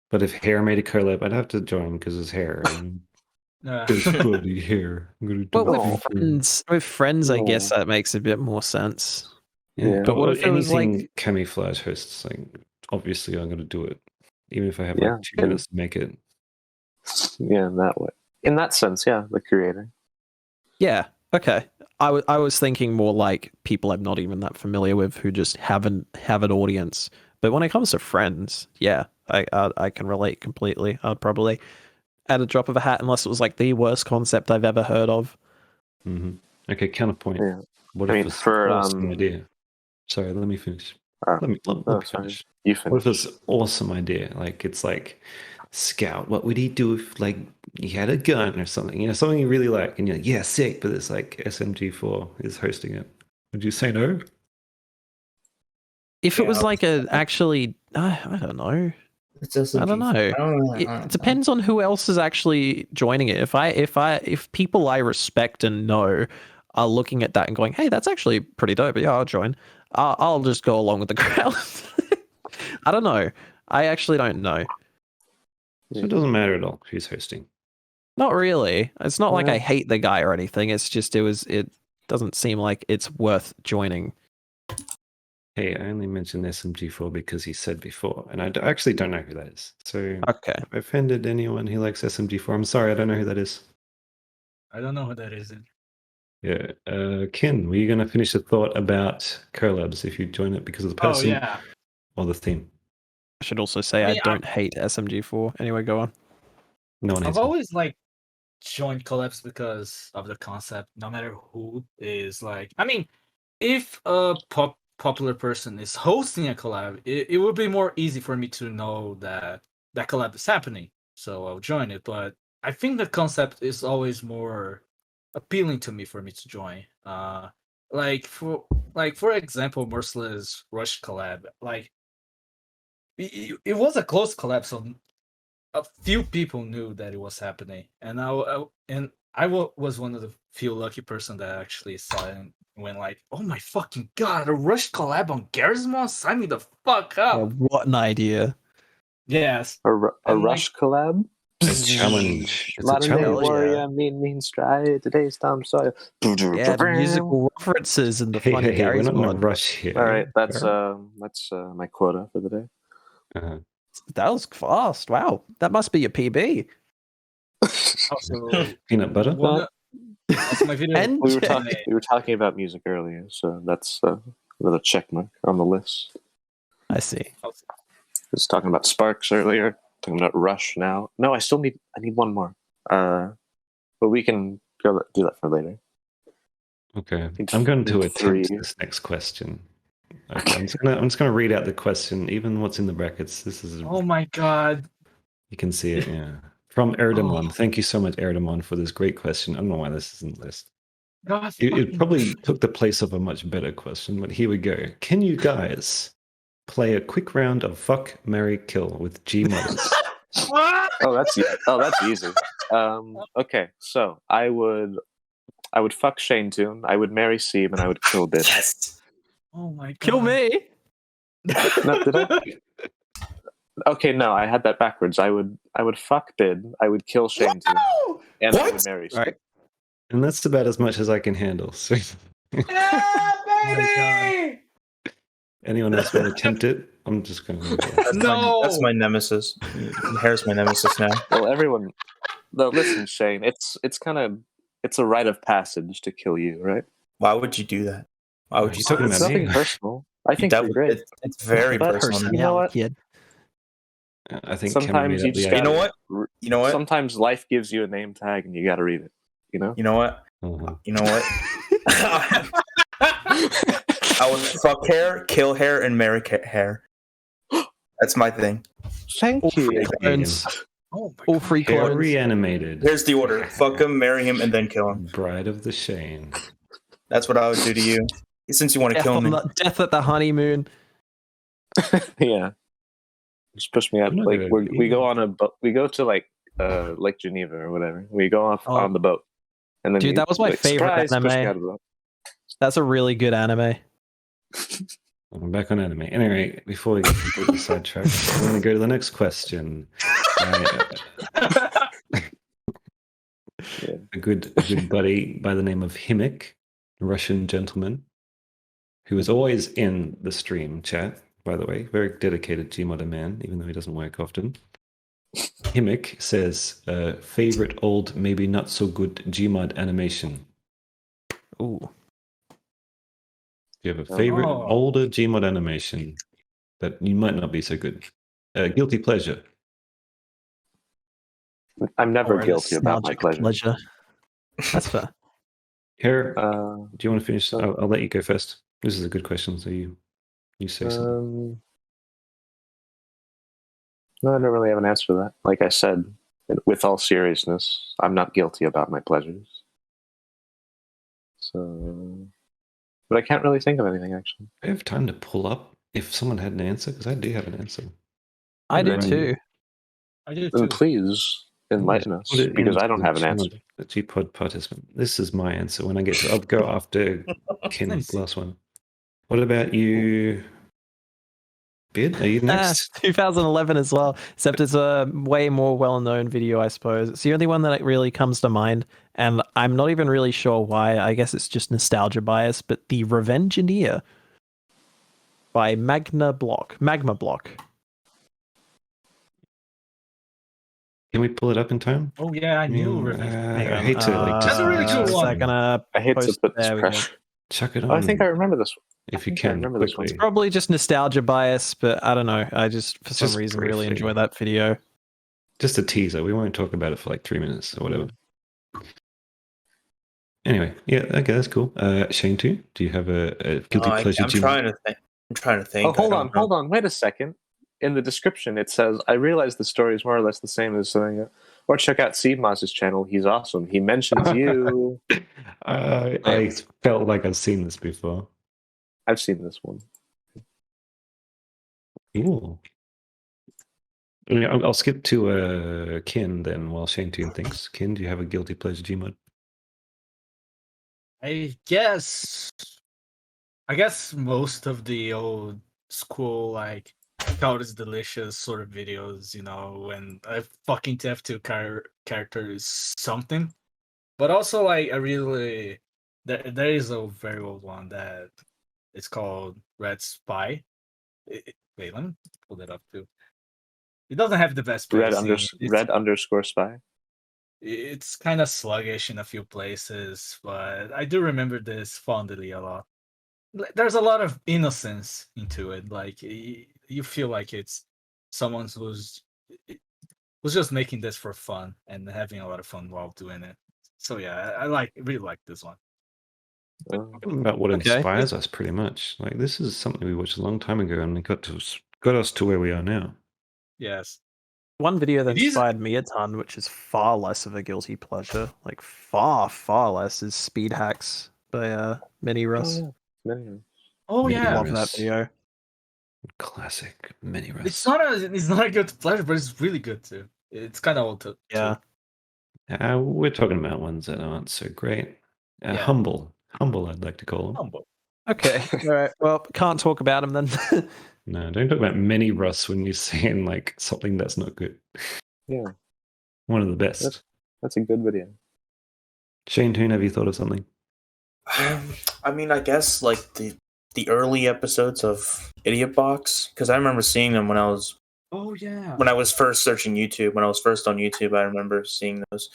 But if Hair made a collab, I'd have to join because it's Hair. And it's bloody Hair. I'm gonna do well it with for- friends. With friends, I guess that makes a bit more sense. Yeah, But what if it was anything like- camouflage hosts? Like, obviously, I'm going to do it, even if I have Yeah. like 2 minutes to make it. Yeah, in that way. In that sense, yeah, the creator. Yeah. Okay. I was thinking more like people I'm not even that familiar with who just have an audience. But when it comes to friends, yeah, I can relate completely. I'd probably at a drop of a hat, unless it was like the worst concept I've ever heard of. Mm-hmm. Okay, counterpoint. Yeah. What I if mean, it's for, awesome idea? Sorry, let me finish. Let me sorry. finish. You What if finish. it's awesome idea? Like it's like Scout. What would he do if like he had a gun or something? Something you really like, and you're like, yeah, sick. But it's like SMG4 is hosting it. Would you say no? If it was like I don't know. I don't know. It depends on who else is actually joining it. If people I respect and know are looking at that and going, "Hey, that's actually pretty dope," yeah, I'll join. I'll just go along with the crowd. I don't know. I actually don't know. So it doesn't matter at all who's hosting. Not really. It's not like I hate the guy or anything. It's just it doesn't seem like it's worth joining. Hey, I only mentioned SMG4 because he said before, and I actually don't know who that is. So Okay. if I offended anyone who likes SMG4, I'm sorry, I don't know who that is. I don't know who that is. Yeah. Ken, were you going to finish the thought about collabs if you join it because of the person or the theme? I should also say I don't hate SMG4. Anyway, go on. No one hates I've it. always like joined collabs because of the concept. No matter who is like, I mean, if a popular person is hosting a collab, it would be more easy for me to know that that collab is happening. So I'll join it. But I think the concept is always more appealing to me for me to join. For example, Merciless Rush collab. Like it was a close collab, so a few people knew that it was happening, and was one of the few lucky person that actually saw it and went like, "Oh my fucking god, a Rush collab on Seibmoz? Sign me the fuck Yeah, up!" what an idea. Yes, A And, like- Rush collab? A challenge. It's a Modern day challenge. warrior, mean stride. Today's Tom Sawyer. Yeah, the musical references and the Hey, fun hey, hey, we're Gary's not in a mod. rush here. All right, that's my quota for the day. Uh-huh. That was fast. Wow. That must be your PB. also, Peanut butter? also my video. And We were talking about music earlier, so that's another check mark on the list. I see. I was talking about Sparks earlier. Talking about Rush now. No, I need one more. But we can do that for later. Okay, I'm going to attempt three. this next question. Okay, I'm just gonna read out the question, even what's in the brackets. This is Oh my god. you can see it, yeah. From Erdemon. Thank you so much, Erdemon, for this great question. I don't know why this isn't list. God It probably took the place of a much better question, but here we go. Can you guys play a quick round of fuck, marry, kill with G modders? Oh, that's easy. Okay, so I would fuck Shane Toon, I would marry Seeb, and I would kill Bid. Yes. Oh my god. Kill me. No, did I? Okay, no, I had that backwards. I would fuck Bid, I would kill Shane Toon, and I would marry Seeb. Right. And that's about as much as I can handle. So Yeah, baby! anyone else want to attempt it? I'm just going to. That's my nemesis. Hair's my nemesis now. Well, everyone, no, listen, Shane. It's a rite of passage to kill you, right? Why would you do that? Why would you talking It's about nothing me? personal. I think you're great. It's very But personal. you know what? Kid. I think Sometimes you just You know what? You know what? Sometimes life gives you a name tag, and you got to read it. You know. You know what? Uh-huh. You know what? I would fuck hair, kill hair, and marry hair. That's my thing. Thank you. Clones. Oh my All free Hair clones. reanimated. Here's the order: fuck him, marry him, and then kill him. Bride of the Shane. That's what I would do to you. Since you want to kill me. Death at the honeymoon. Yeah. Just push me out. I'm not Like gonna we go on a boat. We go to like Lake Geneva or whatever. We go off on the boat, and then Dude, that was my favorite surprise, push me anime. out of the boat. That's a really good anime. I'm back on anime. Anyway, before we get completely sidetracked, I'm going to go to the next question. A good buddy by the name of Himik, a Russian gentleman, who is always in the stream chat, by the way. Very dedicated Gmodder man, even though he doesn't work often. Himik says, favorite old, maybe not so good Gmod animation. Ooh. Do you have a favorite older Gmod animation that you might not be so good? Guilty pleasure. I'm never Or a guilty about my nostalgic pleasure. That's fair. Here, do you want to finish? I'll let you go first. This is a good question, so you say something. No, I don't really have an answer for that. Like I said, with all seriousness, I'm not guilty about my pleasures. So, but I can't really think of anything actually. I have time to pull up if someone had an answer, because I do have an answer. I do too. I do Then too. please enlighten us, Put it because into I don't have an the answer. The Gpod participant. This is my answer. When I get to, I'll go after Ken. Nice. Last one. What about you, Bid? Are you next? 2011 as well, except it's a way more well-known video, I suppose. It's the only one that really comes to mind, and I'm not even really sure why. I guess it's just nostalgia bias, but The Revengineer by Magma Block. Can we pull it up in time? Oh yeah, I knew. I hate to like That's a really cool just one. I hate to post put there this we go. pressure. chuck it on. Oh, I think I remember this one. if you I can remember this one. quickly. Probably just nostalgia bias, but I don't know. I just, for some Just reason, really briefly. enjoy that video. Just a teaser. We won't talk about it for like 3 minutes or whatever. Anyway, yeah, okay, that's cool. Shane, too. Do you have a guilty pleasure? I'm trying to think. I'm trying to think. Oh, hold on. Wait a second. In the description, it says, I realize the story is more or less the same as something. Or check out Seibmoz's channel. He's awesome. He mentions you. I felt like I've seen this before. I've seen this one. Cool. Yeah, I'll skip to Kin then while Shane Toon thinks. Kin, do you have a guilty pleasure Gmod? I guess most of the old school like God is delicious sort of videos, you know, when a fucking TF2 character is something. But also I really there is a very old one that it's called Red Spy. Wait, let me pull that up too. It doesn't have the best pacing. Red underscore spy. It's kind of sluggish in a few places, but I do remember this fondly a lot. There's a lot of innocence into it. Like you feel like it's someone who's just making this for fun and having a lot of fun while doing it. So yeah, I really like this one. Talking about what inspires us, pretty much. Like this is something we watched a long time ago, and it got us to where we are now. Yes. One video that inspired me a ton, which is far less of a guilty pleasure, like far, far less, is Speed Hacks by Mini Russ. Oh yeah, love that video. Classic Mini Russ. It's not a good pleasure, but it's really good too. It's kind of old too. Yeah. We're talking about ones that aren't so great. Yeah. Humble, I'd like to call them. Humble. Okay. All right. Well, can't talk about him then. No, don't talk about Mini Russ when you're saying like something that's not good. Yeah. One of the best. That's a good video. Shane Toon, have you thought of something? I mean, I guess like the early episodes of Idiot Box, because I remember seeing them when I was when I was first searching YouTube. When I was first on YouTube, I remember seeing those.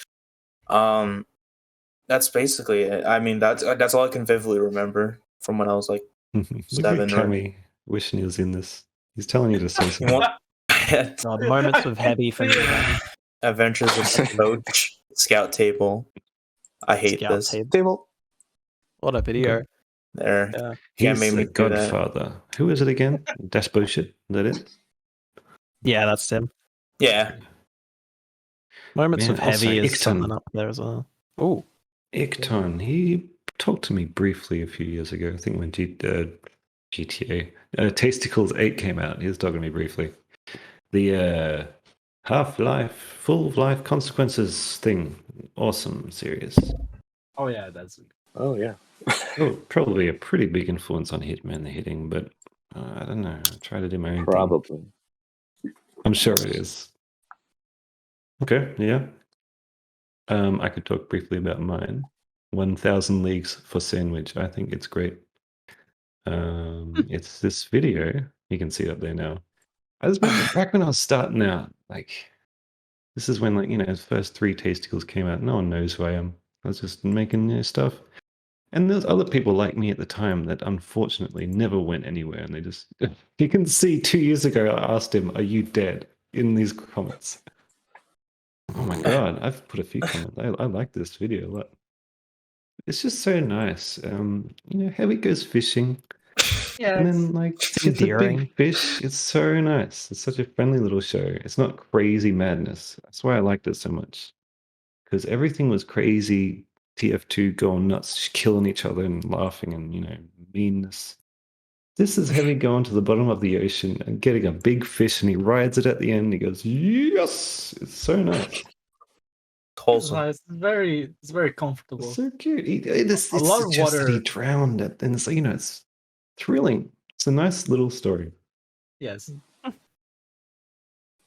That's basically it. I mean, that's all I can vividly remember from when I was like 7 or. Cammy wishing he was in this. He's telling you to say something. God, moments of heavy for me. Adventures of the Coach, Scout Table. I hate Scout this. Table. What a video. There. Yeah. He's made me the do that. Godfather. Who is it again? That's bullshit. Is that it? Yeah, that's Tim. Yeah. Moments of also heavy is Icton. something up there as well. Oh. Icton. He talked to me briefly a few years ago. I think when GTA Tasticles 8 came out. He was talking to me briefly. The Half-Life, Full of Life Consequences thing. Awesome series. Oh yeah, that's. Oh yeah. Probably a pretty big influence on Hitman the Hitting, but I don't know. I try to do my own Probably. thing. I'm sure it is. Okay, yeah. I could talk briefly about mine. 1,000 Leagues for Sandwich. I think it's great. It's this video. You can see it up there now. I was back when I was starting out. Like, this is when, like, you know, the first 3 Tasticles came out. No one knows who I am. I was just making new stuff. And there's other people like me at the time that unfortunately never went anywhere. And they just, you can see 2 years ago, I asked him, "Are you dead?" in these comments. Oh my God, I've put a few comments. I like this video a lot. It's just so nice. You know, Heavy goes fishing. Yeah. And then, like, it's a endearing. big fish. It's so nice. It's such a friendly little show. It's not crazy madness. That's why I liked it so much. Because everything was crazy. TF2 going nuts, killing each other and laughing and, you know, meanness. This is Heavy going to the bottom of the ocean and getting a big fish, and he rides it at the end. He goes, "Yes!" It's so nice. Wholesome. It's very comfortable. It's so cute. It's a lot of just that he water. drowned it, and it's, you know, it's thrilling. It's a nice little story. Yes. I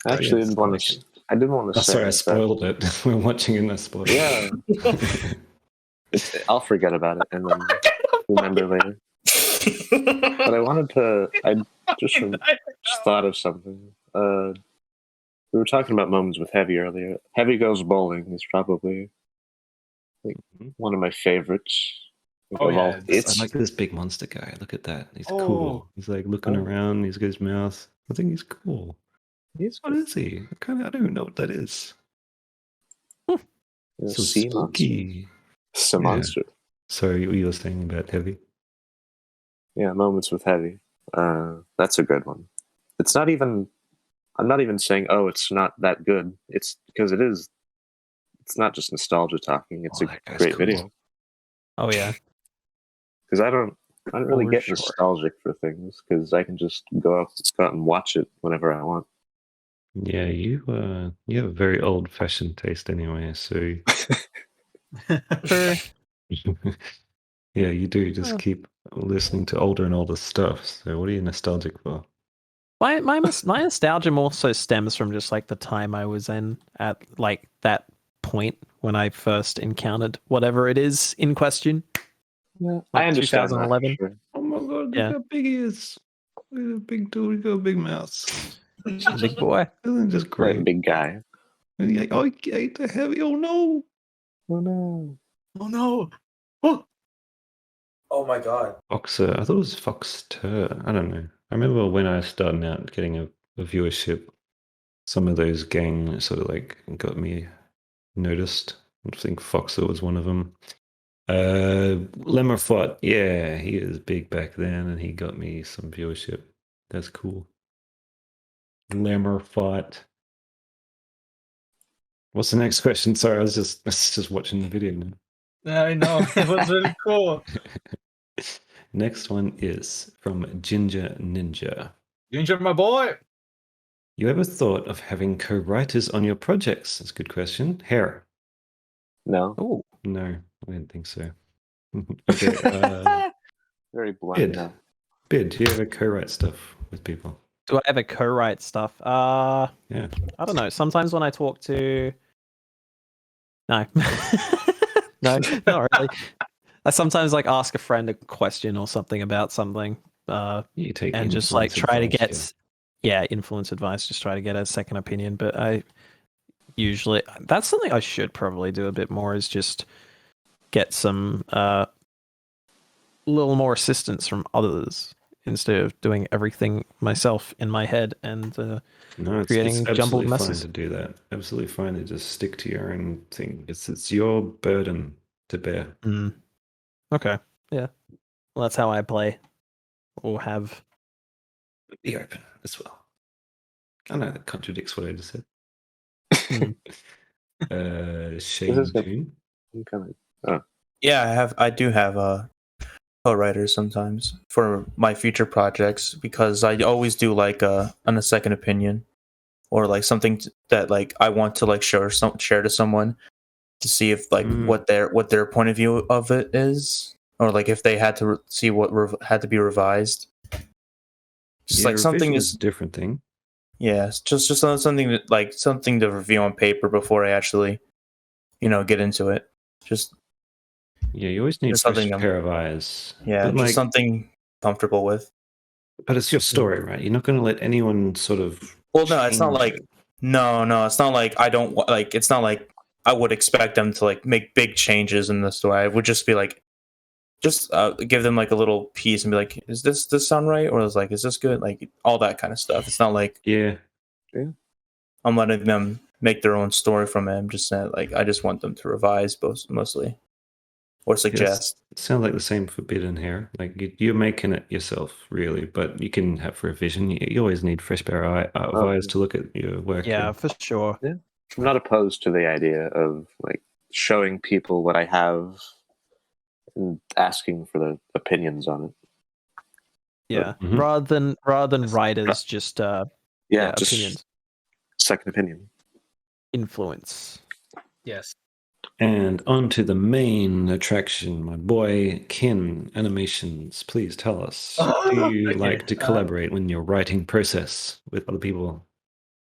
actually didn't want to. I didn't want to say. Sorry, I spoiled it. We're watching it and I spoiled it. Yeah. I'll forget about it and then remember later. But I wanted to. I just thought of something. We were talking about moments with Heavy earlier. Heavy Goes Bowling is probably like one of my favorites. Oh, yeah. I like this big monster guy. Look at that. He's cool. He's like looking around. He's got his mouth. I think he's cool. What is he? I don't even know what that is. So sea spooky. It's a monster. Sorry, you were saying about Heavy? Yeah, moments with Heavy. That's a good one. It's not even. I'm not even saying, oh, it's not that good. It's because it is. It's not just nostalgia talking. It's a great video. Oh yeah. Because I don't really get nostalgic for things because I can just go out and watch it whenever I want. Yeah, you have a very old-fashioned taste anyway. So True. yeah, you do just Oh. keep listening to older and older stuff. So what are you nostalgic for? My nostalgia more so stems from just like the time I was in at like that point when I first encountered whatever it is in question. Yeah, Like I understand that. 2011. For sure. Oh my god, Yeah. look how big he is. Look at the big dude, he got a big mouse. Big boy. Isn't it just Right, great? big guy. And you're like, oh, I ate the heavy, oh no. Oh no. Oh no! Oh, Oh my god. Foxer, I thought it was Foxter. I don't know. I remember when I started out getting a viewership, some of those gang sort of like got me noticed. I think Foxer was one of them. Lemmerfot, yeah, he was big back then and he got me some viewership. That's cool. Lemmerfot. What's the next question? Sorry, I was just watching the video now. I know. It was really cool. Next one is from Ginger Ninja. Ginger, my boy. You ever thought of having co-writers on your projects? That's a good question. Hair. No. Oh, No, I didn't think so. Okay, Very blunt. Bid. No. Bid, do you ever co-write stuff with people? do I ever co-write stuff? Yeah. I don't know. Sometimes when I talk to, no, no, not really. I sometimes like ask a friend a question or something about something, You take and just like influence try to advice, get influence advice. Just try to get a second opinion. But I usually that's something I should probably do a bit more. Is just get some little more assistance from others instead of doing everything myself in my head and No, creating it's jumbled absolutely fine messes. to do that. Absolutely fine to just stick to your own thing. It's your burden to bear. Mm. Okay. Yeah. Well, that's how I play or have. Be open as well. I know that contradicts what I just said. Shane This is good. Toon. I'm coming. Oh. Yeah, I do have co-writers sometimes for my future projects because I always do like a second opinion or like something that like I want to like share to someone to see if like what their point of view of it is, or like if they had to see what had to be revised. Just Yeah, like something revision is is a different thing. Yeah, it's just something that, like something to review on paper before I actually, get into it. Just Yeah, you always need a Just fresh something pair of eyes. yeah, But just like, something comfortable with. but it's your story, right? You're not going to let anyone sort of. Well, no, it's not change like it. no, it's not like I don't like. It's not like I would expect them to like make big changes in the story. I would just be like, just give them like a little piece and be like, is this sound right? Or is like, is this good? Like all that kind of stuff. It's not like Yeah. I'm letting them make their own story from it. I'm just saying, like, I just want them to revise mostly or suggest. It sounds like the same for Bid and Hair. Like you're making it yourself, really, but you can have revision. You always need fresh pair of eyes to look at your work. Yeah, for sure. Yeah. I'm not opposed to the idea of like showing people what I have and asking for their opinions on it. Yeah, Mhm. rather than writers, just Just opinions, second opinion. influence. Yes. And on to the main attraction, my boy KinAnimations. Please tell us, do you Okay, like to collaborate in your writing process with other people?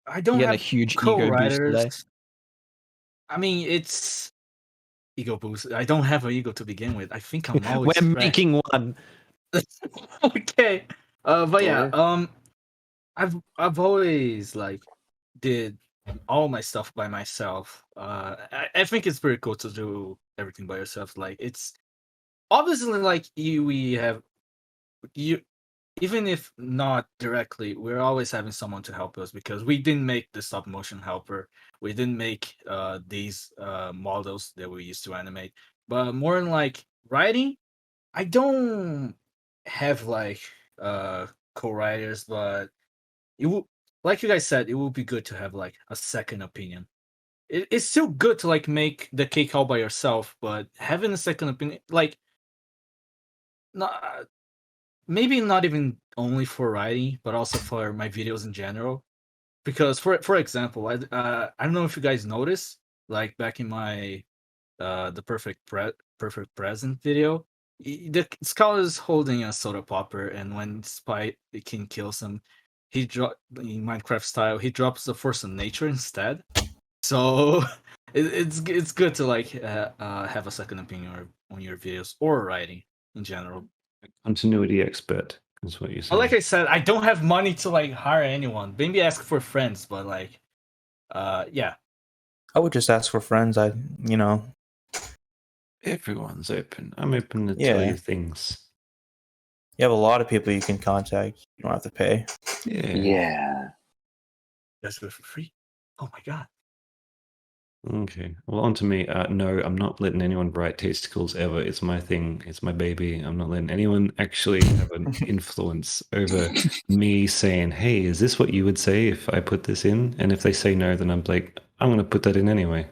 I don't You get have a huge ego boost co-writers. today. I mean, it's ego boost. I don't have an ego to begin with. I think I'm always We're fresh. making one. Okay. But yeah, Alright. I've always like did all my stuff by myself. I think it's pretty cool to do everything by yourself. Like it's obviously like we have you, even if not directly, we're always having someone to help us because we didn't make the stop motion helper. We didn't make these models that we used to animate. But more than like writing, I don't have like co-writers, but it will, like you guys said, it would be good to have like a second opinion. It's still good to like make the cake all by yourself, but having a second opinion, like, not maybe not even only for writing, but also for my videos in general. because for example, I don't know if you guys noticed, like back in my the perfect present video, the Skull is holding a soda popper, and when Spy the King kills him, he in Minecraft style, he drops the force of nature instead. So it's good to like have a second opinion on your videos or writing in general. Continuity expert is what you say. But like I said, I don't have money to like hire anyone. Maybe ask for friends, but like, yeah. I would just ask for friends. Everyone's open. I'm open to tell you things. You have a lot of people you can contact. You don't have to pay. Yeah. That's good for free. Oh my god. Okay. Well, on to me. No, I'm not letting anyone write tasticles ever. It's my thing. It's my baby. I'm not letting anyone actually have an influence over me saying, hey, is this what you would say if I put this in? And if they say no, then I'm like, I'm going to put that in anyway.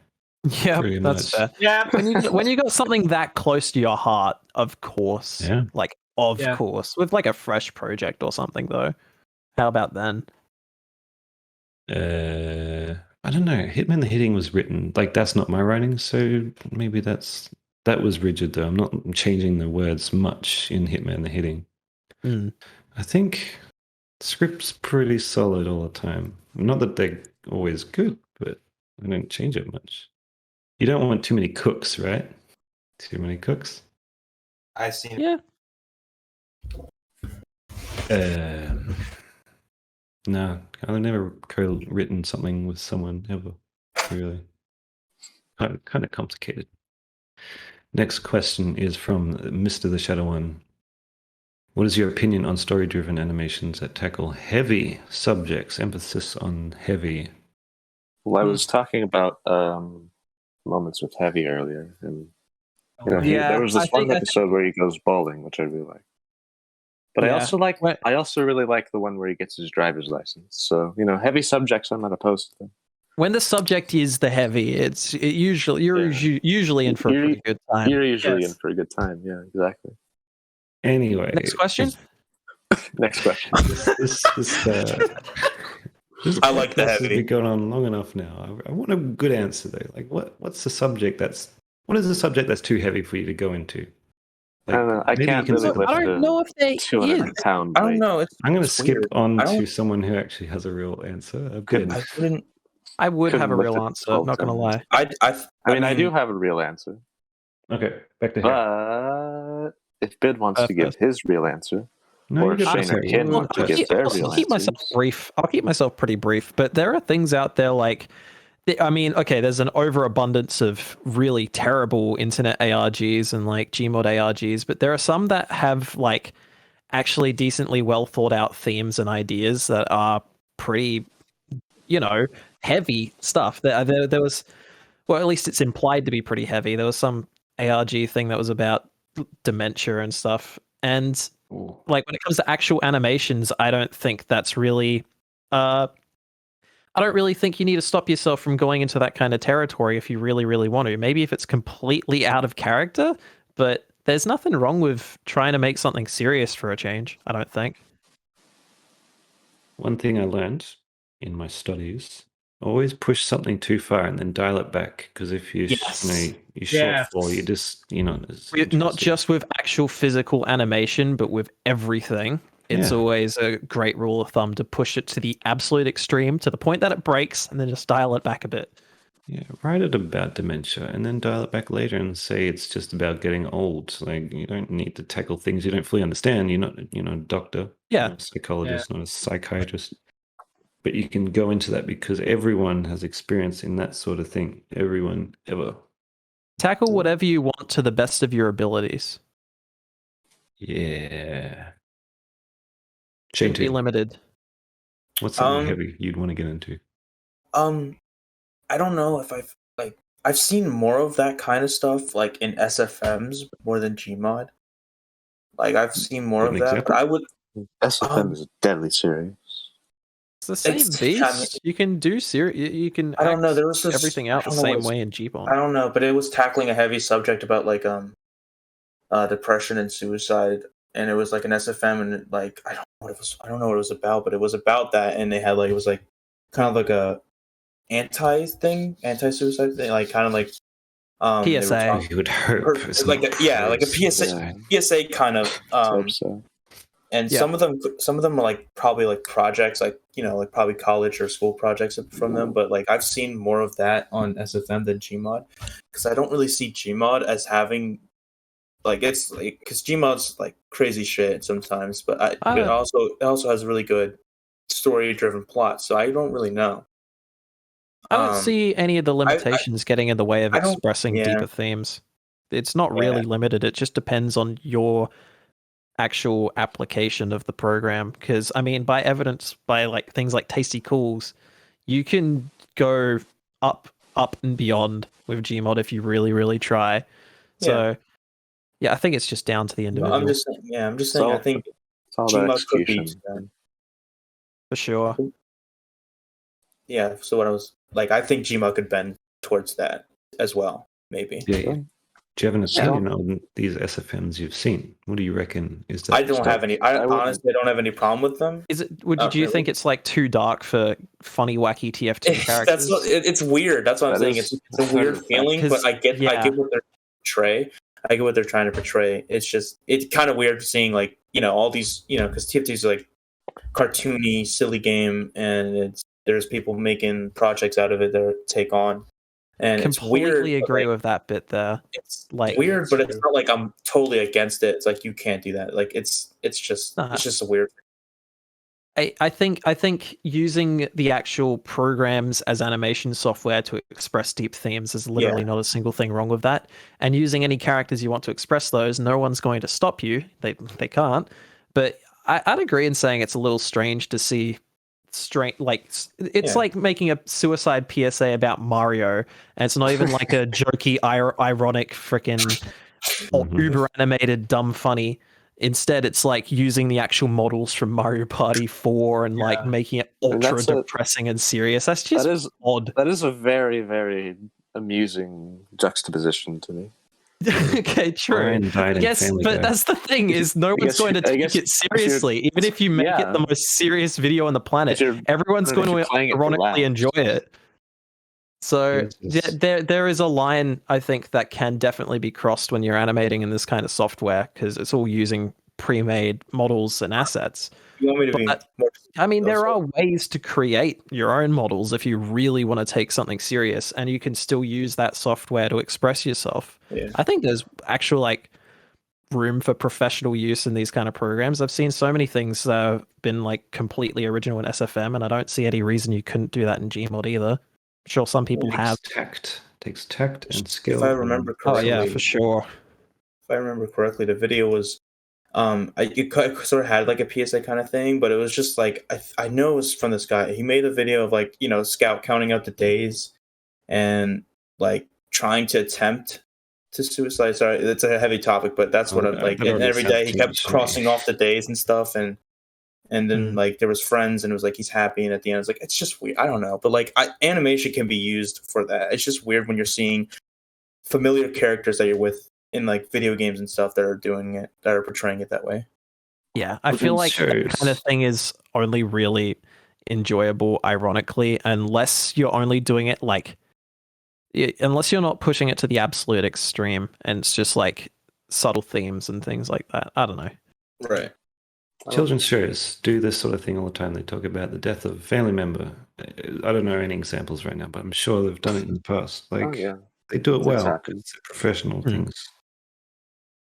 Yeah, Pretty that's much. fair. Yeah, when you got something that close to your heart, of course. Yeah. Like, of course. With like a fresh project or something, though. How about then? I don't know. Hitman the Hitting was written like that's not my writing, so maybe that was rigid though. I'm not changing the words much in Hitman the Hitting. I think the script's pretty solid all the time. Not that they're always good, but I don't change it much. You don't want too many cooks, right? Too many cooks. I see. Yeah. No, I've never co-written something with someone ever. Really, kind of complicated. Next question is from Mr. the Shadow One. What is your opinion on story-driven animations that tackle heavy subjects? Emphasis on heavy. Well, I was talking about moments with heavy earlier, and there was this one episode where he goes balding, which I really like. But I also really like the one where he gets his driver's license. So heavy subjects, I'm not opposed to them. When the subject is the heavy, you're usually in for a pretty good time. You're usually in for a good time. Yeah, exactly. Anyway, next question. Next question. This I like the podcast heavy. has been going on long enough now. I want a good answer though. Like, what's the subject what is the subject that's too heavy for you to go into? Like, I don't know. I can't really lift I don't know if they 200-pound. I don't know. I'm going to skip on to someone who actually has a real answer. I would have a real answer. I'm not going to lie. I mean, I do have a real answer. Okay, back to him. But if Bid wants to give his real answer, No, or if Shane or Kin want to give their real I'll keep myself answers, brief. I'll keep myself pretty brief. But there are things out there like, I mean, okay, there's an overabundance of really terrible internet ARGs and like Gmod ARGs, but there are some that have like actually decently well thought out themes and ideas that are pretty, heavy stuff. There was, well, at least it's implied to be pretty heavy. There was some ARG thing that was about dementia and stuff. And like when it comes to actual animations, I don't think that's really, I don't really think you need to stop yourself from going into that kind of territory if you really, really want to. Maybe if it's completely out of character, but there's nothing wrong with trying to make something serious for a change, I don't think. One thing I learned in my studies, always push something too far and then dial it back. Because if you shortfall, you just, not just with actual physical animation, but with everything. It's always a great rule of thumb to push it to the absolute extreme, to the point that it breaks, and then just dial it back a bit. Yeah, write it about dementia, and then dial it back later and say it's just about getting old. Like, you don't need to tackle things you don't fully understand. You're not, a doctor, not a psychologist, not a psychiatrist. But you can go into that because everyone has experience in that sort of thing. Everyone, ever. Tackle whatever you want to the best of your abilities. Yeah. Shouldn't be limited. What's something heavy you'd want to get into? I don't know if I've seen more of that kind of stuff like in SFMs more than Gmod. Like I've seen more of that, but I would. SFM is deadly serious. It's the same beast. You can do you can. I don't know. There was everything out the same way in Gmod. I don't know, but it was tackling a heavy subject about like depression and suicide. And it was like an SFM, and like I don't know what it was about, but it was about that, and they had like it was like kind of like a anti-suicide thing, like kind of like they were PSA. talking- You would hope. or- it's like not like a pro-suicide. PSA kind of Hope so. and Yeah. some of them are like probably like projects, like like probably college or school projects from them, but like I've seen more of that on SFM than Gmod, because I don't really see Gmod as having like, it's like, because Gmod's like crazy shit sometimes, but it also has a really good story driven plot, so I don't really know. I don't see any of the limitations getting in the way of I don't- expressing yeah. deeper themes. It's not really limited. It just depends on your actual application of the program. Because I mean, by evidence, by like things like Tasty Cools, you can go up and beyond with Gmod if you really, really try. So yeah, I think it's just down to the individual. I'm just saying. I think It's all about Gmod could be execution. For sure. Yeah, so what I was like, I think Gmod could bend towards that as well, maybe. Yeah. Do you have an opinion on these SFMs you've seen? What do you reckon is that? I don't have any. I honestly don't have any problem with them. Is it? Do you think it's like too dark for funny, wacky TF2 characters? It's weird. That's what I'm saying. It's a weird feeling, but I get what they're portray. I get what they're trying to portray. It's kind of weird seeing like all these because TF2 is like cartoony, silly game, and there's people making projects out of it that take on. And completely it's weird, agree with that bit there. It's like weird, but it's not like I'm totally against it. It's like you can't do that. Like it's just a weird thing. I think using the actual programs as animation software to express deep themes is literally not a single thing wrong with that. And using any characters you want to express those, no one's going to stop you. They can't. But I'd agree in saying it's a little strange to see it's like making a suicide PSA about Mario, and it's not even like a jokey, ironic, freaking uber animated, dumb funny. Instead, it's like using the actual models from Mario Party 4 and like making it ultra depressing and serious. That's just odd. That is a very, very amusing juxtaposition to me. Okay, true. Yes, but that's the thing is no one's going to take it seriously. Even if you make it the most serious video on the planet, everyone's going to ironically enjoy it. So there is a line I think that can definitely be crossed when you're animating in this kind of software because it's all using pre-made models and assets. You want me to be more I mean, there are ways to create your own models if you really want to take something serious, and you can still use that software to express yourself. Yeah. I think there's actual like room for professional use in these kind of programs. I've seen so many things that have been like completely original in SFM, and I don't see any reason you couldn't do that in Gmod either. I'm sure some people have. Takes tact and skill. If I remember correctly. Oh yeah, for sure. If I remember correctly, the video was it sort of had like a PSA kind of thing, but it was just like I know it was from this guy. He made a video of like Scout counting out the days and like trying to attempt to suicide. Sorry, it's a heavy topic, but that's what I'm like. And every day he kept crossing off the days and stuff, and then like there was friends, and it was like he's happy, and at the end it's like it's just weird. I don't know, but like animation can be used for that. It's just weird when you're seeing familiar characters that you're with in like video games and stuff that are doing it, that are portraying it that way. Yeah, I feel like that kind of thing is only really enjoyable ironically, unless you're only doing it like, unless you're not pushing it to the absolute extreme and it's just like subtle themes and things like that. I don't know. Right. Children's shows do this sort of thing all the time. They talk about the death of a family member. I don't know any examples right now, but I'm sure they've done it in the past. Like, they do it well. It's professional things.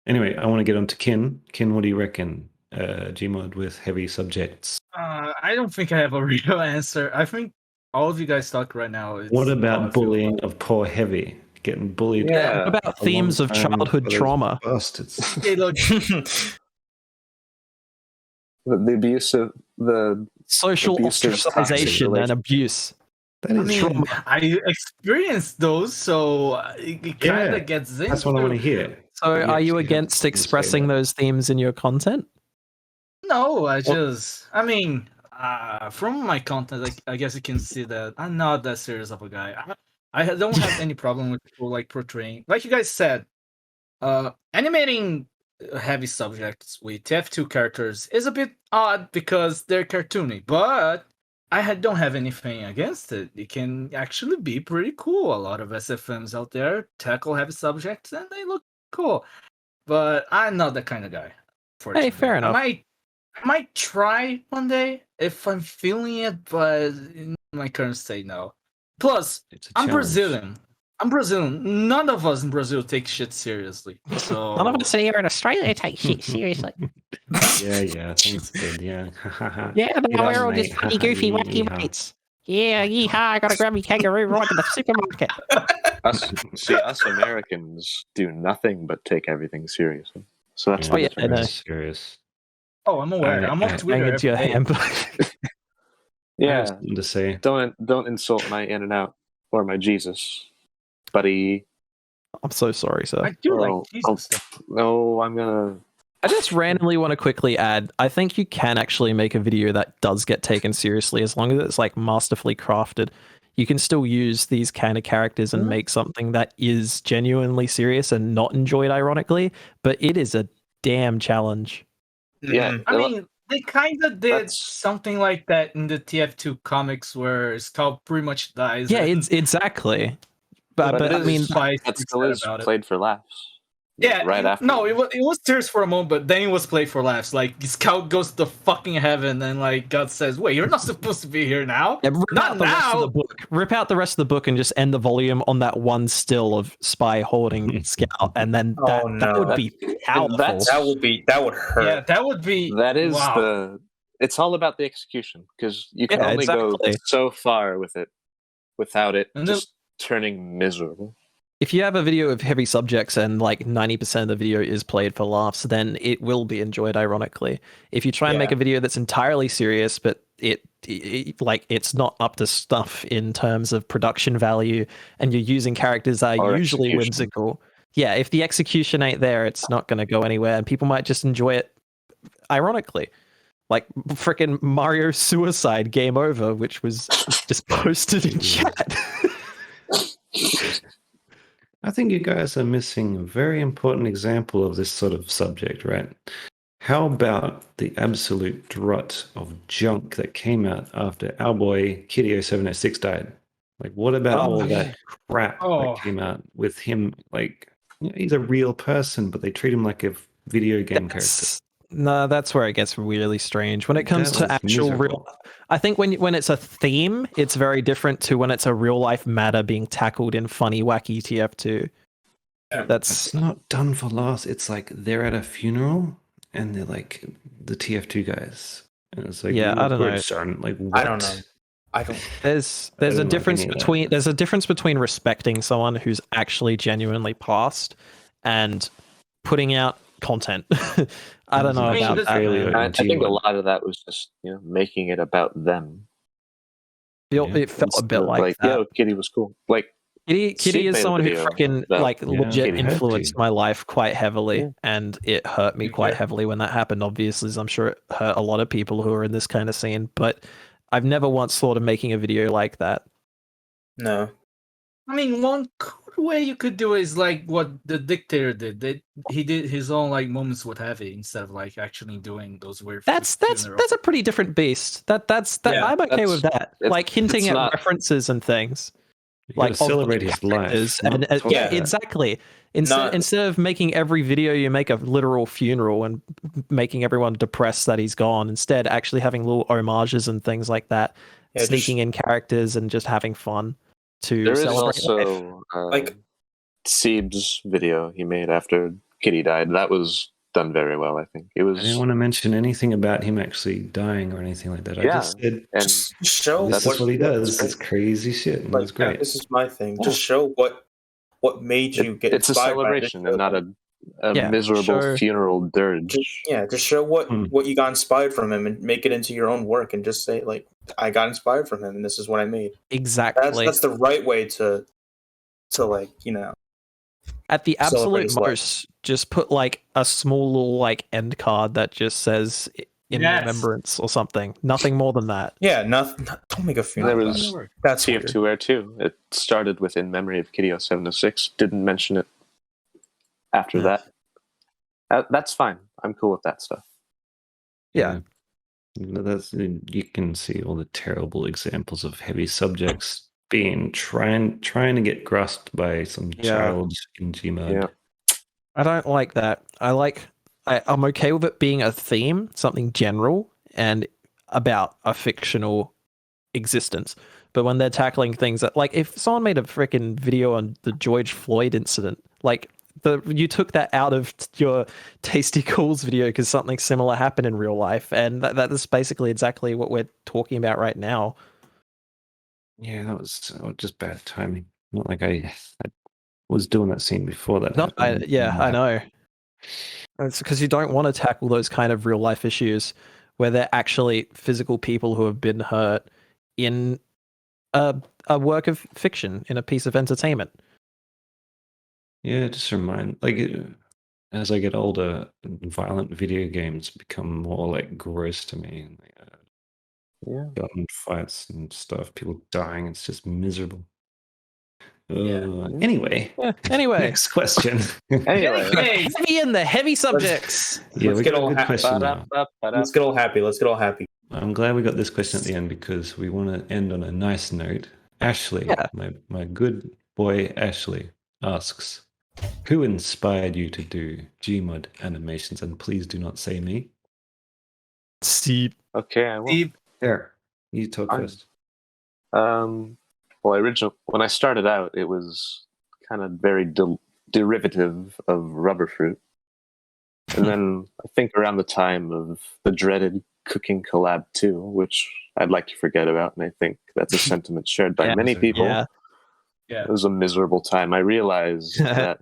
Anyway, I want to get on to Kin. Kin, what do you reckon? Gmod with heavy subjects. I don't think I have a real answer. I think all of you guys talk right now. What about bullying of poor Heavy? Getting bullied. Yeah. What about themes of childhood trauma? Bastards. Okay, look. The abuse of the social ostracization and abuse. I experienced those, so it kind of gets in. That's what I want to hear. So are you against expressing those themes in your content? No, I mean, from my content, I guess you can see that I'm not that serious of a guy. I don't have any problem with people like portraying, like you guys said, animating heavy subjects with TF2 characters is a bit odd because they're cartoony, but don't have anything against it. It can actually be pretty cool. A lot of SFMs out there tackle heavy subjects and they look cool. But I'm not that kind of guy. Hey, fair enough. I might try one day if I'm feeling it, but in my current state, no. Plus, I'm Brazilian. None of us in Brazil take shit seriously. So none of us here in Australia take shit seriously. Yeah, thanks, kid. Yeah. Yeah, but we're all just funny, goofy, wacky mates. Yeah, yeehaw, I gotta grab me kangaroo right to the supermarket. Us Americans do nothing but take everything seriously. So that's serious. Oh, I'm aware. I'm on Twitter. Into your hand. Yeah. To say. Don't insult my In and Out or my Jesus, buddy. I'm so sorry, sir. I do like Jesus stuff. No, I'm gonna. I just randomly want to quickly add, I think you can actually make a video that does get taken seriously as long as it's like masterfully crafted. You can still use these kind of characters and make something that is genuinely serious and not enjoyed ironically, but it is a damn challenge. Yeah. I mean, they kind of did something like that in the TF2 comics where Skull pretty much dies. Yeah, exactly. But I mean, that still is played for laughs. Yeah, right after. No, it was serious for a moment, but then it was played for laughs. Like Scout goes to fucking heaven, and like God says, "Wait, you're not supposed to be here now." Yeah, not now. Rip out the rest of the book and just end the volume on that one still of Spy holding Scout, and then that would be powerful. That would hurt. Yeah, that would be. That is It's all about the execution because you can only go so far with it without it just turning miserable. If you have a video of heavy subjects and like 90% of the video is played for laughs, then it will be enjoyed ironically. If you try and make a video that's entirely serious, but it's not up to stuff in terms of production value, and you're using characters that are usually whimsical, if the execution ain't there, it's not going to go anywhere, and people might just enjoy it ironically. Like freaking Mario Suicide Game Over, which was just posted in chat. I think you guys are missing a very important example of this sort of subject, right? How about the absolute drut of junk that came out after our boy Kitty0706 died? Like, what about all that crap that came out with him? Like, he's a real person, but they treat him like a video game character. No, that's where it gets really strange. When it comes to actual real... I think when it's a theme, it's very different to when it's a real-life matter being tackled in funny, wacky TF2. That's not done for laughs. It's like they're at a funeral, and they're like the TF2 guys. And it's like, I don't know. Son. Like, what? I don't know. There's a difference between respecting someone who's actually genuinely passed and putting out content. I don't know about that. I think a lot of that was just making it about them. It felt a bit like that. Yeah, Kitty was cool. Like Kitty is someone who freaking legit influenced my life quite heavily, and it hurt me quite heavily when that happened. Obviously, as I'm sure it hurt a lot of people who are in this kind of scene. But I've never once thought of making a video like that. No. I mean, one way you could do is like what the dictator did. He did his own like moments with Heavy instead of like actually doing those weird. That's a pretty different beast. I'm okay with that. Like hinting at references and things. Like celebrate his life. And exactly. Instead of making every video you make a literal funeral and making everyone depressed that he's gone, instead actually having little homages and things like that, sneaking in characters and just having fun. There is also like Seib's video he made after Kitty died. That was done very well, I think. I didn't want to mention anything about him actually dying or anything like that. I just said, just show this is what he does. It's crazy shit. And it's great. This is my thing. Yeah. Just show what made you get. It's a celebration and not a miserable funeral dirge. Just show what you got inspired from him and make it into your own work and just say like, I got inspired from him and this is what I made. Exactly. That's the right way to like, at the absolute most, just put like a small little like end card that just says in remembrance or something. Nothing more than that. Yeah, nothing. Don't make a funeral. There was TF2 Air 2. It started with in memory of Kitty0706. Didn't mention it after that. That's fine. I'm cool with that stuff. Yeah. That's you can see all the terrible examples of heavy subjects being trying to get grasped by some child in Gmod. Yeah. I don't like that. I'm okay with it being a theme, something general and about a fictional existence. But when they're tackling things that, like, if someone made a freaking video on the George Floyd incident, like, you took that out of your Tasty Cools video because something similar happened in real life, and that is basically exactly what we're talking about right now. Yeah, that was just bad timing. Not like I was doing that scene before that happened. I know. It's because you don't want to tackle those kind of real life issues where they're actually physical people who have been hurt in a work of fiction, in a piece of entertainment. Yeah, just remind as I get older, violent video games become more like gross to me. Gun fights and stuff, people dying. It's just miserable. Anyway. Anyway. Next question. Heavy in the heavy subjects. We got a good question now. Let's get all happy. I'm glad we got this question at the end because we want to end on a nice note. Ashley, my good boy Ashley, asks, who inspired you to do Gmod animations? And please do not say me. Steve. Okay, I will. Steve. Here, you talk first. Well, when I started out, it was kind of very derivative of rubber fruit. And then I think around the time of the dreaded Cooking Collab 2, which I'd like to forget about, and I think that's a sentiment shared by many people. Yeah. It was a miserable time. I realized that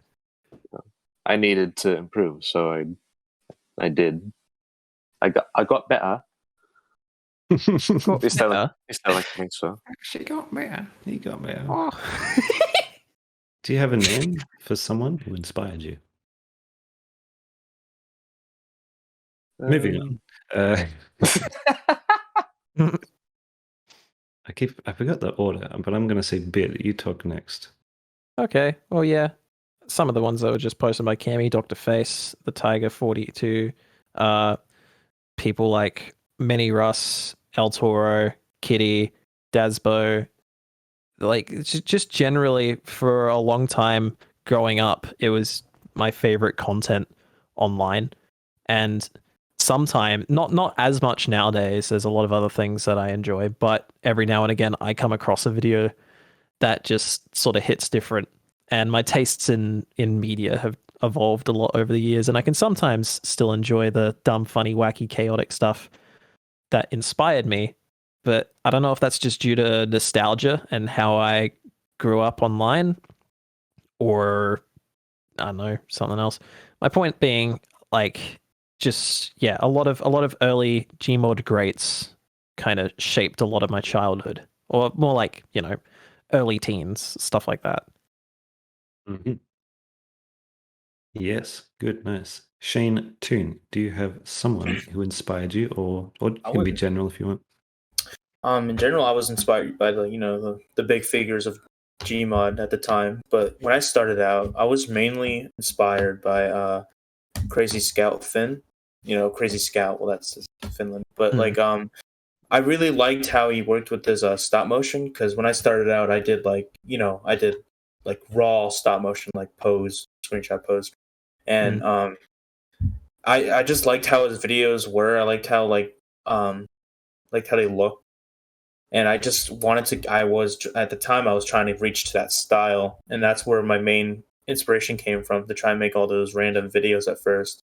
I needed to improve, so I did. I got better. At least I like to think so. Actually got better. He got better. Oh. Do you have a name for someone who inspired you? Moving on. I forgot the order, but I'm going to say Bit. You talk next. Okay. Well, yeah. Some of the ones that were just posted by Cammy, Dr. Face, the Tiger 42, people like Mini Russ, El Toro, Kitty, Dasbo. Like, just generally for a long time growing up, it was my favorite content online. And sometimes, not as much nowadays, there's a lot of other things that I enjoy, but every now and again I come across a video that just sort of hits different. And my tastes in media have evolved a lot over the years, and I can sometimes still enjoy the dumb, funny, wacky, chaotic stuff that inspired me. But I don't know if that's just due to nostalgia and how I grew up online, or I don't know, something else. My point being, like, just a lot of early Gmod greats kind of shaped a lot of my childhood, or more like, early teens, stuff like that. Mm-hmm. Yes, good, nice. Shane Toon, do you have someone who inspired you, or it can be general if you want? In general, I was inspired by the big figures of Gmod at the time, but when I started out, I was mainly inspired by Crazy Scout Finn. Crazy Scout. Well, that's Finland, but I really liked how he worked with his stop motion, because when I started out, I did raw stop motion, like screenshot pose, and I just liked how his videos were. I liked how how they looked, and I just wanted to. At the time I was trying to reach to that style, and that's where my main inspiration came from, to try and make all those random videos at first.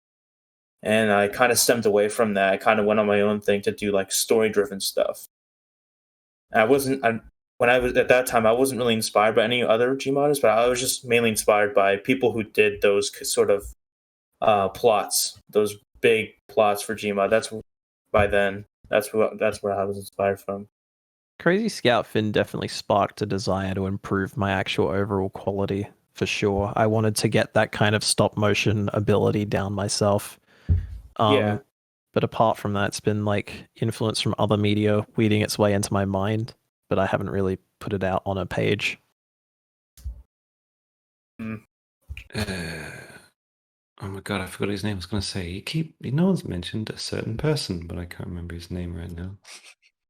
And I kind of stemmed away from that. I kind of went on my own thing to do like story-driven stuff. And when I was at that time, I wasn't really inspired by any other Gmodders, but I was just mainly inspired by people who did those sort of plots, those big plots for Gmod. That's where I was inspired from. Crazy Scout Finn definitely sparked a desire to improve my actual overall quality, for sure. I wanted to get that kind of stop motion ability down myself. But apart from that, it's been like influence from other media weeding its way into my mind, but I haven't really put it out on a page. Oh my god, I forgot his name. I was going to say, no one's mentioned a certain person, but I can't remember his name right now.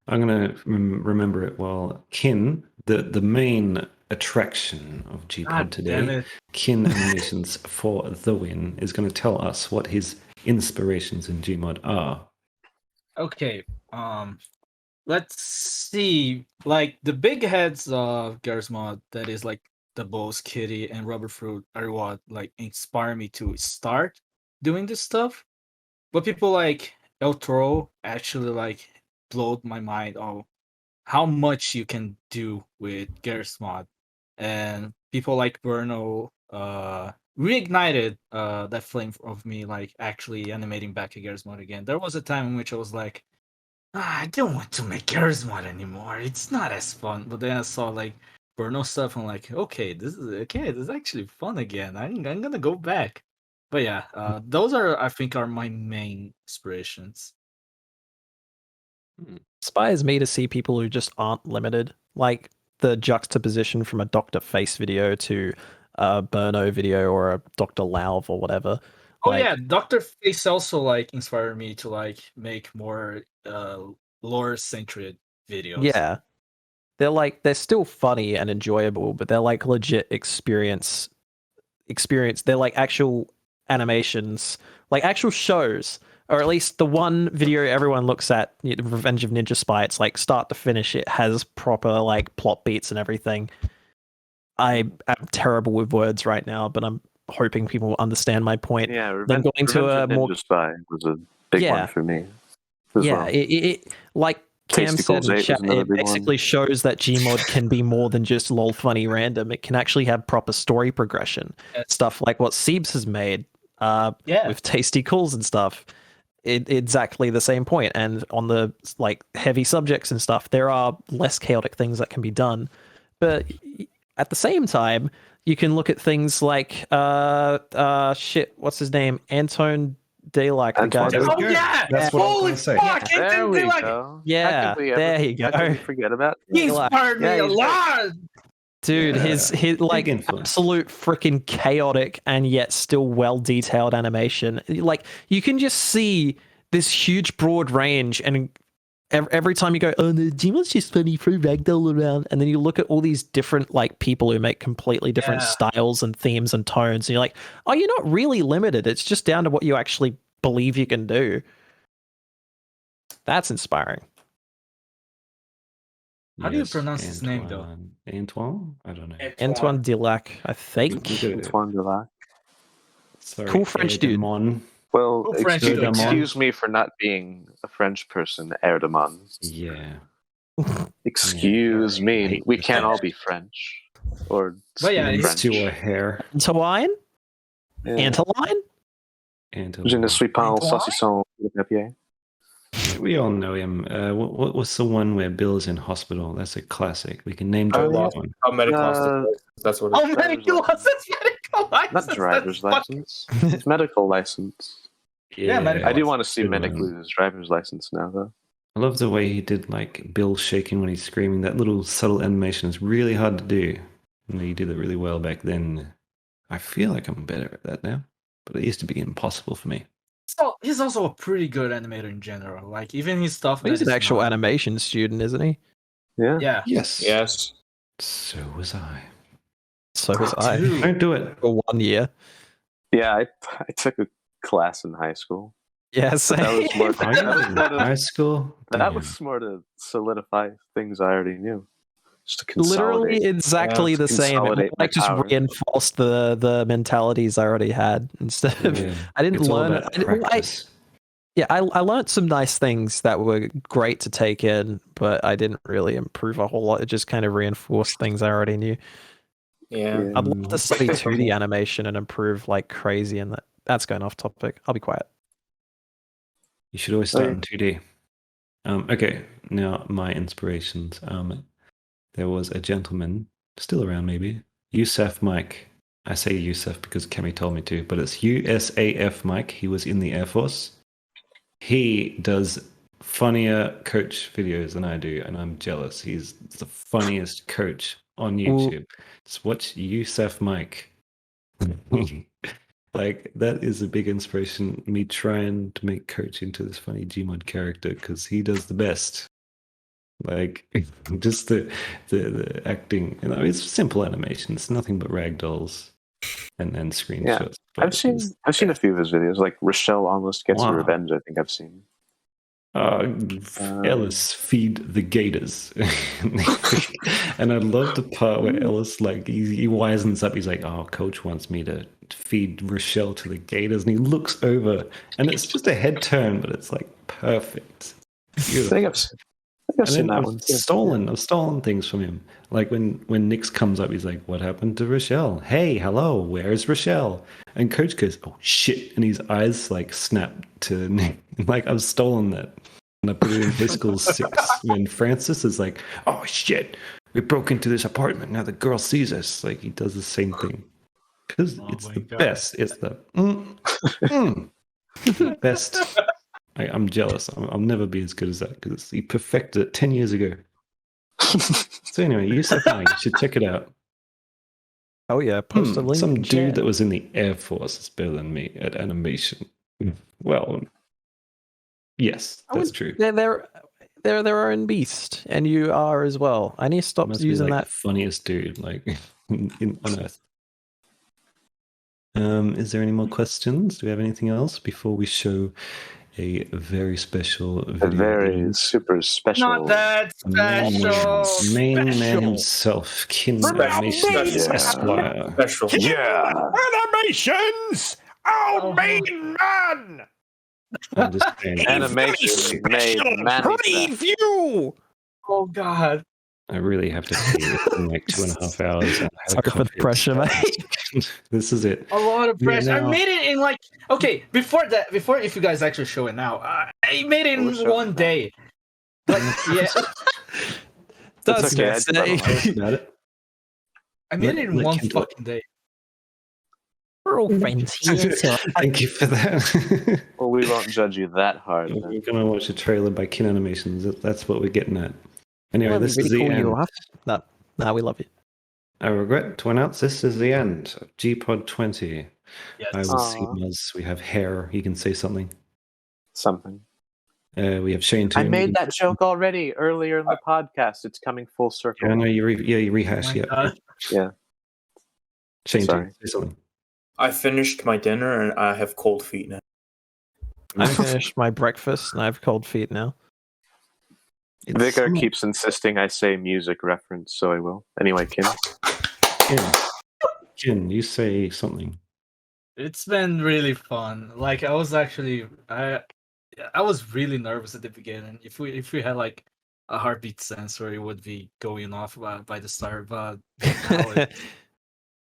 I'm going to remember it while Kin, the main attraction of G-Pod today, Kin Animations for the win, is going to tell us what his inspirations in Gmod are. Okay, let's see. Like the big heads of Garsmod, that is like the Boss, Kitty, and Rubber Fruit are what like inspire me to start doing this stuff. But people like El Toro actually like blowed my mind on how much you can do with Garsmod, and people like Burno reignited that flame of me like actually animating back a Garsmod again. There was a time in which I was like, I don't want to make Garsmod anymore. It's not as fun. But then I saw like Burno stuff. I'm like, okay, this is actually fun again. I'm gonna go back. But yeah, those are I think are my main inspirations. Inspires me to see people who just aren't limited, like the juxtaposition from a Dr. Face video to a Burno video or a Dr. Lauv or whatever. Oh yeah, Dr. Face also like inspired me to like make more lore centered videos. Yeah. They're still funny and enjoyable, but they're like legit experience. They're like actual animations, like actual shows, or at least the one video everyone looks at, Revenge of Ninja Spy. It's like start to finish, it has proper like plot beats and everything. I am terrible with words right now, but I'm hoping people will understand my point. Yeah, Then going to a more Ninja Spy was a big one for me. Yeah, it like Cam said in chat, it basically shows that Gmod can be more than just lol funny random. It can actually have proper story progression. Stuff like what Seibs has made with tasty calls and stuff. Exactly the same point. And on the like heavy subjects and stuff, there are less chaotic things that can be done. But at the same time, you can look at things like what's his name? Anton Daylight, the guy. Oh yeah! That's what Holy I'm saying. fuck! There we go. Yeah, there you go. How can we forget about He inspired me a lot. Dude, his like absolute freaking chaotic and yet still well detailed animation. Like you can just see this huge broad range, and every time you go, oh no, Gmod's just funny, throw ragdoll around, and then you look at all these different like people who make completely different styles and themes and tones, and you're like, oh, you're not really limited. It's just down to what you actually believe you can do. That's inspiring. How do you pronounce his name, though? Antoine? I don't know. Antoine Delac, I think. Antoine Delac. Sorry, cool French dude. Well, excuse me for not being a French person, Erdemon. Yeah. Excuse me. We can't all be French. Or Monsieur Herr. Antoine? Antoine? Je ne suis pas un saucisson de papier. We all know him. What was the one where Bill's in hospital? That's a classic. We can name that one. That's what it's medical license. Not driver's license. It's medical license. Yeah, I do want to see Medic lose his driver's license now, though. I love the way he did like Bill shaking when he's screaming. That little subtle animation is really hard to do. And he did it really well back then. I feel like I'm better at that now, but it used to be impossible for me. So he's also a pretty good animator in general. Like even his stuff. He's an actual animation student, isn't he? Yeah. Yeah. Yes. So was I. So was I. Don't do it for 1 year. Yeah, I took a class in high school. Yeah, same. That was more high school. That was more to solidify things I already knew. Just to Literally exactly the same. It like just reinforced the mentalities I already had instead of I didn't learn it. I learned some nice things that were great to take in, but I didn't really improve a whole lot. It just kind of reinforced things I already knew. Yeah. I'd love to study 2D animation and improve like crazy, and that's going off topic. I'll be quiet. You should always start in 2D. Okay, now my inspirations. There was a gentleman, still around maybe, USAF Mike. I say USAF because Kemi told me to, but it's USAF Mike. He was in the Air Force. He does funnier coach videos than I do, and I'm jealous. He's the funniest coach on YouTube. Just watch USAF Mike. Like that is a big inspiration. Me trying to make Coach into this funny Gmod character because he does the best. Like just the acting. You know, it's simple animation. It's nothing but ragdolls and screenshots. Yeah, I've seen a few of his videos. Like Rochelle almost gets her revenge. I think I've seen. Ellis feed the gators, and I love the part where Ellis like he wisens up. He's like, "Oh, Coach wants me to feed Rochelle to the gators," and he looks over, and it's just a head turn, but it's like perfect. Beautiful. I think I've seen that one. I've stolen things from him. Like when Nix comes up, he's like, "What happened to Rochelle? Hey, hello, where's Rochelle?" And Coach goes, "Oh shit!" And his eyes like snap to Nick. Like I've stolen that, and I put it in High School 6 when Francis is like, "Oh shit, we broke into this apartment. Now the girl sees us." Like he does the same thing because it's the best. It's the the best. I'm jealous. I'll never be as good as that because he perfected it 10 years ago. So anyway, you said you should check it out. Oh yeah, post a link. Some in dude chat. that was in the Air Force is better than me at animation. Well, yes, that's true. They're their own beast, and you are as well. I need to stop Must be using like that. funniest dude like on earth. Is there any more questions? Do we have anything else before we show a very special video? A very super special. Not that special. Main man himself, KinAnimationsFTW Esquire. Special. Yeah! Animations! Oh, main man! I'm just saying, Animation made Preview! Oh god. I really have to see this in like 2.5 hours. Sorry for the pressure, mate. This is it. A lot of pressure. Yeah, I now- made it in like before if you guys actually show it now, I made it in one day. Like yeah, That's okay, okay. About it. I made it in Let one Kim do it. fucking day. We're all friends here. So Thank you for that. Well, we won't judge you that hard. We're Then. gonna watch a trailer by KinAnimations. That's what we're getting at. Anyway, this is the cool end. you off. No, we love you. I regret to announce this is the end of Gpod 20. Yes. I will see Muzz. We have Hair. He can say something. Something. We have Shane. I Toon. made that joke already earlier in the podcast. It's coming full circle. Yeah, no, you rehash. Oh my God. Yeah. Shane, Sorry. say something. I finished my dinner and I have cold feet now. I finished my breakfast and I have cold feet now. Vicar keeps insisting I say music reference, so I will. Anyway, Kim. Kin, you say something. It's been really fun. Like I was really nervous at the beginning. If we had like a heartbeat sensor, it would be going off by the start. But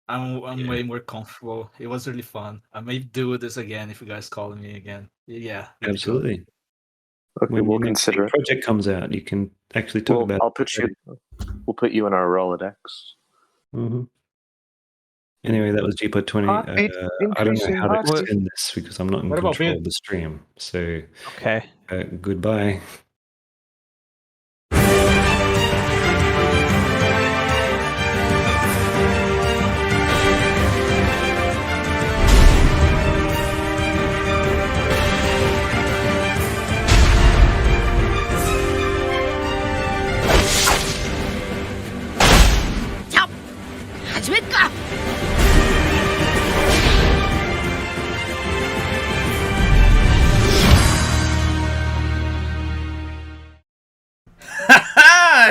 now I'm way more comfortable. It was really fun. I may do this again if you guys call me again. Yeah, really Absolutely. Okay, When we'll your next consider it. project comes out, you can actually talk about. We'll put you in our Rolodex. Mm-hmm. Anyway, that was Gpod 20. Heartbeat I don't know how to increasing extend this because I'm not in What about control Ben? of the stream. So, Okay. goodbye.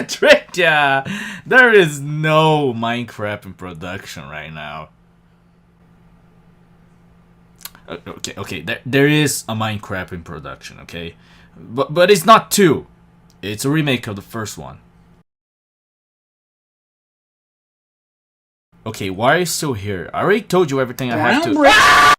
Tricked ya! There is no Minecraft in production right now. Okay. There is a Minecraft in production, okay? But it's not 2. It's a remake of the first one. Okay, why are you still here? I already told you everything I have to.